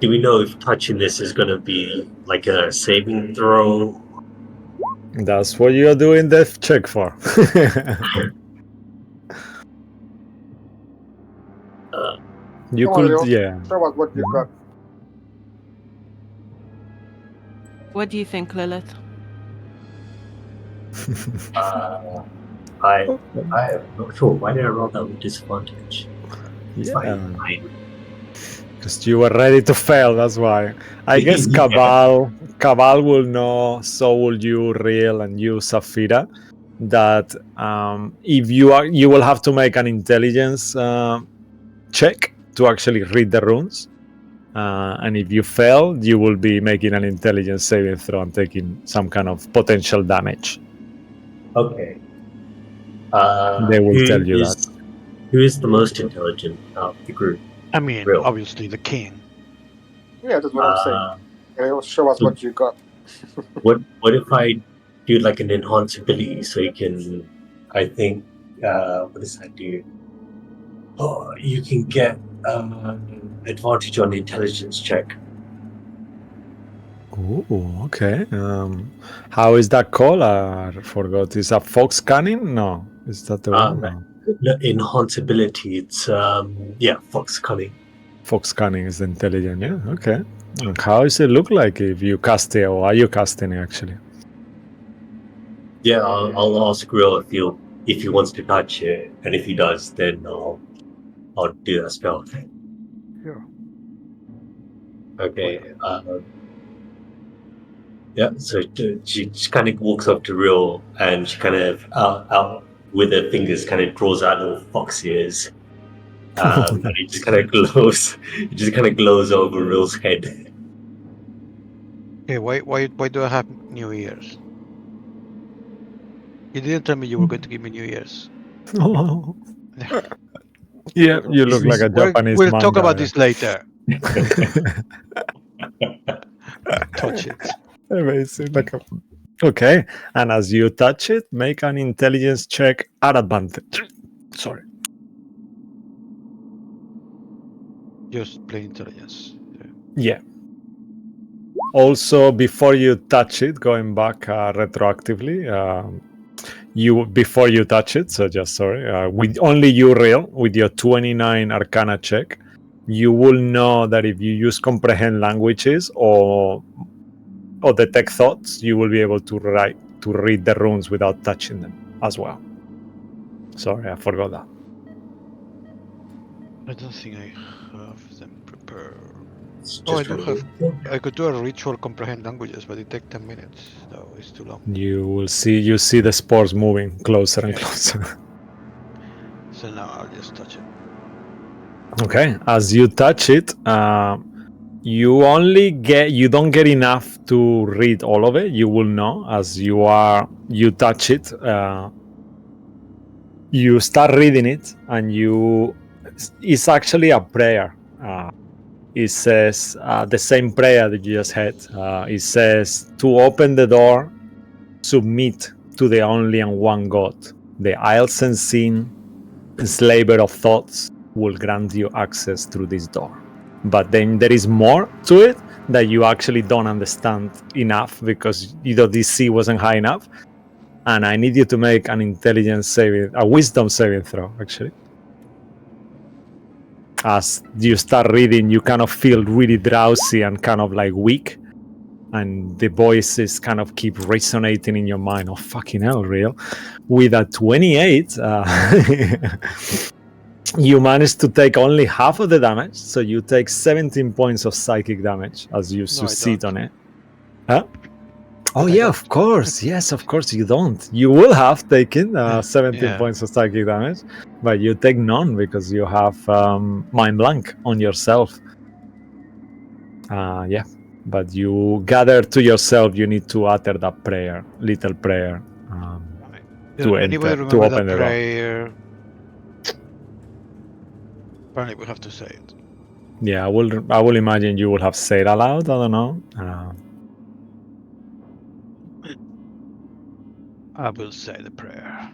Do we know if touching this is going to be like a saving throw? That's what you're doing the check for. You could, yeah. Show us what you got. What do you think, Lilith? I'm not sure. Why did I roll that with disadvantage? It's Yeah. fine. Because you were ready to fail, that's why. I guess Cabal will know, so will you, Real, and you, Saphira, that if you will have to make an intelligence check to actually read the runes. And if you fail, you will be making an intelligence saving throw and taking some kind of potential damage. Okay. They will tell you that. Who is the most intelligent of the group? I mean, Real. obviously the king. Yeah, that's what I'm saying. Show us what you got. What if I do like an enhanced ability so you can, I think, what does that do? Oh, you can get advantage on the intelligence check. Oh, okay. How is that called? I forgot. Is that fox cunning? No. Is that the one? No. Enhanced ability, it's fox cunning. Fox cunning is intelligent, yeah? Okay. And how does it look like if you cast it, or are you casting it actually? Yeah, I'll ask Real if he wants to touch it, and if he does, then I'll do that spell. Sure. Okay. So she kind of walks up to Real, and she kind of out with her fingers kind of draws out little fox ears. And it just kind of glows. It just kind of glows over Real's head. Okay, why do I have new ears? You didn't tell me you were going to give me new ears. Oh. Yeah, you look like a Japanese We'll manga. talk about this later. Touch it. Amazing. Okay, and as you touch it, make an intelligence check at advantage. Sorry. Just plain intelligence. Yeah. Also, before you touch it, going back retroactively, before you touch it, so just sorry, with only you, Real, with your 29 Arcana check, you will know that if you use comprehend languages or detect thoughts, you will be able to read the runes without touching them as well. Sorry, I forgot that. I don't think I have them prepared. It's Oh, I just do one have. I could do a ritual comprehend languages, but it takes 10 minutes. So it's too long. You see the spores moving closer and closer. So now I'll just touch it. Okay, as you touch it, you don't get enough to read all of it. You will know as you touch it. You start reading it, and it's actually a prayer. It says the same prayer that you just had. It says to open the door, submit to the only and one God. The Isles Unseen, enslaver of thoughts, will grant you access through this door. But then there is more to it that you actually don't understand enough because either DC wasn't high enough. And I need you to make a wisdom saving throw, actually. As you start reading, you kind of feel really drowsy and kind of like weak. And the voices kind of keep resonating in your mind. Oh, fucking hell, real. With a 28, you manage to take only half of the damage. So you take 17 points of psychic damage as you succeed on it. Huh? Oh, yeah, of course. Yes, of course you don't. You will have taken 17 points of psychic damage, but you take none because you have mind blank on yourself. Yeah. But you gather to yourself, you need to utter that prayer, little prayer, to enter, to open the prayer? Apparently we'll have to say it. Yeah, I will imagine you will have said aloud. I don't know. I will say the prayer.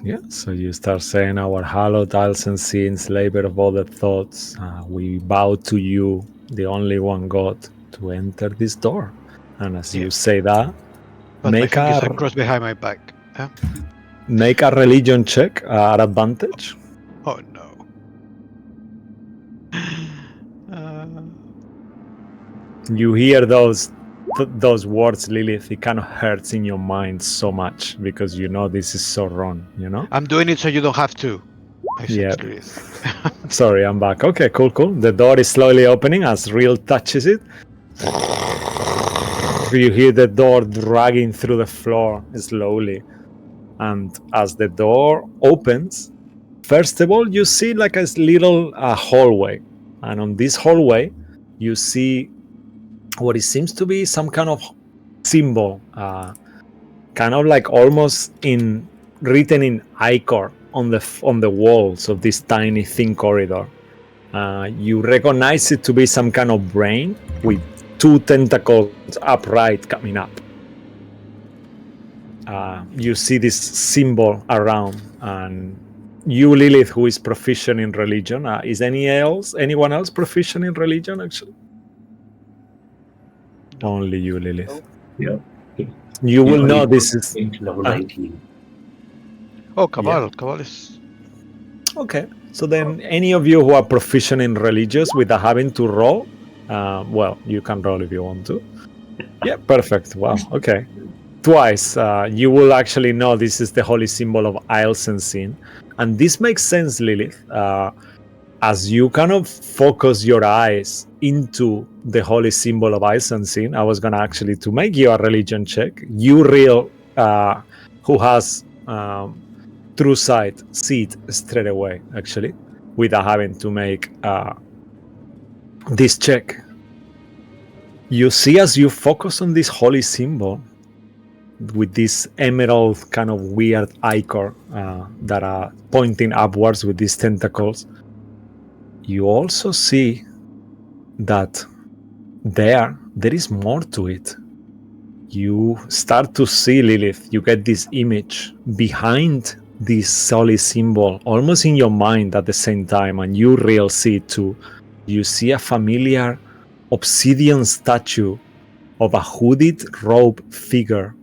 Yeah, so you start saying, our hallowed Isles and sins, labor of all the thoughts, we bow to you, the only one God, to enter this door. And as you say that, but make my fingers are crossed behind my back. Huh? Make a religion check at advantage. Oh no. You hear those words, Lilith. It kind of hurts in your mind so much because you know this is so wrong, you know? I'm doing it so you don't have to. Yeah. Sorry, I'm back. Okay, cool. The door is slowly opening as Real touches it. You hear the door dragging through the floor slowly. And as the door opens, first of all, you see like a little hallway. And on this hallway, you see what it seems to be some kind of symbol, kind of like almost written in ichor on the walls of this tiny thin corridor. You recognize it to be some kind of brain with two tentacles upright coming up. You see this symbol around, and you, Lilith, who is proficient in religion, is anyone else proficient in religion actually? Only you, Lilith. Yeah. You will know this is level 19. Oh, Cabal. Yeah. Cabal is... Okay. So then any of you who are proficient in religious without having to roll, well, you can roll if you want to. Yeah, perfect. Wow. Okay. Twice. You will actually know this is the holy symbol of Isles Unseen. And this makes sense, Lilith. As you kind of focus your eyes into the holy symbol of Isles Unseen, I was going to actually to make you a religion check. You, Real, who has true sight, see it straight away, actually, without having to make this check. You see as you focus on this holy symbol with this emerald kind of weird ichor that are pointing upwards with these tentacles, you also see that there is more to it. You start to see, Lilith, you get this image behind this holy symbol, almost in your mind at the same time, and you Real see it too. You see a familiar obsidian statue of a hooded robe figure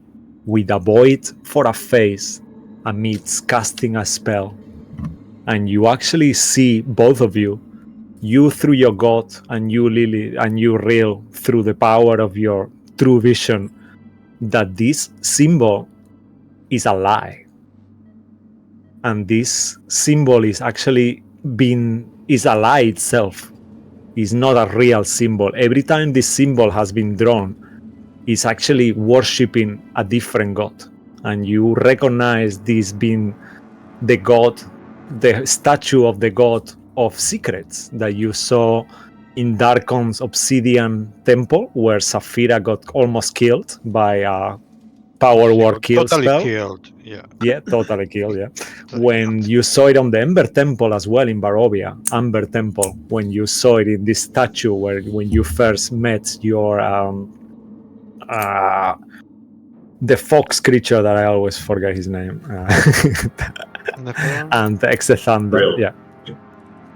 with a void for a face amidst casting a spell. And you actually see both of you through your God, and you, Lily, and you, Real, through the power of your true vision, that this symbol is a lie. And this symbol is actually been is a lie itself. It's not a real symbol. Every time this symbol has been drawn, it's actually worshipping a different god. And you recognize this being the god, the statue of the god of secrets that you saw in Darkon's obsidian temple, where Saphira got almost killed by a power word kill totally spell. killed. Yeah. Yeah, totally killed. Yeah. Totally When killed. you saw it on the Ember Temple as well in Barovia, Amber Temple, when you saw it in this statue, where when you first met your the fox creature that I always forget his name, and Exe Thunder. Really? Yeah.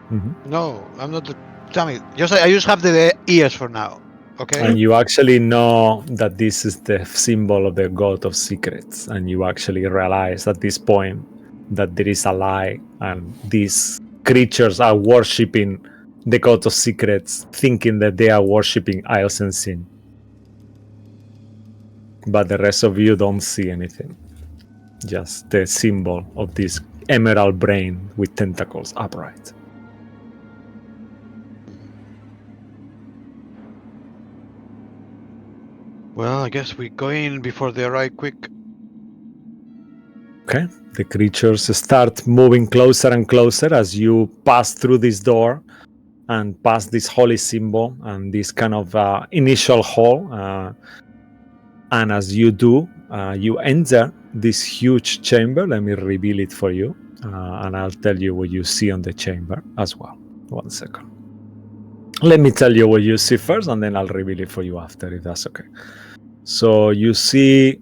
Mhm. No, I'm not. Damn it! I just have the ears for now. Okay. And you actually know that this is the symbol of the god of secrets, and you actually realize at this point that there is a lie, and these creatures are worshipping the god of secrets, thinking that they are worshipping L19. But the rest of you don't see anything. Just the symbol of this emerald brain with tentacles upright. Well, I guess we go in before they arrive quick. Okay, the creatures start moving closer and closer as you pass through this door and pass this holy symbol and this kind of initial hall. And as you do, you enter this huge chamber. Let me reveal it for you, and I'll tell you what you see on the chamber as well. 1 second. Let me tell you what you see first, and then I'll reveal it for you after, if that's okay. So you see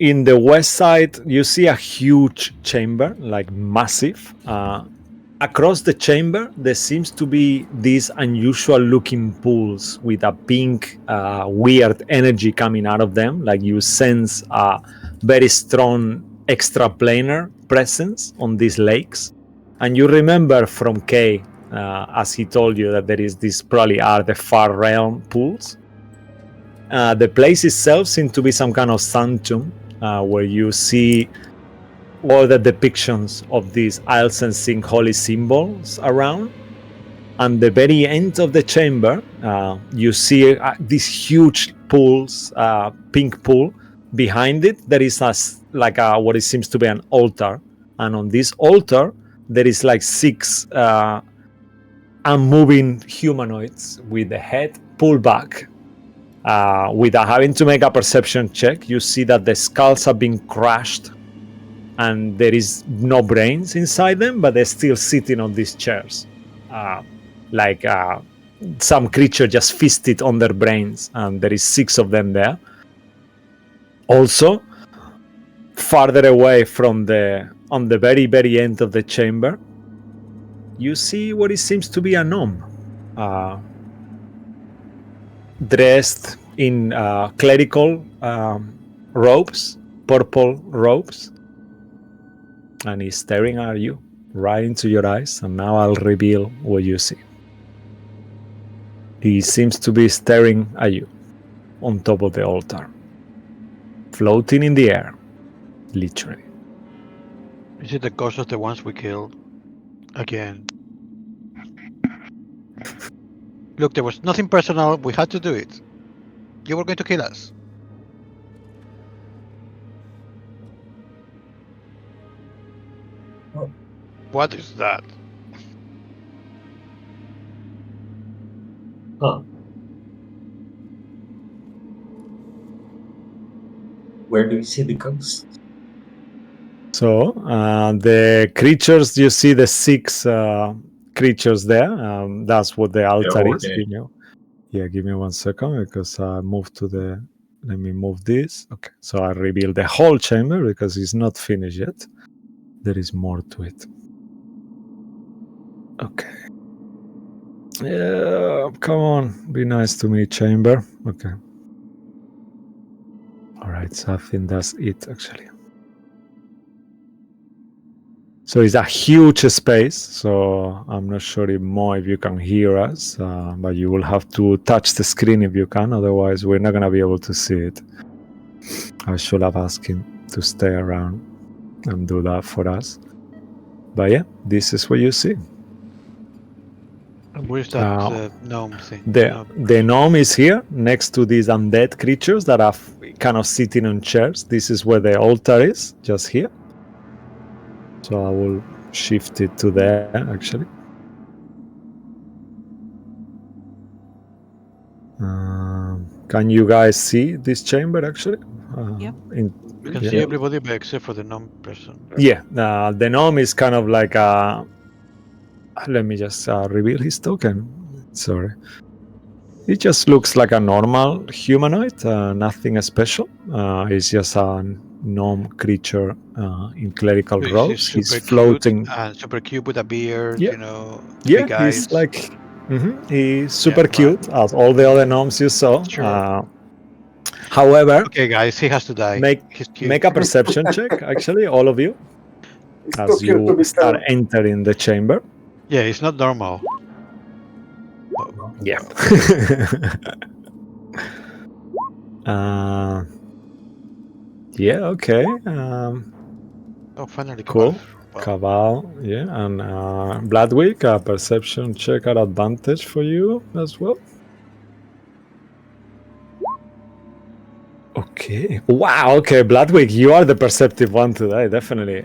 in the west side, you see a huge chamber, like massive. Across the chamber, there seems to be these unusual looking pools with a pink, weird energy coming out of them. Like you sense a very strong extraplanar presence on these lakes. And you remember from Kay, as he told you, that there is this probably are the far realm pools. The place itself seems to be some kind of sanctum, where you see all the depictions of these L19 holy symbols around. And the very end of the chamber, you see these huge pools, pink pool. Behind it, there is what it seems to be an altar. And on this altar, there is like 6 unmoving humanoids with the head pulled back. Without having to make a perception check, you see that the skulls have been crushed and there is no brains inside them, but they're still sitting on these chairs. Like some creature just feasted on their brains, and there is 6 of them there. Also, farther away from on the very, very end of the chamber, you see what it seems to be a gnome. Dressed in clerical robes, purple robes, and he's staring at you right into your eyes. And now I'll reveal what you see. He seems to be staring at you on top of the altar, floating in the air, literally. Is it the ghost of the ones we killed? Again. Look, there was nothing personal. We had to do it. You were going to kill us. Oh. What is that? Huh. Where do you see the ghost? So the creatures, you see the 6 creatures there. That's what the altar is. Give me 1 second, because I moved to the. Let me move this. Okay, so I reveal the whole chamber because it's not finished yet. There is more to it. Okay. Yeah, come on, be nice to me, chamber. Okay. All right, so I think that's it actually. So it's a huge space, so I'm not sure if you can hear us, but you will have to touch the screen if you can, otherwise we're not going to be able to see it. I should have asked him to stay around and do that for us. But yeah, this is what you see. Where's that gnome thing? The gnome is here next to these undead creatures that are kind of sitting on chairs. This is where the altar is, just here. So I will shift it to there, actually. Can you guys see this chamber, actually? Yep. You can see everybody but except for the gnome person. Yeah, the gnome is kind of like a... Let me just reveal his token. Sorry. It just looks like a normal humanoid, nothing special. It's just a gnome creature in clerical robes. He's floating. Super cute with a beard, Yeah. you know. Yeah, big eyes. he's like... He's super cute, as all the other gnomes you saw. Sure. However... Okay, guys, he has to die. Make a perception check, actually, all of you. As you start entering the chamber. Yeah, it's not normal. Yeah. Yeah, okay. Finally. Cool. Cabal, yeah. And Bloodwick, a perception check at advantage for you as well. Okay. Wow, okay, Bloodwick, you are the perceptive one today, definitely.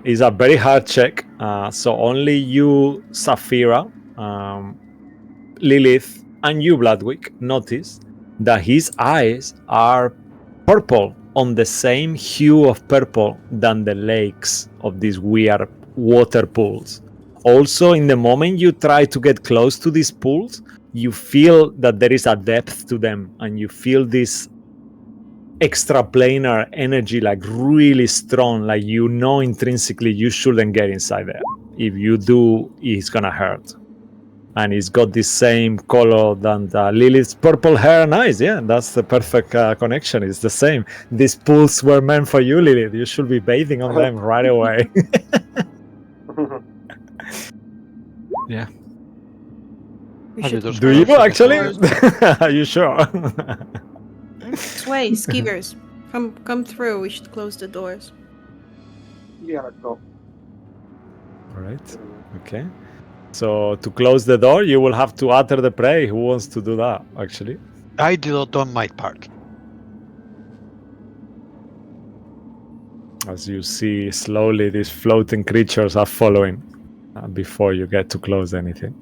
It's a very hard check. So only you, Saphira, Lilith, and you, Bloodwick, notice that his eyes are purple, on the same hue of purple than the lakes of these weird water pools. Also, in the moment you try to get close to these pools, you feel that there is a depth to them, and you feel this extraplanar energy, like really strong, like you know intrinsically you shouldn't get inside there. If you do, it's gonna hurt. And it's got the same color than Lilith's purple hair and eyes. Yeah, that's the perfect connection. It's the same. These pools were meant for you, Lilith. You should be bathing on them right away. Yeah. Do you actually? Are you sure? Sway, skeevers, come through. We should close the doors. Yeah, let's go. All right. Okay. So to close the door, you will have to utter the prayer. Who wants to do that, actually? I did not on my part. As you see, slowly these floating creatures are following before you get to close anything.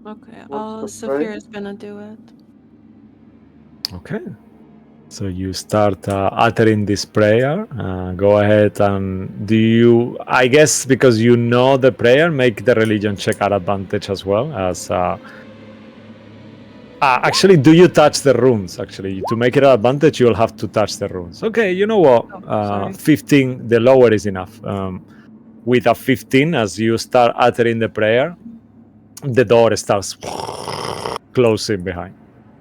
Okay, Saphira's gonna do it. Okay. So you start uttering this prayer. Go ahead and do you, I guess because you know the prayer, make the religion check at advantage as well. As actually, do you touch the runes? Actually, to make it an advantage, you'll have to touch the runes. Okay, you know what? 15, the lower is enough. With a 15, as you start uttering the prayer, the door starts closing behind.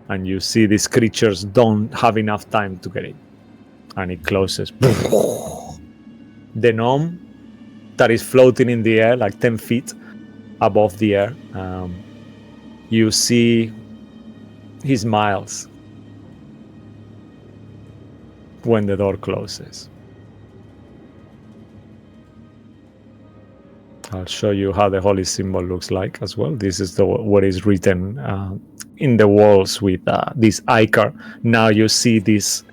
And you see these creatures don't have enough time to get in. And it closes. The gnome that is floating in the air, like 10 feet above the air, you see he smiles when the door closes. I'll show you how the holy symbol looks like as well. This is what is written in the walls with this ichor. Now you see this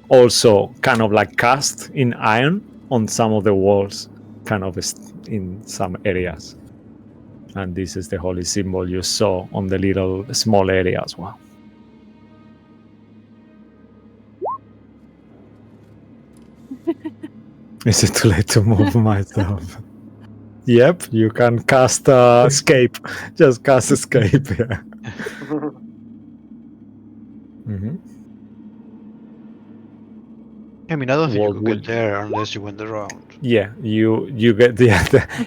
also kind of like cast in iron on some of the walls, kind of in some areas. And this is the holy symbol you saw on the little small area as well. Is it too late to move myself? Yep, you can cast escape. Just cast escape, yeah. I mean, I don't think you could get there unless you went around. Yeah, you get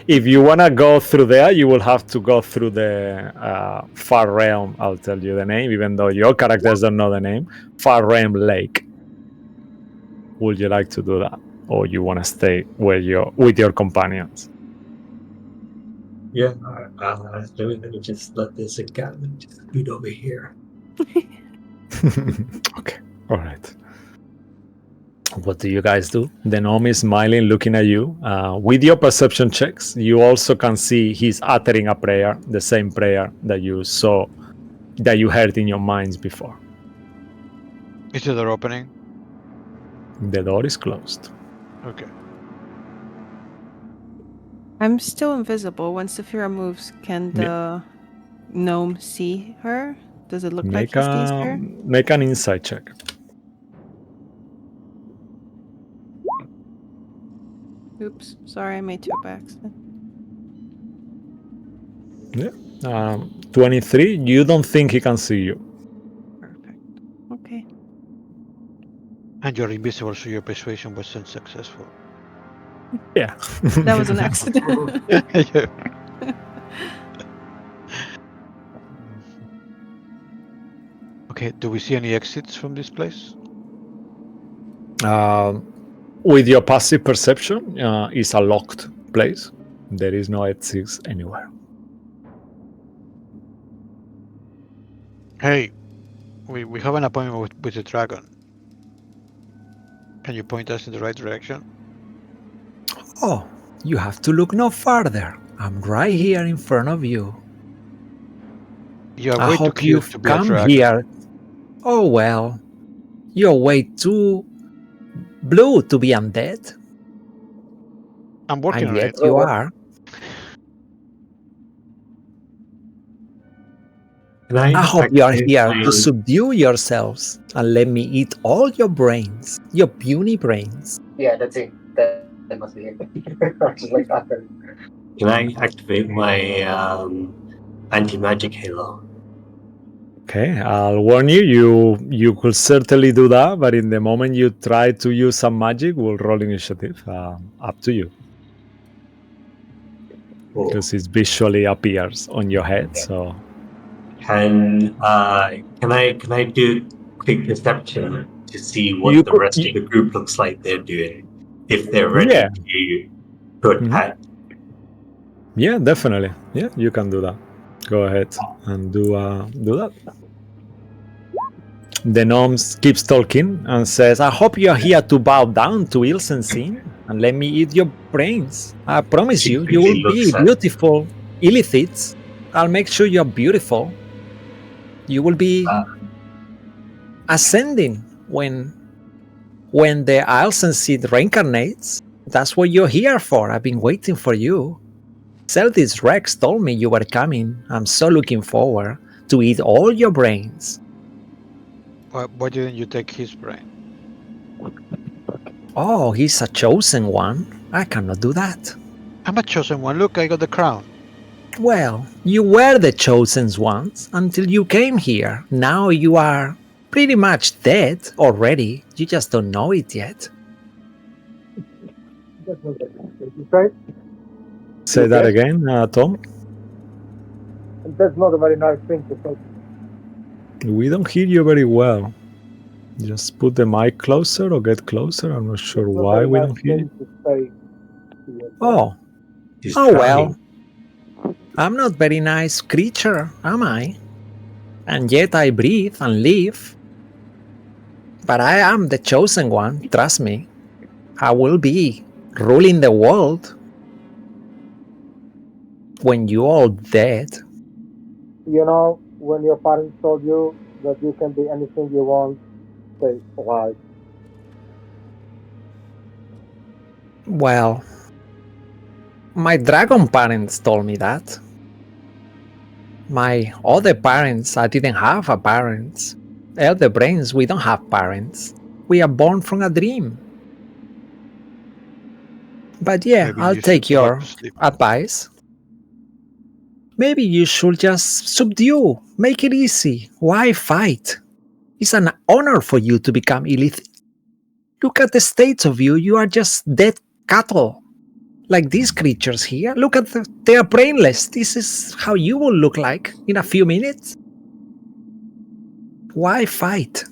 if you want to go through there, you will have to go through the Far Realm. I'll tell you the name, even though your characters don't know the name. Far Realm Lake. Would you like to do that, or you want to stay where you're with your companions? Yeah, let me just let this again. Just scoot over here. Okay, all right. What do you guys do? The gnome is smiling, looking at you. With your perception checks, you also can see he's uttering a prayer, the same prayer that you saw, that you heard in your minds before. Is the door opening? The door is closed. Okay. I'm still invisible. When Saphira moves, can the gnome see her? Does it look like he sees her? Make an insight check. Oops, sorry, I made two by accident. 23. You don't think he can see you. Perfect. Okay. And you're invisible, so your persuasion was unsuccessful. Yeah. That was an accident. Yeah. Okay, do we see any exits from this place? With your passive perception, it's a locked place. There is no exits anywhere. Hey, we have an appointment with the dragon. Can you point us in the right direction? Oh, you have to look no farther. I'm right here in front of you. You are I way too hope cute you've to be a come dragon. here. Oh well, you're way too blue to be undead, I'm working and on yet it. you are. Can I I hope you are activate here my- to subdue yourselves and let me eat all your brains, your puny brains. Yeah, that's it. That must be it. Just like that. Can I activate my anti-magic halo? Okay, I'll warn you. You could certainly do that, but in the moment you try to use some magic, we'll roll initiative. Up to you, Cool. because it visually appears on your head. So Can I do quick perception to see what You the could- rest of the group looks like they're doing, if they're ready Yeah. to attack? yeah, definitely. Yeah, you can do that. Go ahead and do that. The gnome keeps talking and says, "I hope you are here to bow down to Ilsensin and let me eat your brains. I promise you, you will be beautiful, illithids. I'll make sure you're beautiful. You will be ascending when the Ilsensin reincarnates. That's what you're here for. I've been waiting for you. Celdis Rex told me you were coming. I'm so looking forward to eat all your brains." Why didn't you take his brain? Oh, he's a chosen one. I cannot do that. I'm a chosen one. Look, I got the crown. Well, you were the chosen ones until you came here. Now you are pretty much dead already. You just don't know it yet. Right? Say that again, Tom. That's not a very nice thing to say. We don't hear you very well. Just put the mic closer or get closer. I'm not sure why we don't hear you. Oh, He's oh trying. well. I'm not very nice creature, am I? And yet I breathe and live. But I am the chosen one, trust me. I will be ruling the world when you all dead. You know, when your parents told you that you can be anything you want, they lied. Well, my dragon parents told me that. My other parents, I didn't have a parents. Elder brains, we don't have parents. We are born from a dream. But yeah, Maybe I'll you take should go your to sleep. advice. Maybe you should just subdue, make it easy. Why fight? It's an honor for you to become elite. Look at the state of you. You are just dead cattle. Like these creatures here. Look at they are brainless. This is how you will look like in a few minutes. Why fight?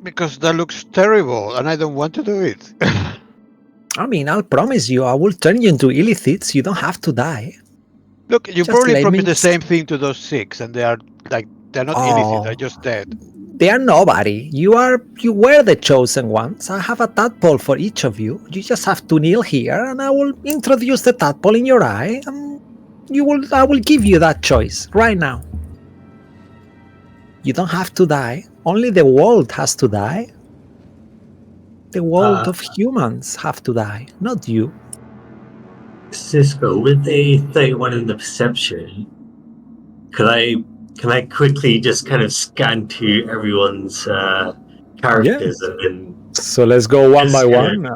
Because that looks terrible, and I don't want to do it. I mean, I'll promise you, I will turn you into illithids. You don't have to die. Look, you Just probably let promised me the same thing to those 6, and they're not illithid, they're just dead. They are nobody. You were the chosen ones. I have a tadpole for each of you. You just have to kneel here, and I will introduce the tadpole in your eye, and I will give you that choice right now. You don't have to die. Only the world has to die. The world of humans have to die, not you. Cisco, with a 31 in the perception, can I quickly just kind of scan to everyone's characters and then So let's go one by one.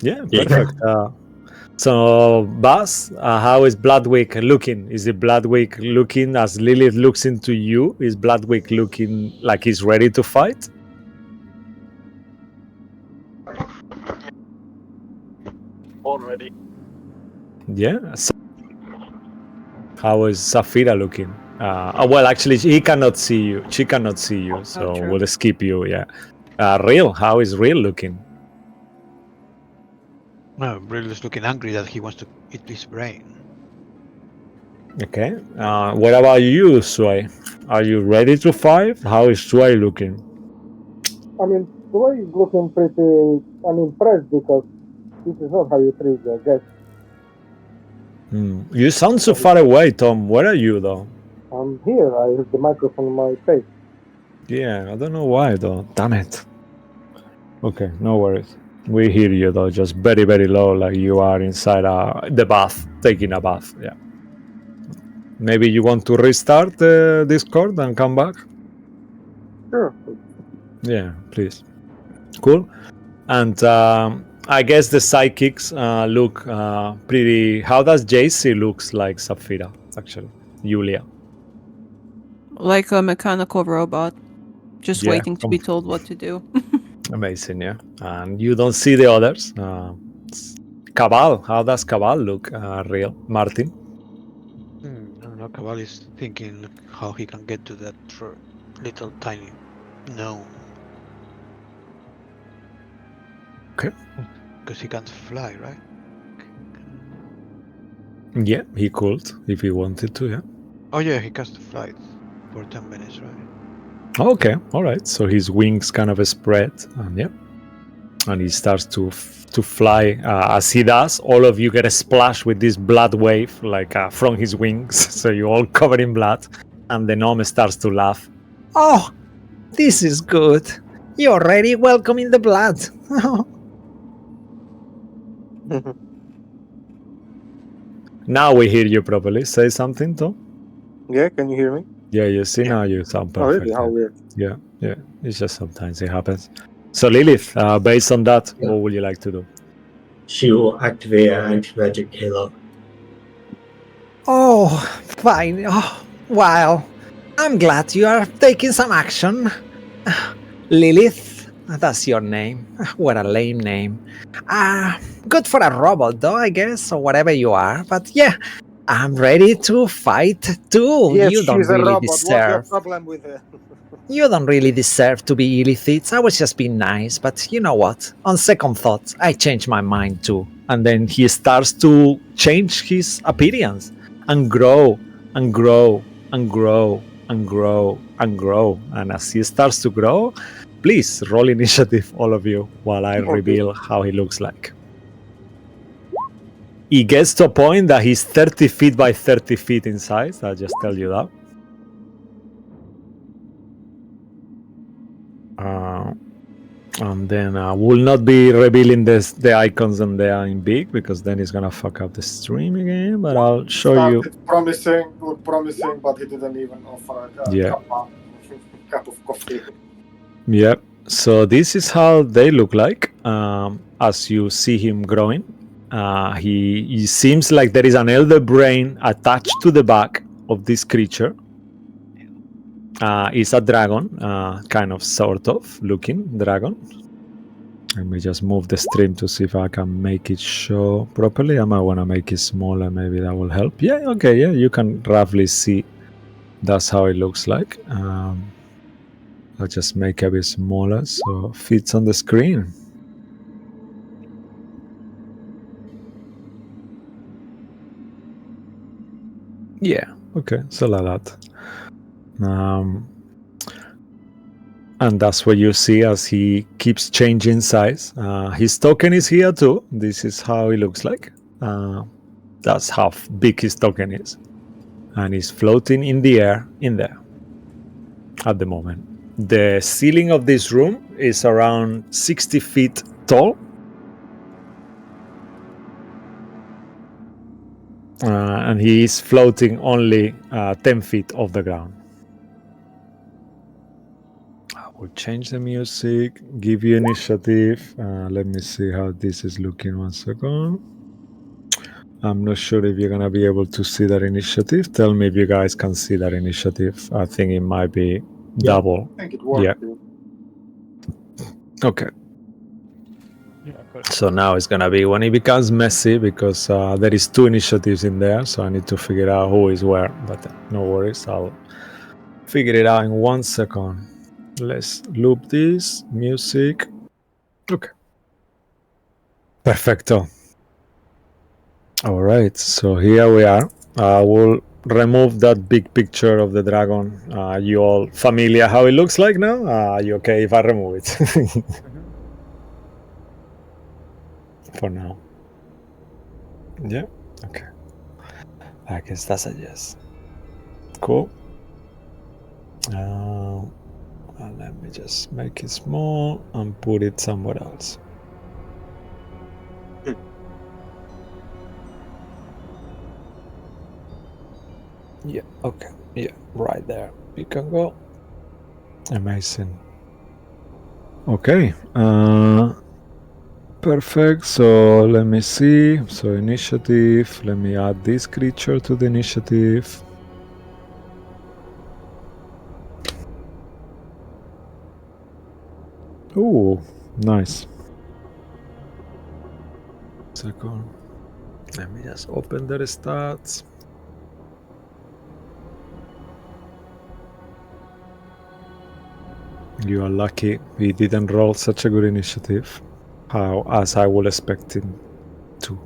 Yeah, Yeah. perfect. So, Buzz, how is Bloodwick looking? Is it Bloodwick looking as Lilith looks into you? Is Bloodwick looking like he's ready to fight? Already. Yeah. So how is Safira looking? Well, actually, he cannot see you. She cannot see you, so true. we'll skip you. Yeah. Real, how is Real looking? No, Brill is looking angry that he wants to eat his brain. Okay. What about you, Sway? Are you ready to fight? How is Sway looking? I mean, Sway is looking pretty unimpressed because this is not how you treat your guests. You sound so far away, Tom. Where are you, though? I'm here. I have the microphone in my face. Yeah, I don't know why, though. Damn it. Okay, no worries. We hear you, though, just very, very low, like you are inside the bath, taking a bath. Yeah. Maybe you want to restart the Discord and come back? Sure. Yeah, please. Cool. And I guess the sidekicks look pretty... How does JC looks like Safira, actually? Julia. Like a mechanical robot, just Yeah, waiting to be told what to do. Amazing, yeah. And you don't see the others. Cabal, how does Cabal look, Real? Martin? I don't know, Cabal is thinking how he can get to that little tiny gnome. Okay. Because he can't fly, right? Yeah, he could, if he wanted to, yeah. Oh yeah, he cast the flight for 10 minutes, right? Okay, all right. So his wings kind of spread, and yeah, and he starts to fly. As he does, all of you get a splash with this blood wave, like from his wings. So you all covered in blood, and the gnome starts to laugh. Oh, this is good. You're already welcoming the blood. Now we hear you properly. Say something, Tom. Yeah, can you hear me? Yeah, you see now you sound Oh, perfect. really? How weird. Yeah. It's just sometimes it happens. So Lilith, based on that, what would you like to do? she will activate an anti-magic halo. Oh, fine. Oh, wow. I'm glad you are taking some action. Lilith, that's your name. What a lame name. Good for a robot, though, I guess, or whatever you are. But yeah, I'm ready to fight too. Yes, You don't she's a really robot. What's your deserve. problem with her? You don't really deserve to be illithid. I was just being nice, but you know what? On second thought, I changed my mind too. And then he starts to change his appearance and grow and grow and grow and grow and grow. And as he starts to grow, please roll initiative, all of you, while I reveal how he looks like. He gets to a point that he's 30 feet by 30 feet in size. I'll just tell you that. And then we'll not be revealing the icons on there in big, because then it's gonna fuck up the stream again. But I'll show you. Looked promising, but he didn't even offer a cup of coffee. Yep. So this is how they look like as you see him growing. He seems like there is an elder brain attached to the back of this creature. It's a dragon, kind of, sort of looking dragon. Let me just move the stream to see if I can make it show properly. I might want to make it smaller, maybe that will help. Yeah, okay, yeah, you can roughly see. That's how it looks like. I'll just make it a bit smaller so it fits on the screen. Yeah, okay, so like that. And that's what you see as he keeps changing size. His token is here too. This is how he looks like. That's how big his token is. And he's floating in the air in there at the moment. The ceiling of this room is around 60 feet tall. And he is floating only 10 feet off the ground. I will change the music, give you initiative. Let me see how this is looking 1 second. I'm not sure if you're going to be able to see that initiative. Tell me if you guys can see that initiative. I think it might be double. I think it worked. Yeah. Okay. So now it's going to be when it becomes messy because there is 2 initiatives in there. So I need to figure out who is where. But no worries. I'll figure it out in 1 second. Let's loop this music. Okay. Perfecto. All right. So here we are. I will remove that big picture of the dragon. You all familiar how it looks like now? Are you okay if I remove it? For now. Yeah. Okay. I guess that's a yes. Cool. Let me just make it small and put it somewhere else. Yeah, okay. Yeah, right there. You can go. Amazing. Okay. Perfect. So let me see. So initiative. Let me add this creature to the initiative. Ooh, nice. Second. Let me just open their stats. You are lucky he didn't roll such a good initiative, as I would expect him to.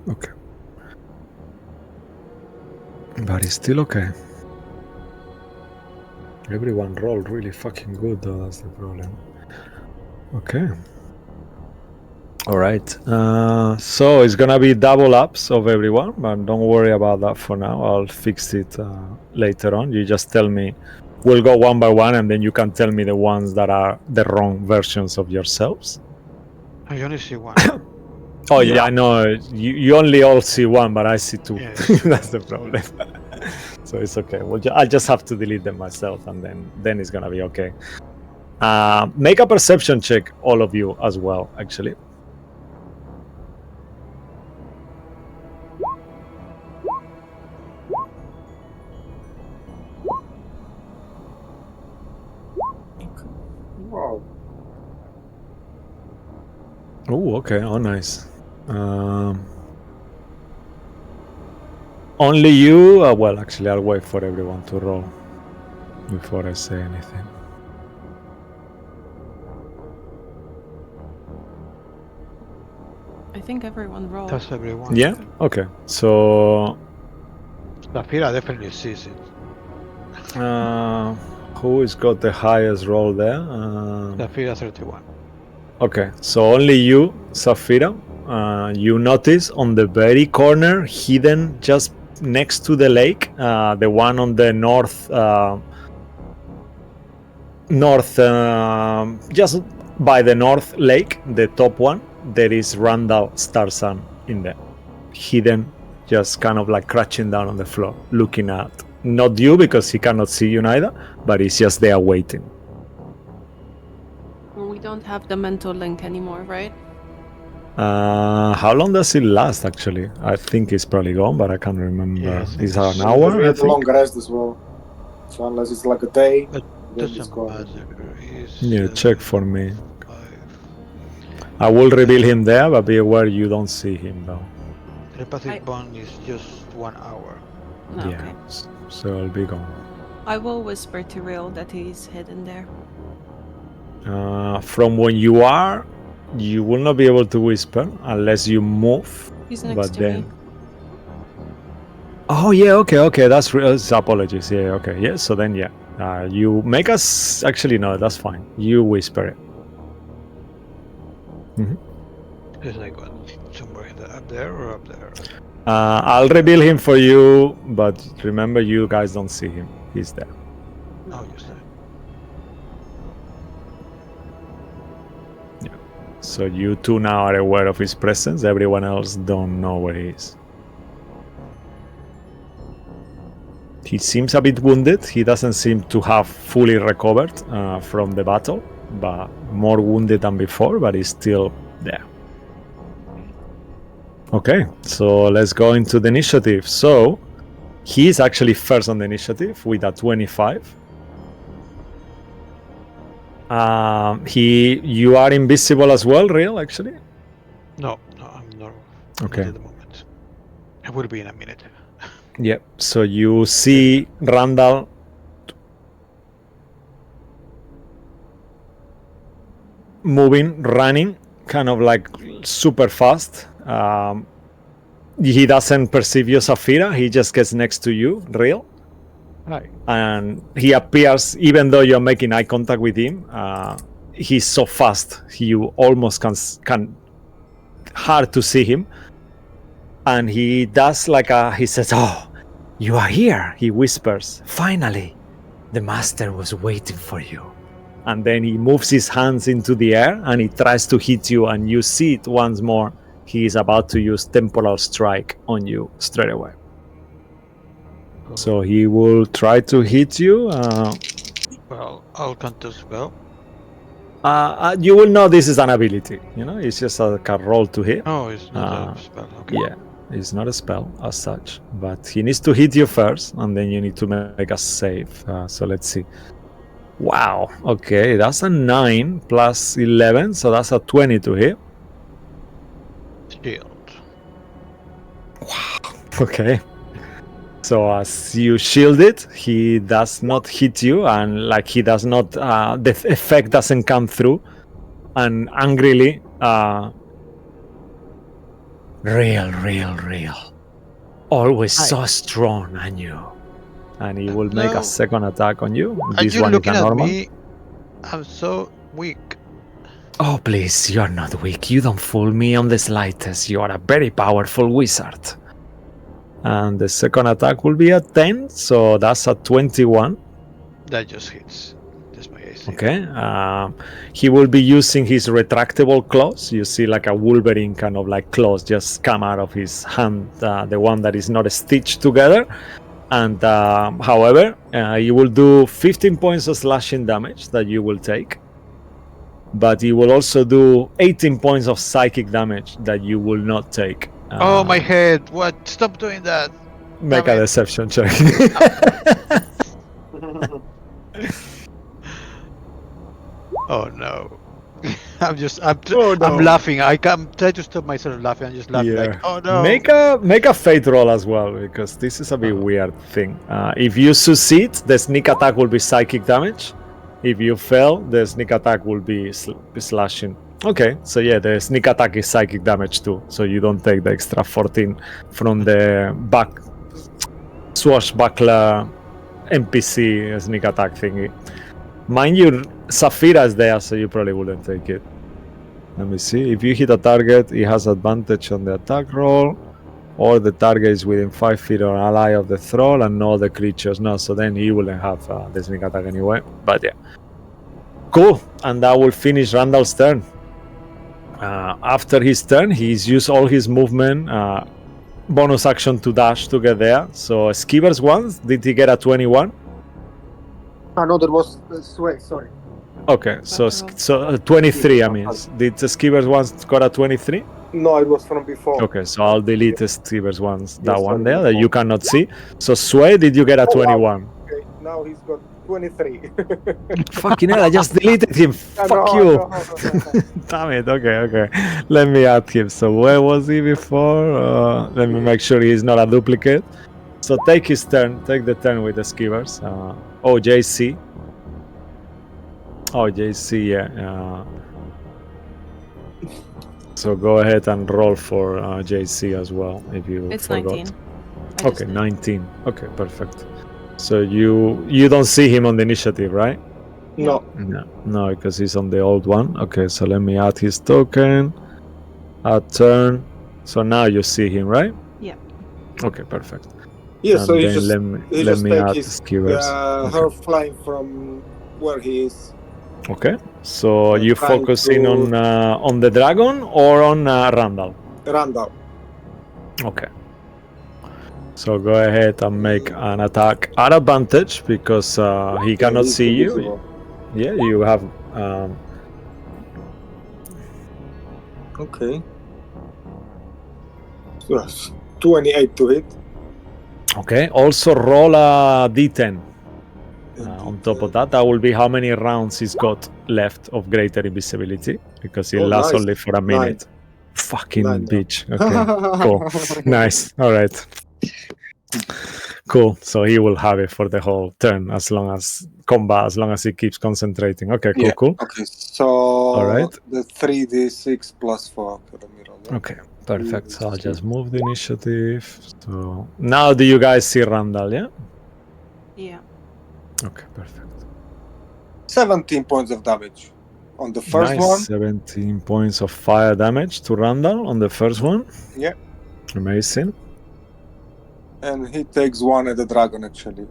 Okay. But it's still okay. Everyone rolled really fucking good though, that's the problem. Okay. Alright. So it's gonna be double ups of everyone, but don't worry about that for now. I'll fix it later on. You just tell me. We'll go one by one and then you can tell me the ones that are the wrong versions of yourselves. I only see one. Oh yeah, I know. You only all see one, but I see 2. Yeah. That's the problem. So it's okay. Well, I just have to delete them myself, and then it's gonna be okay. Make a perception check, all of you as well. Actually. Wow. Oh, okay. Oh, nice. Only you? Well, actually, I'll wait for everyone to roll before I say anything. I think everyone rolled. That's everyone. Yeah? Okay. So, Zafira definitely sees it. who has got the highest roll there? Zafira 31. Okay, so only you, Zafira. You notice on the very corner, hidden just next to the lake, the one on the north, just by the north lake, the top one, there is Randall Starsun in there, hidden, just kind of like crouching down on the floor, looking at not you because he cannot see you neither, but he's just there waiting. We don't have the mental link anymore, right? How long does it last actually? I think it's probably gone, but I can't remember. Yeah, I think Is that an it's- hour? We I had a think? long rest as well. So unless it's like a day, But then it's doesn't gone. matter. It's, Yeah, check for me. 5. I will reveal him there, but be aware you don't see him though. Telepathic bond is just 1 hour. No, Yeah, okay. so I'll be gone. I will whisper to Real that he's hidden there. From when you are, you will not be able to whisper unless you move. He's next But to then, me. Oh yeah, okay. That's apologies. Yeah, okay. Yeah. So then, yeah, you make us. Actually, no, that's fine. You whisper it. Is like what? Somewhere up there or up there? I'll reveal him for you, but remember, you guys don't see him. He's there. Oh, just there. So you two now are aware of his presence. Everyone else don't know where he is. He seems a bit wounded. He doesn't seem to have fully recovered from the battle, but more wounded than before, but he's still there. Okay, so let's go into the initiative. So he's actually first on the initiative with a 25. You are invisible as well, real actually? No, I'm not. Okay. Not at the moment. I will be in a minute. Yep. So you see Randall moving, running, kind of like super fast. He doesn't perceive you, Saphira. He just gets next to you, real. Hi. And he appears, even though you're making eye contact with him, he's so fast, you almost can hard to see him. And he does he says, "Oh, you are here," he whispers. "Finally, the master was waiting for you." And then he moves his hands into the air and he tries to hit you, and you see it once more. He is about to use temporal strike on you straight away. So he will try to hit you. Well, I'll counter spell. You will know this is an ability. It's just a roll to hit. Oh, it's not a spell. Okay. Yeah, it's not a spell as such, but he needs to hit you first, and then you need to make a save. So let's see. Wow. Okay, that's a 9 plus 11, so that's a 20 to hit. Shield. Okay. So as you shield it, he does not hit you, and he does not. The effect doesn't come through, and angrily, real, always so strong, on you. And he will make a second attack on you. This Are you one looking is a at normal. me? I'm so weak. Oh, please, you're not weak. You don't fool me on the slightest. You are a very powerful wizard. And the second attack will be a 10, so that's a 21. That just hits. That's my AC. Okay. He will be using his retractable claws. You see a Wolverine kind of claws just come out of his hand, the one that is not stitched together. And however, you will do 15 points of slashing damage that you will take. But you will also do 18 points of psychic damage that you will not take. Oh, my head. What? Stop doing that. Make a deception check. Oh no. I'm laughing. I'm trying to stop myself laughing. I'm just laughing oh no. Make a fate roll as well, because this is a bit weird thing. If you succeed, the sneak attack will be psychic damage. If you fail, the sneak attack will be slashing. Okay, so yeah, the sneak attack is psychic damage too, so you don't take the extra 14 from the swashbuckler NPC sneak attack thingy. Mind you, Saphira is there, so you probably wouldn't take it. Let me see. If you hit a target, it has advantage on the attack roll, or the target is within 5 feet or ally of the thrall, and no other creatures. No, so then he wouldn't have the sneak attack anyway. But yeah. Cool, and that will finish Randall's turn. After his turn, he's used all his movement, bonus action to dash to get there. So Skiver's once, did he get a 21? No, that was Sway, sorry. Okay, so 23, I mean. Did the Skiver's once got a 23? No, it was from before. Okay, so I'll delete the Skiver's once, that Yes, one from there that before. you cannot see. So Sway, did you get a 21? Wow. Okay, now he's got 23. Fucking hell, I just deleted him. Fuck you. No. Damn it, okay. Let me add him. So where was he before? Let me make sure he's not a duplicate. So take his turn. Take the turn with the Skivers. JC. JC, yeah. So go ahead and roll for JC as well, if you It's forgot. 19. I just Okay, did. 19. Okay, perfect. So you don't see him on the initiative, right? No. No, because he's on the old one. Okay, so let me add his token. Add turn. So now you see him, right? Yeah. Okay, perfect. Yeah, And so he then just let me take add his skewers. her flying from where he is. Okay, so you trying focusing to- on the dragon or on Randall? Randall. Okay. So go ahead and make an attack at advantage because he cannot he's see you. invisible. Yeah, you have. Okay. Yes, 28 to hit. Okay. Also roll a d10. And On top of that, that will be how many rounds he's got left of greater invisibility because it lasts nice. only for a minute. Fucking 9 now. bitch. Okay. Cool. Nice. All right. Cool. So he will have it for the whole turn as long as combat, as long as he keeps concentrating. Okay, cool, Yeah. cool. Okay, so All right. the 3d6 plus 4. Okay, let me roll that. Okay, perfect. So I'll just move the initiative. So now do you guys see Randall, yeah? Yeah. Okay, perfect. 17 points of damage on the first Nice. one. 17 points of fire damage to Randall on the first one. Yeah. Amazing. And he takes 1 at the dragon, actually,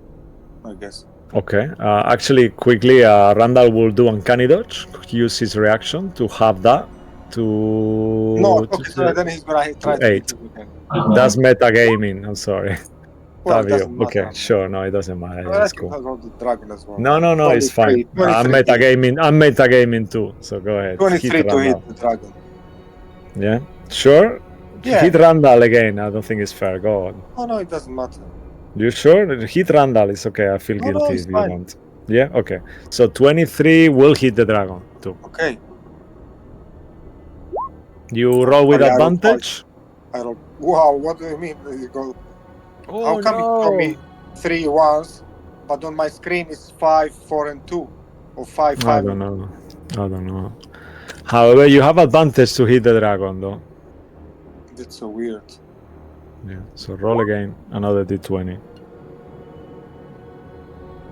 I guess. Okay. Actually, quickly, Randall will do uncanny dodge. Use his reaction to have that. No, okay, so then he's gonna try to hit 8. him again. That's metagaming. I'm sorry. Well, it Tavio. doesn't matter. Okay, sure. No, it doesn't matter. I It's can cool. roll the dragon as well. No, it's fine. 23 I'm hit. metagaming too. So go ahead. 23 to Randall. hit the dragon. Yeah, sure. Yeah. Hit Randall again. I don't think it's fair. Go on. Oh, no, it doesn't matter. You sure? Hit Randall. It's okay. I feel No, guilty it's if you fine. want. Yeah. Okay. So 23 will hit the dragon too. Okay. You roll with I roll advantage. I roll. Wow, what do you mean? You go. Oh How come it show me 3 once, but on my screen it's 5, 4, and 2, or 5, 5? I don't know. However, you have advantage to hit the dragon though. That's so weird. Yeah. So roll again. Another d20.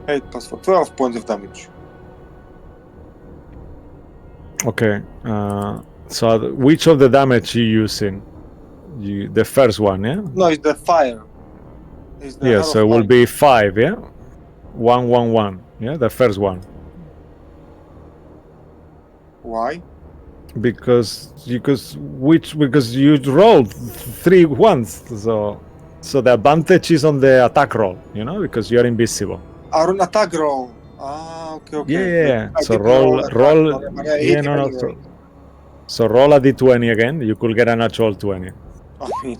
8 plus 4, 12 points of damage. Okay. So which of the damage you using? The first one, yeah. No, it's the fire. It's the Yeah. arrow So it will flying. be 5, yeah. 1, 1, 1. Yeah, the first one. Why? Because you rolled 3 ones, so the advantage is on the attack roll, you know, because you're invisible. On attack roll. Okay. Yeah. I So didn't roll. attack, but I hit Yeah, him no. anyway. So roll a d20 again. You could get a natural 20. I mean,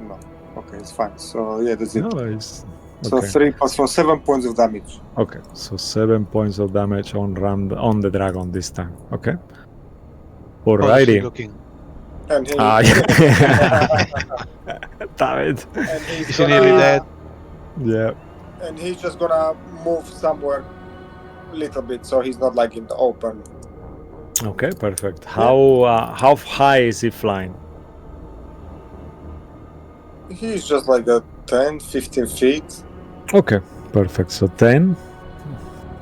no. Okay, it's fine. So yeah, that's it. No, it's So okay. 3 plus 4, 7 points of damage. Okay, so 7 points of damage on the dragon this time. Okay. How is he Alrighty. looking? And he, Yeah. Damn it. and he's Is he nearly gonna, dead? Yeah. and he's just gonna move somewhere a little bit, so he's not like in the open. Okay, perfect. How high is he flying? He's just like a 10, 15 feet. Okay, perfect. So 10.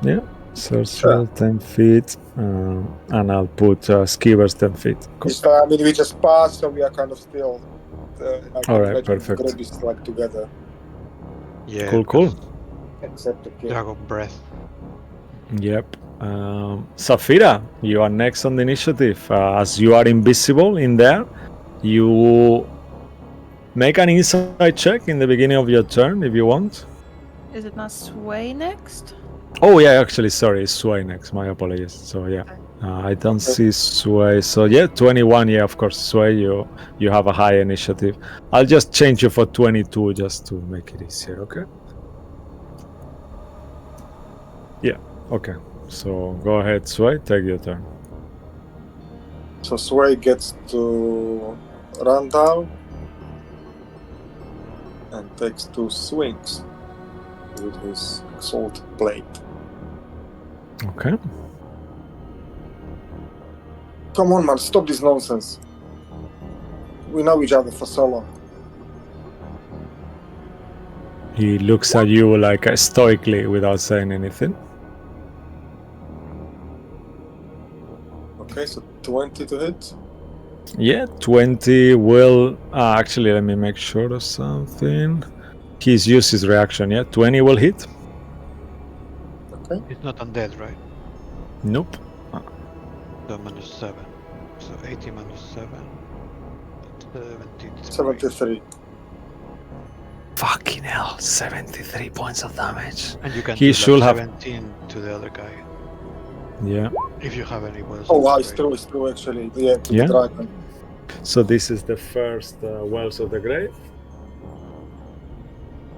Yeah. So Sure. 10 feet. And I'll put skewers 10 feet. Cool. I mean, we just passed, so we are kind of still. I can All right, imagine perfect. the group is like together, Yeah. Cool. except the kid. Dragon breath. Yep. Safira, you are next on the initiative. As you are invisible in there, you make an insight check in the beginning of your turn if you want. Is it not Sway next? Oh yeah, actually, sorry, it's Sway next. My apologies. So yeah, I don't see Sway. So yeah, 21. Yeah, of course, Sway. You have a high initiative. I'll just change you for 22 just to make it easier. Okay. Yeah. Okay. So go ahead, Sway. Take your turn. So Sway gets to run down and takes 2 swings with his assault blade. Okay. Come on, man, stop this nonsense. We know each other for so long. He looks at you like stoically without saying anything. Okay, so 20 to hit. Yeah, 20 will... actually, let me make sure of something. He's used his reaction, yeah? 20 will hit? Okay. It's not undead, right? Nope. So -7. So 80 -7. 73. 73. Fucking hell, 73 points of damage. And you can He do should like have- 17 to the other guy. Yeah. If you have any wells. Oh, of wow, the it's grave. true, actually. Yeah, to Yeah. the dragon. So this is the first Wells of the Grave.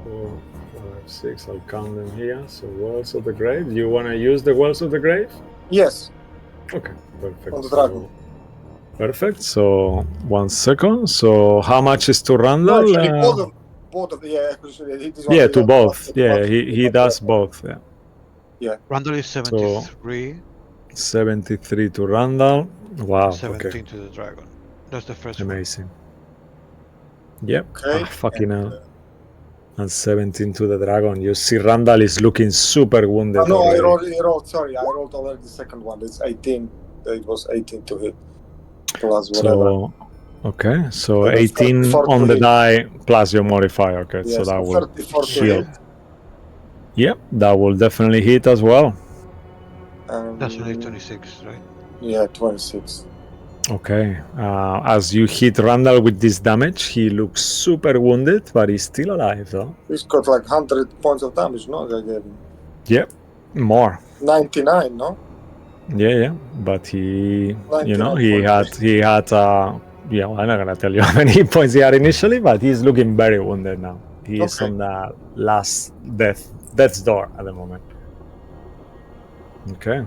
4, 5, 6, I'll count them here. So Wells of the Grave. You want to use the Wells of the Grave? Yes, Okay, perfect. on the dragon. Perfect. So 1 second. So how much is to No, Randall? actually, both of the, yeah, actually, this one Yeah, is to not- both. not- Yeah, not- he not- does both. Yeah. Randall is 73. 73 to Randall. Wow. 17 Okay. to the dragon. That's the first one. Amazing. Yep. Okay. Fucking hell. And 17 to the dragon. You see, Randall is looking super wounded. No, I already. rolled, sorry, I rolled already the second one. It's 18. It was 18 to hit. Plus whatever. So, okay. So So that's 18 34 on to the hit. die plus your modifier. Okay, Yeah, so that will 34 to shield. hit. Yep, that will definitely hit as well. That's only 26, right? Yeah, 26. Okay. As you hit Randall with this damage, he looks super wounded, but he's still alive, though. He's got like 100 points of damage, no? I gave him. Yep, more. 99, no? Yeah. But he, you know, 99 he had. Yeah, well, I'm not gonna tell you how many points he had initially, but he's looking very wounded now. He is Okay. on the last death's door at the moment. Okay.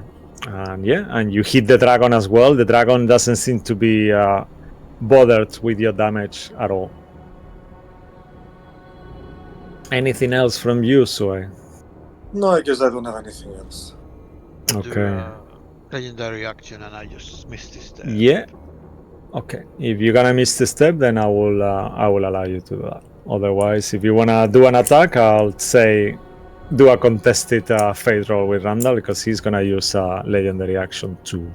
And yeah, and you hit the dragon as well. The dragon doesn't seem to be bothered with your damage at all. Anything else from you, Sue? No, I guess I don't have anything else. Do Okay. a legendary action and I just missed this step. Yeah. Okay. If you're gonna miss the step, then I will allow you to do that. Otherwise, if you wanna do an attack, I'll say do a contested fate roll with Randall because he's gonna use a legendary action too.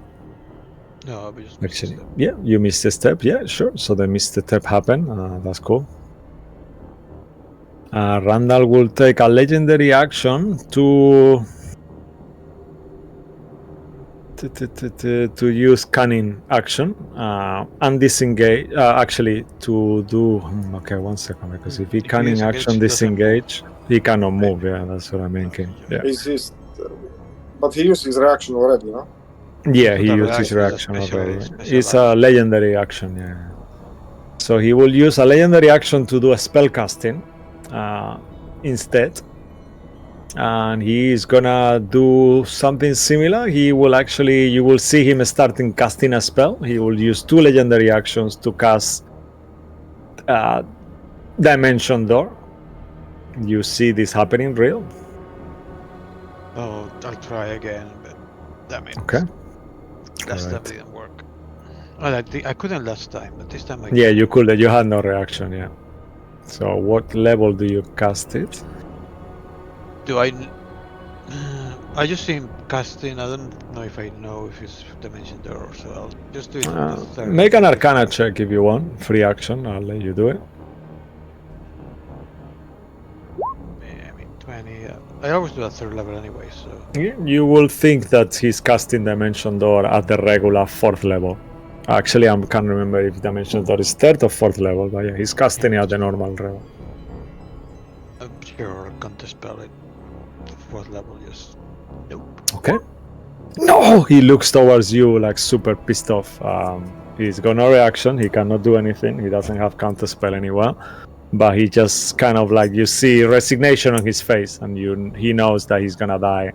No, I just missed the Actually, step. yeah, you missed the step. Yeah, sure. So the missed the step happened. That's cool. Randall will take a legendary action to use cunning action and disengage. Actually, to do. Okay, 1 second. Because if he If he cunning disengage, action he doesn't disengage, he cannot move. Yeah, that's what I'm thinking. Yeah, But he used his reaction already, no? yeah, he The used his reaction reaction is a already. special It's a legendary action. Yeah. So he will use a legendary action to do a spell casting instead. And he is gonna do something similar. He will actually, you will see him starting casting a spell. He will use 2 legendary actions to cast Dimension Door. You see this happening real? Oh, I'll try again, but damn it. Okay. Last time Alright. didn't work. Well, I couldn't last time, but this time I Yeah, you could. You had no reaction. Yeah. So what level do you cast it? Do I? I just see him casting. I don't know if I know if it's Dimension Door, so I'll just do it. on the third. Make an Arcana check if you want. Free action. I'll let you do it. Yeah, I mean 20. I always do at 3rd level anyway, so You will think that he's casting Dimension Door at the regular 4th level. Actually, I can't remember if Dimension Door is 3rd or 4th level, but yeah, he's casting it at the normal level. I'm sure I can't spell it. 4th level, just nope. Okay. No! He looks towards you like super pissed off. He's got no reaction. He cannot do anything. He doesn't have counterspell anywhere. But he just kind of like, you see resignation on his face, and he knows that he's gonna die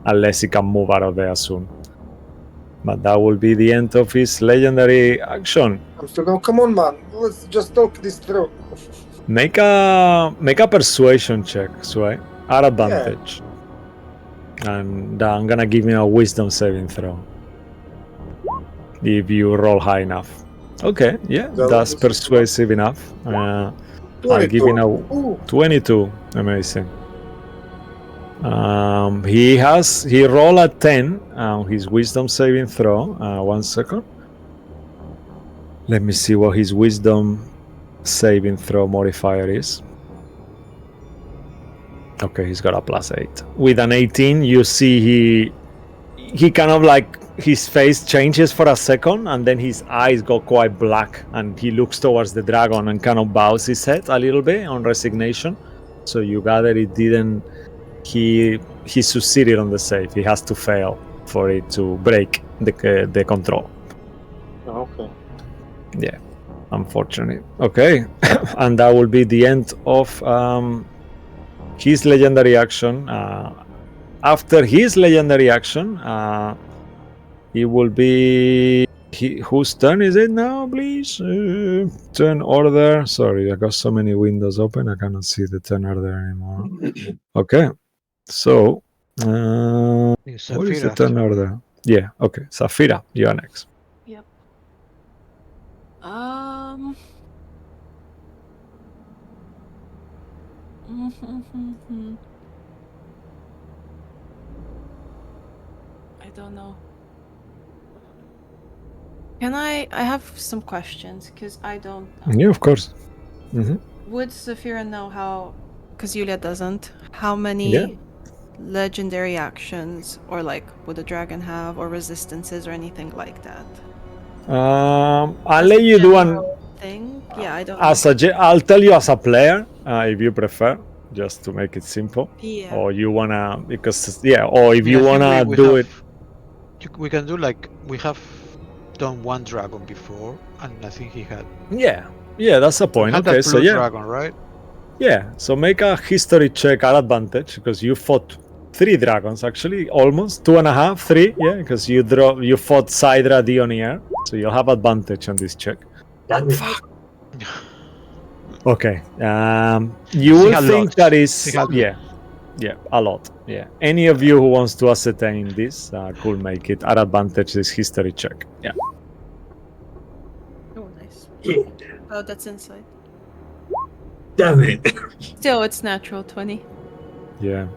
unless he can move out of there soon. But that will be the end of his legendary action. I'm still going, come on, man. Let's just talk this through. Make a persuasion check, Sway. At advantage. And I'm gonna give you a wisdom saving throw. If you roll high enough. Okay, yeah, That that's was- persuasive enough. I'll give him a Ooh. 22. Amazing. He rolled a 10 on his wisdom saving throw. 1 second. Let me see what his wisdom saving throw modifier is. Okay, he's got a +8. With an 18, you see he kind of like his face changes for a second, and then his eyes go quite black, and he looks towards the dragon and kind of bows his head a little bit on resignation. So you gather it didn't. He succeeded on the save. He has to fail for it to break the control. Okay. Yeah, unfortunately. Okay, and that will be the end of his legendary action. After his legendary action, it will be whose turn is it now, please? Turn order. Sorry, I got so many windows open, I cannot see the turn order anymore. Okay, so what is the turn order? Yeah, okay, Zafira, you are next. Yep. I don't know. Can I have some questions, because I don't know. Yeah, of course. Would Zafira know how, because Yulia doesn't, how many Yeah. legendary actions, or like would a dragon have, or resistances, or anything like that? I'll let you do one thing. Yeah, I don't as I'll tell you as a player, if you prefer, just to make it simple. Yeah. Or you wanna, because or if you wanna do it. We can do like we have done one dragon before, and I think he had. Yeah, that's the point. Had Okay, that so blue yeah. dragon, right? Yeah, so make a history check at advantage, because you fought 3 dragons actually, almost 2.5, 3. Yeah, because you fought Sidra Dionier, so you'll have advantage on this check. Okay. You will think that is a lot. Yeah. Any of you who wants to ascertain this could make it at advantage. This history check. Yeah. Oh, nice. Yeah. Oh, that's insight. Damn it. Still, it's natural 20. Yeah.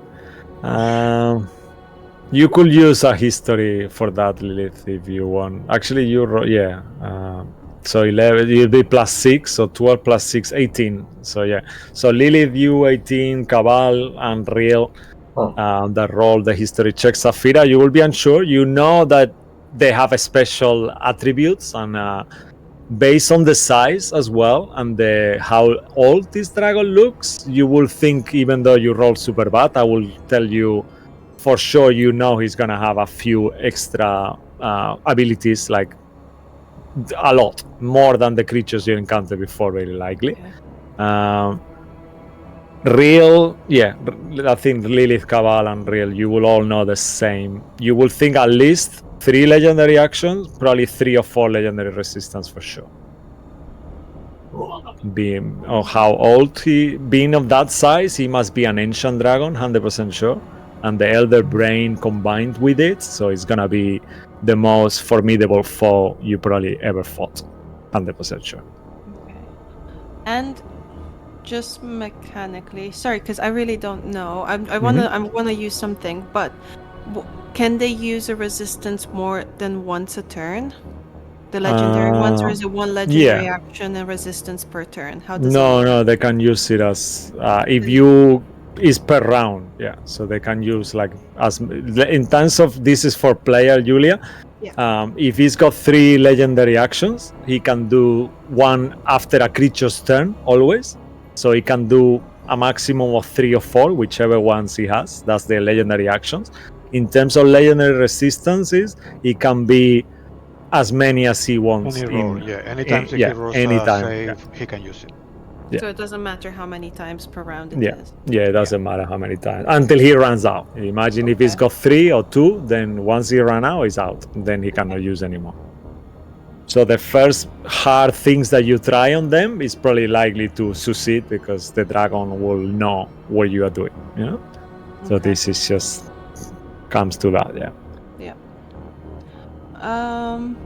You could use a history for that, Lilith, if you want. Actually, so 11, you'll be +6, so 12 + 6, 18. So yeah. So Lilith, you 18, Cabal, and Real that roll the history check. Zafira, you will be unsure. You know that they have a special attributes, and based on the size as well, and how old this dragon looks, you will think, even though you roll super bad, I will tell you for sure, you know he's gonna have a few extra abilities, like a lot more than the creatures you encountered before, very likely. Real, I think Lilith, Cabal, and Real, you will all know the same. You will think at least 3 legendary actions, probably 3 or 4 legendary resistance for sure. Being how old being of that size, he must be an ancient dragon, 100% sure. And the Elder Brain combined with it, so it's gonna be the most formidable foe you probably ever fought, 100% sure. Okay. And just mechanically, sorry, because I really don't know. I wanna use something, but can they use a resistance more than once a turn? The legendary ones, or is it one legendary action and resistance per turn? How does it work? No, they can use it as if you is per round. Yeah, so they can use like as in terms of this is for player Julia. If he's got 3 legendary actions, he can do one after a creature's turn always. So he can do a maximum of 3 or 4, whichever ones he has. That's the legendary actions. In terms of legendary resistances, it can be as many as he wants. Anytime he rolls a save, he can use it. So it doesn't matter how many times per round it is. Yeah, it doesn't matter how many times until he runs out. Imagine if he's got 3 or 2, then once he runs out, he's out. Then he cannot use anymore. So the first hard things that you try on them is probably likely to succeed, because the dragon will know what you are doing. You know. So this is just comes to that. Yeah. Damn.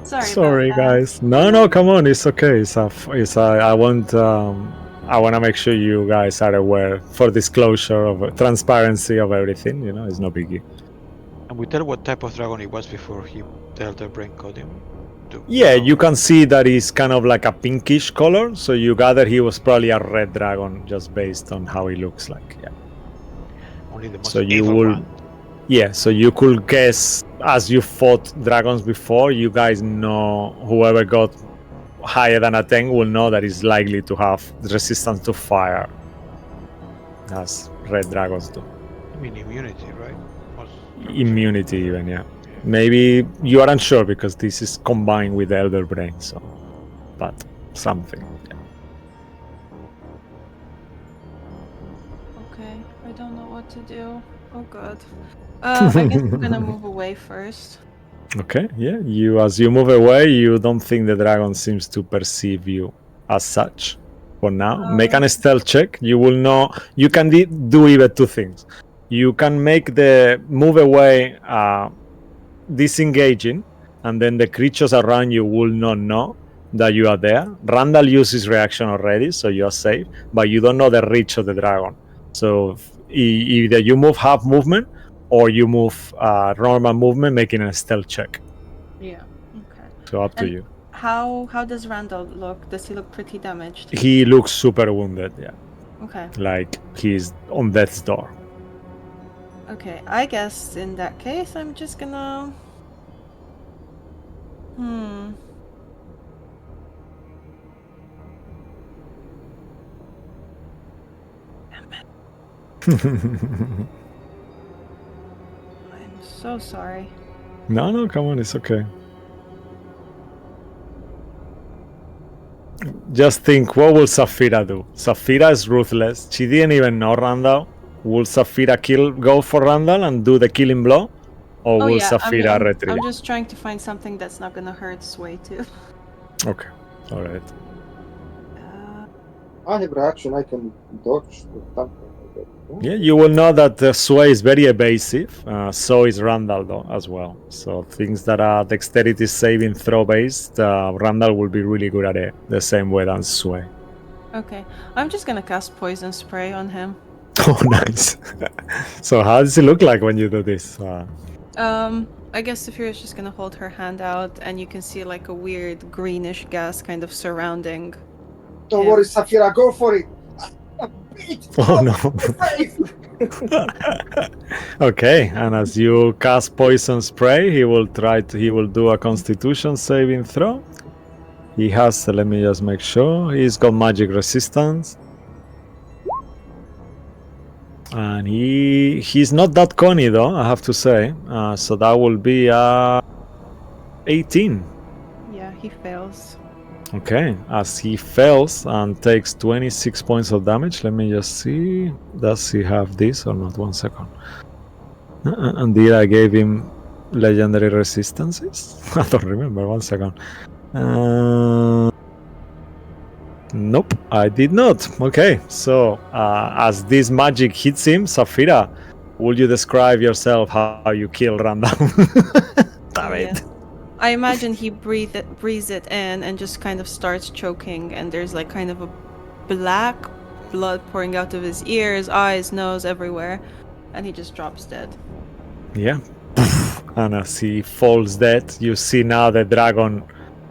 Sorry, about that. guys. No, come on. It's okay. I want to make sure you guys are aware for disclosure of transparency of everything. You know, it's no biggie. And we tell what type of dragon it was before the Elder Brain caught him. Yeah, you can see that he's kind of like a pinkish color. So you gather he was probably a red dragon just based on how he looks like. Yeah. Only the most So you evil will. one. Yeah, so you could guess as you fought dragons before, you guys know whoever got higher than a 10 will know that it's likely to have resistance to fire, as red dragons do. I mean immunity, right? Immunity even, yeah. Maybe you aren't sure because this is combined with Elder Brain, so but something. Yeah. Okay, I don't know what to do. Oh god. I guess I'm gonna move away first. Okay, yeah. As you move away, you don't think the dragon seems to perceive you as such. For now, make an stealth check. You will know. You can do even two things. You can make the move away disengaging, and then the creatures around you will not know that you are there. Randall uses reaction already, so you are safe, but you don't know the reach of the dragon. So either you move half movement, or you move normal movement, making a stealth check. Yeah. Okay. So up to you. How does Randall look? Does he look pretty damaged? He looks super wounded. Yeah. Okay. Like he's on death's door. Okay, I guess in that case, I'm just gonna... I'm so sorry. No, come on, it's okay. Just think, what will Saphira do? Saphira is ruthless. She didn't even know Randall. Will Saphira go for Randall and do the killing blow? Or will Saphira retreat? I'm just trying to find something that's not gonna hurt Sway too. Okay, alright. I have reaction, I can dodge or something like that. Yeah, you will know that Sway is very evasive. So is Randall, though, as well. So things that are dexterity saving throw based, Randall will be really good at it, the same way as Sway. Okay, I'm just gonna cast Poison Spray on him. Oh, nice. So how does it look like when you do this? I guess Saphira's just gonna hold her hand out, and you can see like a weird greenish gas kind of surrounding. Don't worry, Saphira, go for it. Oh no. Okay, and as you cast poison spray, he will do a constitution saving throw. He has, let me just make sure, he's got magic resistance. And he's not that conny though, I have to say. So that will be 18. Yeah, he fails. Okay, as he fails and takes 26 points of damage, let me just see. Does he have this or not? 1 second. Indeed, I gave him legendary resistances. I don't remember. 1 second. Nope, I did not. Okay, so as this magic hits him, Saphira, will you describe yourself how you kill Randall? Damn it. I imagine he breathes it in and just kind of starts choking, and there's like kind of a black blood pouring out of his ears, eyes, nose, everywhere, and he just drops dead. Yeah. And as he falls dead, you see now the dragon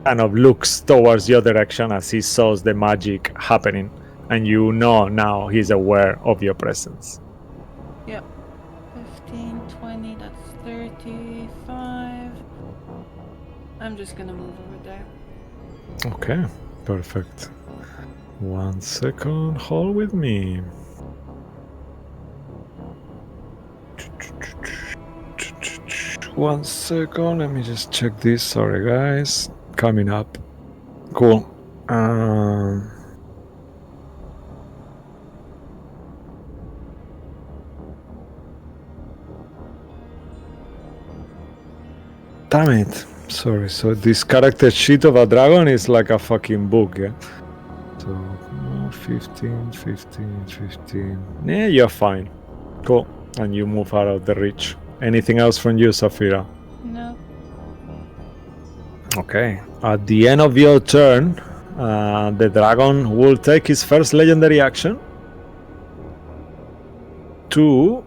kind of looks towards your direction as he saws the magic happening, and you know now he's aware of your presence. Yep. 15, 20, that's 35. I'm just gonna move over there. Okay, perfect. 1 second, hold with me. One second, let me just check this. Sorry, guys. Coming up. Cool. Damn it. Sorry, so this character sheet of a dragon is like a fucking book, yeah? So, 15, 15, 15. Yeah, you're fine. Cool. And you move out of the reach. Anything else from you, Saphira? No. Okay. At the end of your turn, the dragon will take his first legendary action to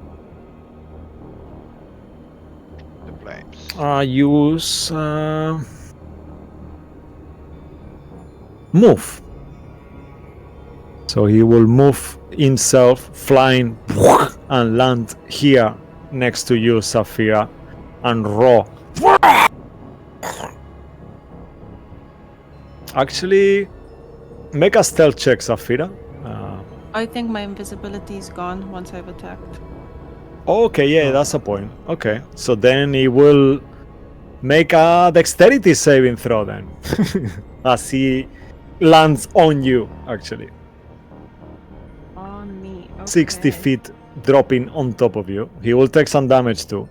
The flames. use move. So he will move himself, flying and land here next to you, Saphira, and roar. Actually, make a stealth check, Saphira. I think my invisibility is gone once I've attacked. Okay, yeah, that's a point. Okay, so then he will make a dexterity saving throw then, as he lands on you, actually. On me. Okay. 60 feet dropping on top of you. He will take some damage too.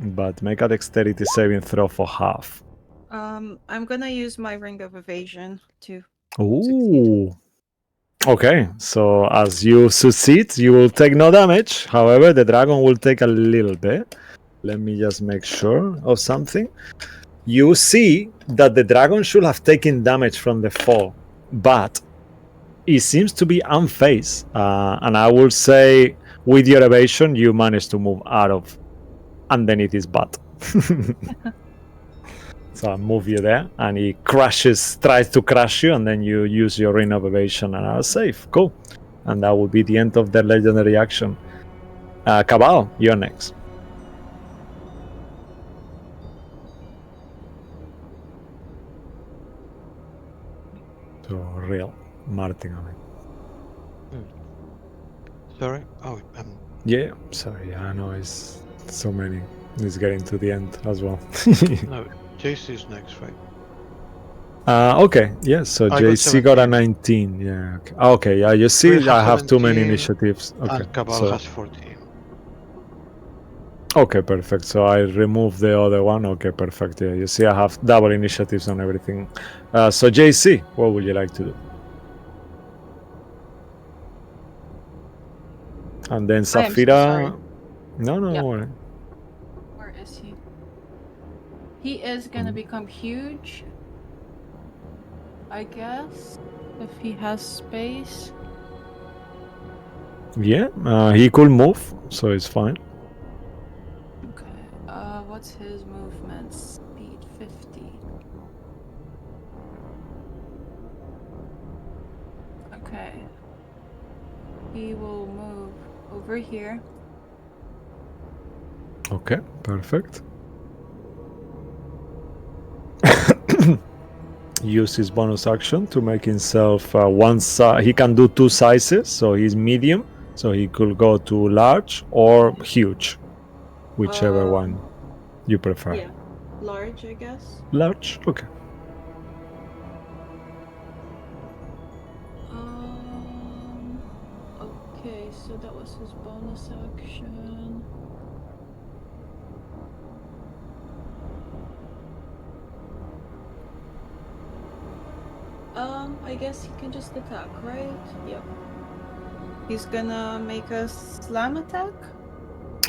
But make a dexterity saving throw for half. I'm gonna use my ring of evasion to. Ooh. Okay, so as you succeed, you will take no damage. However, the dragon will take a little bit. Let me just make sure of something. You see that the dragon should have taken damage from the fall, but it seems to be unfazed. And I will say, with your evasion, you managed to move out of underneath his butt. So I'll move you there, and he tries to crush you, and then you use your ring of evasion and are safe. Cool. And that will be the end of the legendary action. Cabal, you're next. So real Martin, I mean. Sorry? Oh, Yeah, sorry, I know it's so many. It's getting to the end as well. no, JC is next, right? Okay, yes, so I got JC got a 17. 19, yeah. Okay, yeah, you see, We I have too many 17, initiatives. Okay, And Cabal so, has 14. okay, perfect. So I remove the other one. Okay, perfect. Yeah, you see, I have double initiatives on everything. So JC, what would you like to do? And then I am so Saphira. sorry. No, Yeah. don't worry. Where is he? He is gonna become huge. I guess. If he has space. Yeah, he could move, so it's fine. Okay. What's his movement speed? 50. Okay. He will move over here. Okay, perfect. Use his bonus action to make himself he can do two sizes, so he's medium, so he could go to large or huge, whichever one you prefer. Yeah. Large, I guess. Large, okay. Okay, so that was his bonus action. I guess he can just attack, right? Yep. He's gonna make a slam attack.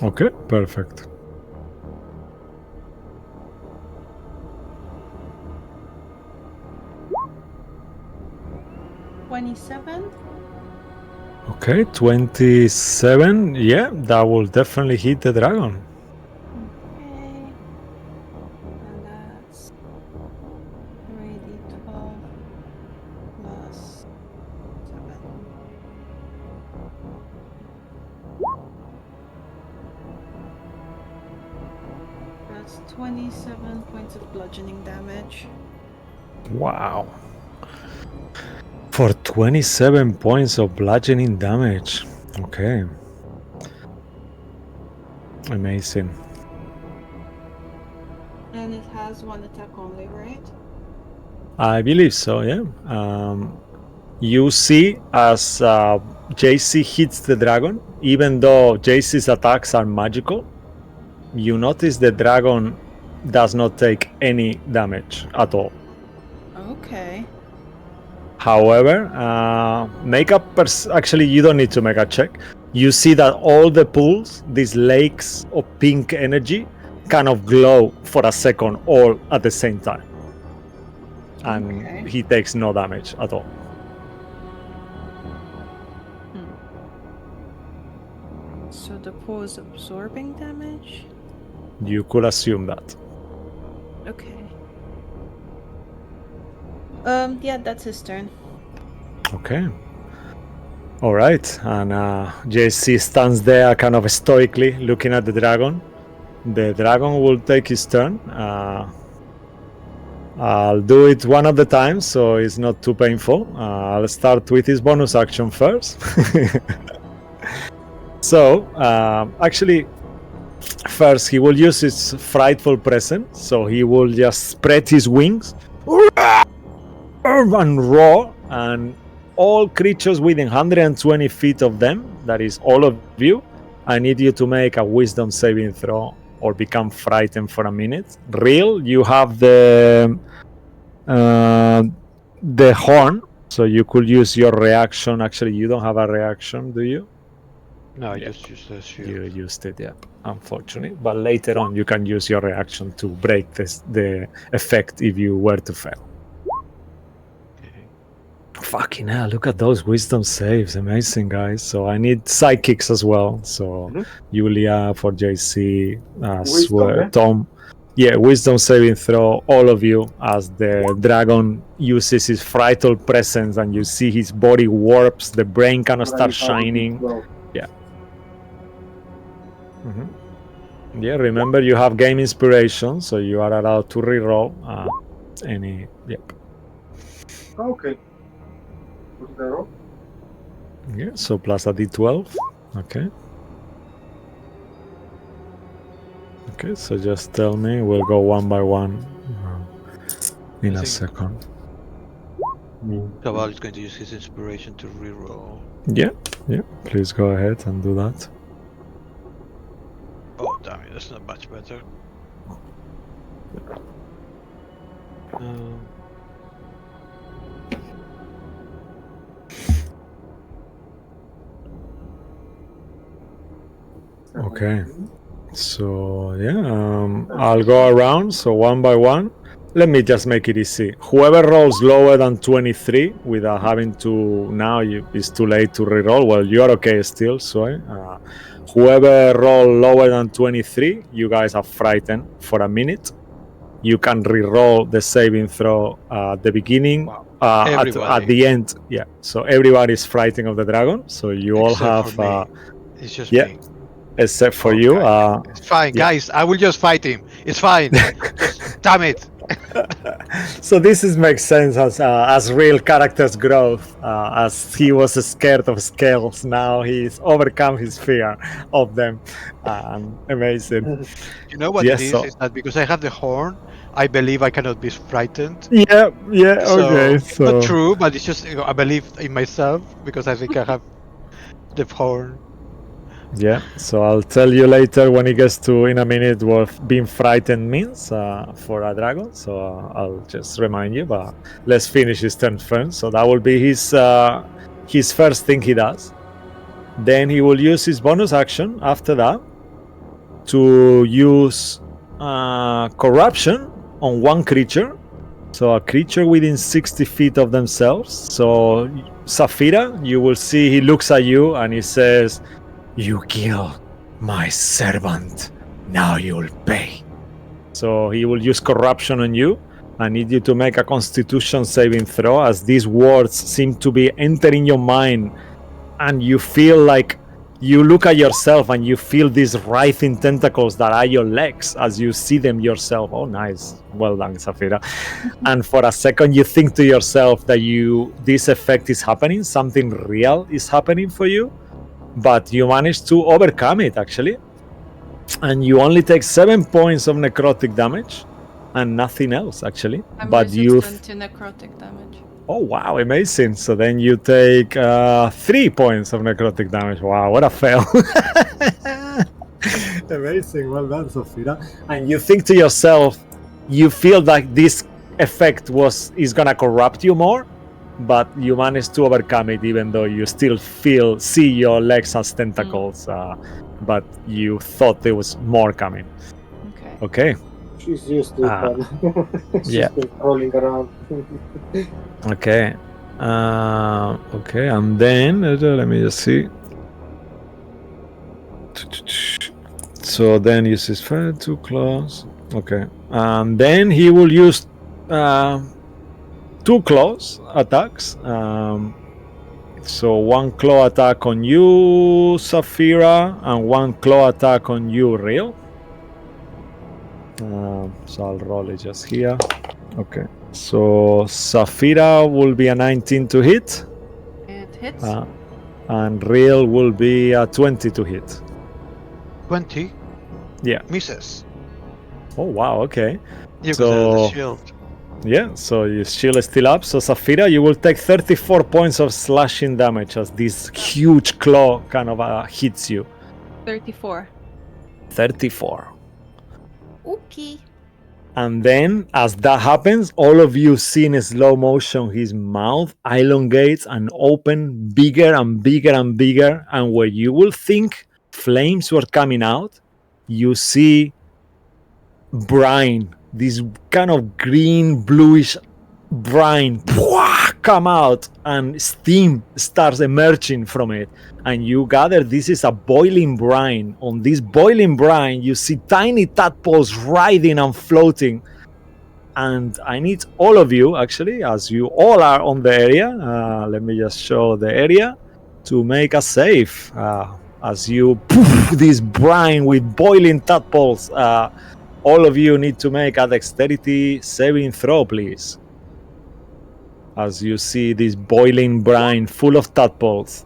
Okay, perfect. $27. Okay, 27. Yeah, that will definitely hit the dragon. Okay. And that's 3d12 plus 7. That's 27 points of bludgeoning damage. Wow. For 27 points of bludgeoning damage. Okay. Amazing. And it has one attack only, right? I believe so, yeah. You see as JC hits the dragon, even though JC's attacks are magical, you notice the dragon does not take any damage at all. Okay. However, actually, you don't need to make a check. You see that all the pools, these lakes of pink energy, kind of glow for a second, all at the same time. And Okay. he takes no damage at all. So the pool is absorbing damage? You could assume that. Okay. Yeah, that's his turn. Okay. All right. And JC stands there kind of stoically looking at the dragon. The dragon will take his turn. I'll do it one at a time, so it's not too painful. I'll start with his bonus action first. So, actually, first he will use his frightful presence. So he will just spread his wings and roar, and all creatures within 120 feet of them, that is all of you, I need you to make a wisdom saving throw or become frightened for a minute. Real, you have the horn, so you could use your reaction. Actually, you don't have a reaction, do you? No, I Yeah. just used the shield. You used it, yeah, unfortunately. But later on, you can use your reaction to break the effect if you were to fail. Okay. Fucking hell, look at those wisdom saves. Amazing, guys. So I need psychics as well. So Julia for JC, Wisdom, Tom. Yeah, wisdom saving throw, all of you, as the dragon uses his frightful presence and you see his body warps, the brain kind of starts shining. Yeah, remember you have game inspiration, so you are allowed to reroll any. Yep. Okay. What did I roll? Yeah, so plus a d12. Okay. Okay, so just tell me. We'll go one by one in a second. Cabal is going to use his inspiration to reroll. Yeah, please go ahead and do that. Oh, damn it, that's not much better. Okay. So I'll go around. So one by one. Let me just make it easy. Whoever rolls lower than 23 without having to it's too late to reroll. Well, you're okay still, so whoever roll lower than 23, you guys are frightened for a minute. You can reroll the saving throw at the beginning, at the end. Yeah. So everybody's frightened of the dragon. So you all Except have. for me. It's just yeah. me. Except for you. It's fine, guys. I will just fight him. It's fine. Just, damn it. So this makes sense as real characters grow. As he was scared of scales, now he's overcome his fear of them. Amazing. You know what it is? Is that because I have the horn, I believe I cannot be frightened. Yeah. Okay. So not true, but it's just I believe in myself because I think I have the horn. Yeah, so I'll tell you later when it gets to in a minute what being frightened means for a dragon. So I'll just remind you, but let's finish his turn first. So that will be his first thing he does. Then he will use his bonus action after that to use corruption on one creature. So a creature within 60 feet of themselves. So Saphira, you will see he looks at you and he says, "You killed my servant. Now you'll pay." So he will use corruption on you. I need you to make a constitution saving throw as these words seem to be entering your mind and you feel like you look at yourself and you feel these writhing tentacles that are your legs as you see them yourself. Oh, nice. Well done, Saphira. And for a second you think to yourself that this effect is happening, something real is happening for you. But you managed to overcome it, actually. And you only take 7 points of necrotic damage and nothing else, actually. I'm but resistant to necrotic damage. Oh, wow, amazing. So then you take 3 points of necrotic damage. Wow, what a fail. Amazing. Well done, Saphira. And you think to yourself, you feel like this effect is going to corrupt you more. But you managed to overcome it, even though you still see your legs as tentacles. But you thought there was more coming. Okay. Okay. She's used to it. She's yeah. been rolling around. Okay. Okay, and then let me just see. So then uses fire, 2 claws. Okay, and then he will use 2 claws attacks. So 1 claw attack on you, Saphira, and 1 claw attack on you, Real. So I'll roll it just here. Okay. So Saphira will be a 19 to hit. It hits. And Real will be a 20 to hit. 20? Yeah. Misses. Oh, wow. Okay. You So- got the shield. Yeah, so your shield is still up. So Saphira, you will take 34 points of slashing damage as this huge claw kind of hits you. 34. 34. Okay. And then, as that happens, all of you see in slow motion his mouth elongates and open bigger and bigger and bigger. And where you will think flames were coming out, you see brine, this kind of green bluish brine come out, and steam starts emerging from it. And you gather this is a boiling brine. On this boiling brine, you see tiny tadpoles riding and floating. And I need all of you, actually, as you all are on the area, let me just show the area, to make a save. As you poof this brine with boiling tadpoles, all of you need to make a dexterity saving throw, please. As you see this boiling brine full of tadpoles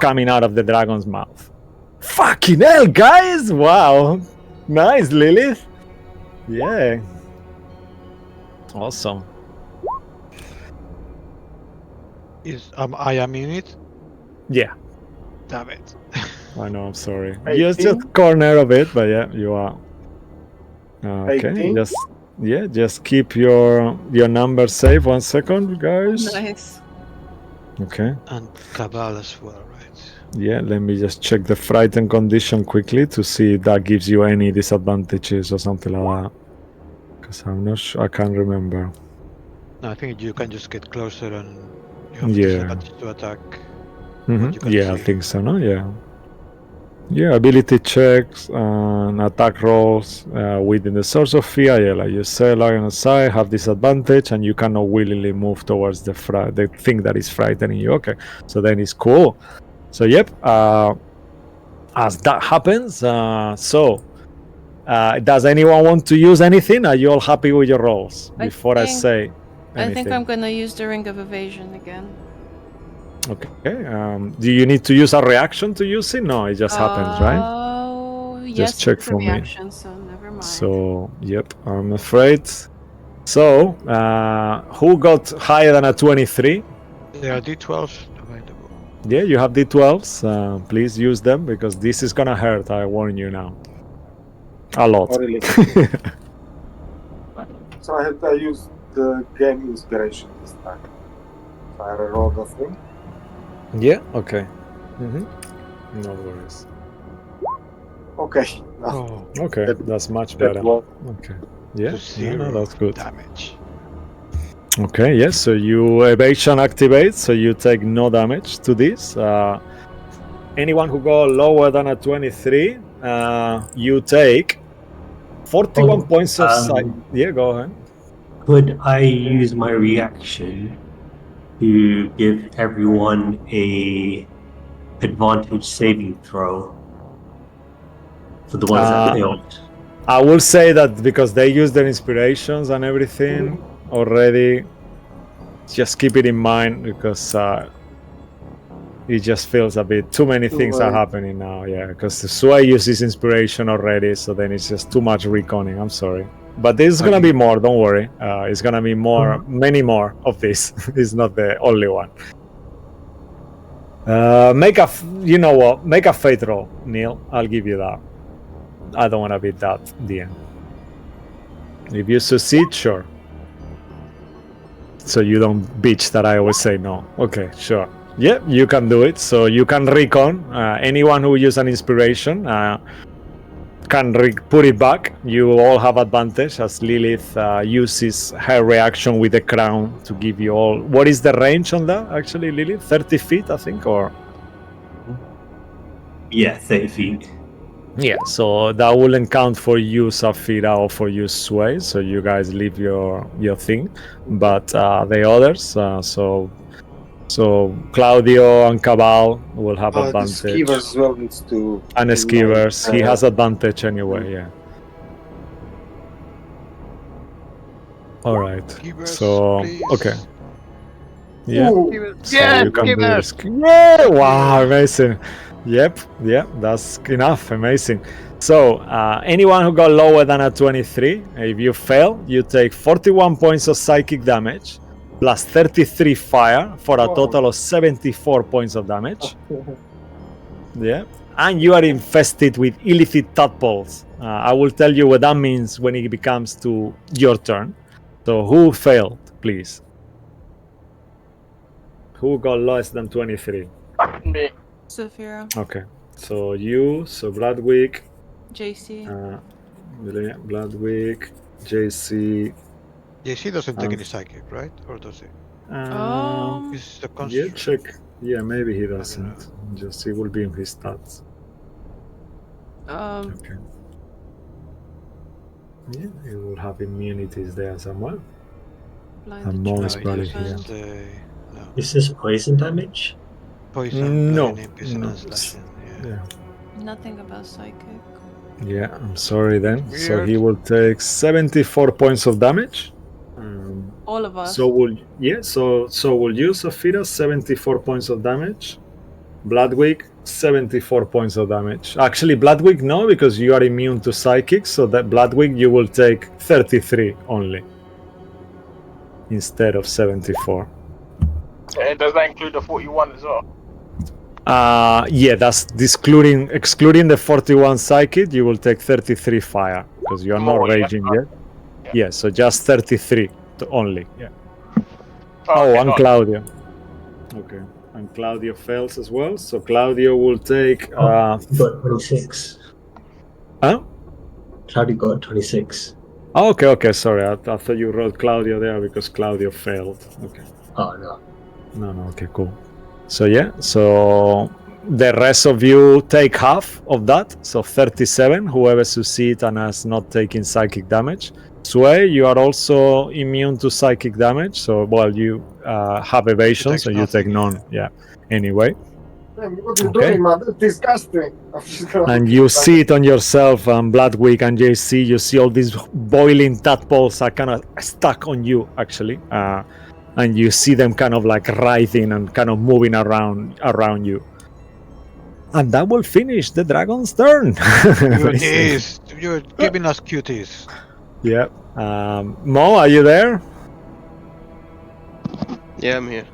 coming out of the dragon's mouth. Fucking hell, guys! Wow. Nice, Lilith. Yeah. Awesome. I am in it? Yeah. Damn it. I know, I'm sorry. 18? Just corner of it, but yeah, you are. Okay, 18? just keep your number safe. 1 second, guys. Nice. Okay. And Cabal as well, right? Yeah, let me just check the frightened condition quickly to see if that gives you any disadvantages or something like that. Because I'm not sure, I can't remember. No, I think you can just get closer and you have Yeah. disadvantage to attack. Mhm. you can Yeah, I see. think so, no? Yeah. Yeah, ability checks and attack rolls within the source of fear. Yeah, like you say, like on the side, have disadvantage, and you cannot willingly move towards the thing that is frightening you. Okay, so then it's cool. So yep, as that happens, does anyone want to use anything? Are you all happy with your rolls before I say anything? I think I'm gonna use the Ring of Evasion again. Okay. Do you need to use a reaction to use it? No, it just happens, right? Oh, Just yes, check it's a for me. reaction, so never mind. So, yep, I'm afraid. So, who got higher than a 23? There are D12s available. Yeah, you have D12s. Please use them because this is gonna hurt. I warn you now. A lot. Oh, really? So I used the game inspiration this time. So I rolled the thing. Yeah. Okay. No worries. Okay. Oh, Okay, That- that's much That better. was Okay. Yeah. to Yeah, no, 0 that's good. damage. Okay, yes, so you evasion activates, so you take no damage to this. Anyone who go lower than a 23, you take 41 points of sight. Yeah, go ahead. Could I use my reaction to give everyone a advantage saving throw for the ones that failed? I will say that because they use their inspirations and everything already, just keep it in mind because it just feels a bit too many things are happening now. Yeah, because the Sway uses inspiration already, so then it's just too much reconning. I'm sorry, but there's gonna be more. Don't worry. It's gonna be more, many more of this. It's not the only one. Make a, you know what? Make a fate roll, Neil. I'll give you that. I don't want to be that DM. If you succeed, sure. So you don't bitch that I always say no. Okay, sure. Yeah, you can do it. So you can recon anyone who use an inspiration. can put it back. You all have advantage as Lilith uses her reaction with the crown to give you all. What is the range on that, actually, Lilith? 30 feet, I think, or? Yeah, 30 feet. Yeah, so that wouldn't count for you, Safira, or for you, Sway. So you guys leave your thing, but the others. So Claudio and Cabal will have The advantage. Skivers as well needs to. And Skivers, he has advantage anyway. Yeah. All right. Skivers, So please. okay. Yeah. Ooh, So Yeah, you can do Skivers. this. Yeah! Wow, amazing. Yep, that's enough. Amazing. So anyone who got lower than a 23, if you fail, you take 41 points of psychic damage plus 33 fire for a Wow. total of 74 points of damage. Yeah. And you are infested with illicit tadpoles. I will tell you what that means when it becomes to your turn. So who failed, please? Who got less than 23? Me. Saphira, Okay. So you, so Bloodwick, JC. Bloodwick, JC. JC doesn't take Um, any psychic, right? Or does he? He's a Yeah, construct. check. Yeah, maybe he don't doesn't. Just he will be in his stats. Okay. Yeah, he will have immunities there somewhere. Blinded And Mo is Trap probably Defense. here. No. Is this poison damage? Poison, No, bludgeoning, piercing, no, and slashing. Yeah. Yeah. Nothing about psychic. Yeah, I'm sorry then. So Weird. he will take 74 points of damage. All of us. So will you, Safira, 74 points of damage. Bloodwick, 74 points of damage. Actually, Bloodwick no, because you are immune to psychic. So that Bloodwick you will take 33 only instead of 74. Does that include the 41 as well? Yeah, that's excluding the 41 psychic. You will take 33 fire because you are not yeah. raging yet. Yeah, so just 33 only. Yeah. Okay, And no. Claudio. Okay, and Claudio fails as well. So Claudio will take. He got 26. Huh? Cloudy got 26. Oh, okay. Sorry, I thought you wrote Claudio there because Claudio failed. Okay. Oh, no. No. Okay, cool. So yeah, so the rest of you take half of that, so 37. Whoever succeeds and has not taken psychic damage. Sway, you are also immune to psychic damage. So you have evasion, takes so you nothing, take none. Yeah. Anyway, Damn, what are you Okay. doing, man? That's disgusting. I'm just gonna- and you see it on yourself, Bloodwick and JC. You see all these boiling tadpoles are kind of stuck on you, actually. And you see them kind of like writhing and kind of moving around you. And that will finish the dragon's turn. Cuties! You're giving us cuties. Yeah. Mo, are you there? Yeah, I'm here.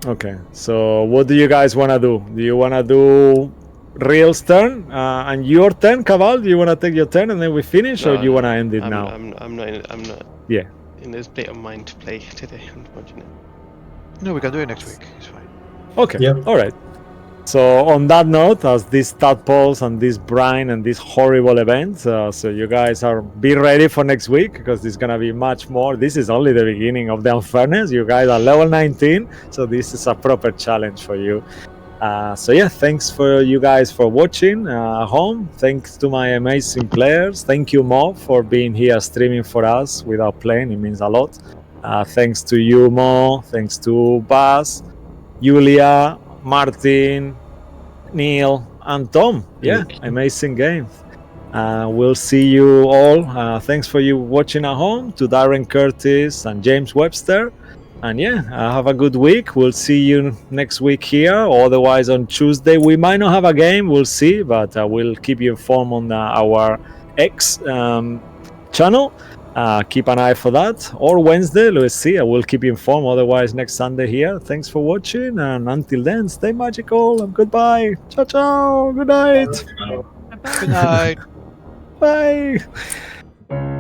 Okay. So what do you guys want to do? Do you want to do Real's turn and your turn, Cabal? Do you want to take your turn and then we finish, or do you want to end it now? I'm not. Yeah. In this state of mind to play today, unfortunately. No, we can do it next week. It's fine. Okay. Yep. All right. So on that note, as these tadpoles and this brine and these horrible events, so you guys be ready for next week because there's gonna be much more. This is only the beginning of the unfairness. You guys are level 19, so this is a proper challenge for you. So yeah, thanks for you guys for watching home. Thanks to my amazing players. Thank you, Mo, for being here streaming for us without playing. It means a lot. Thanks to you, Mo. Thanks to Baz, Julia, Martin, Neil, and Tom. Yeah, amazing game. We'll see you all. Thanks for you watching at home. To Darren Curtis and James Webster. And yeah, have a good week. We'll see you next week here. Otherwise, on Tuesday, we might not have a game. We'll see. But we'll keep you informed on our X channel. Keep an eye for that. Or Wednesday, let's see. I will keep you informed. Otherwise, next Sunday here. Thanks for watching. And until then, stay magical. And goodbye. Ciao, ciao. Good night. Good night. Bye.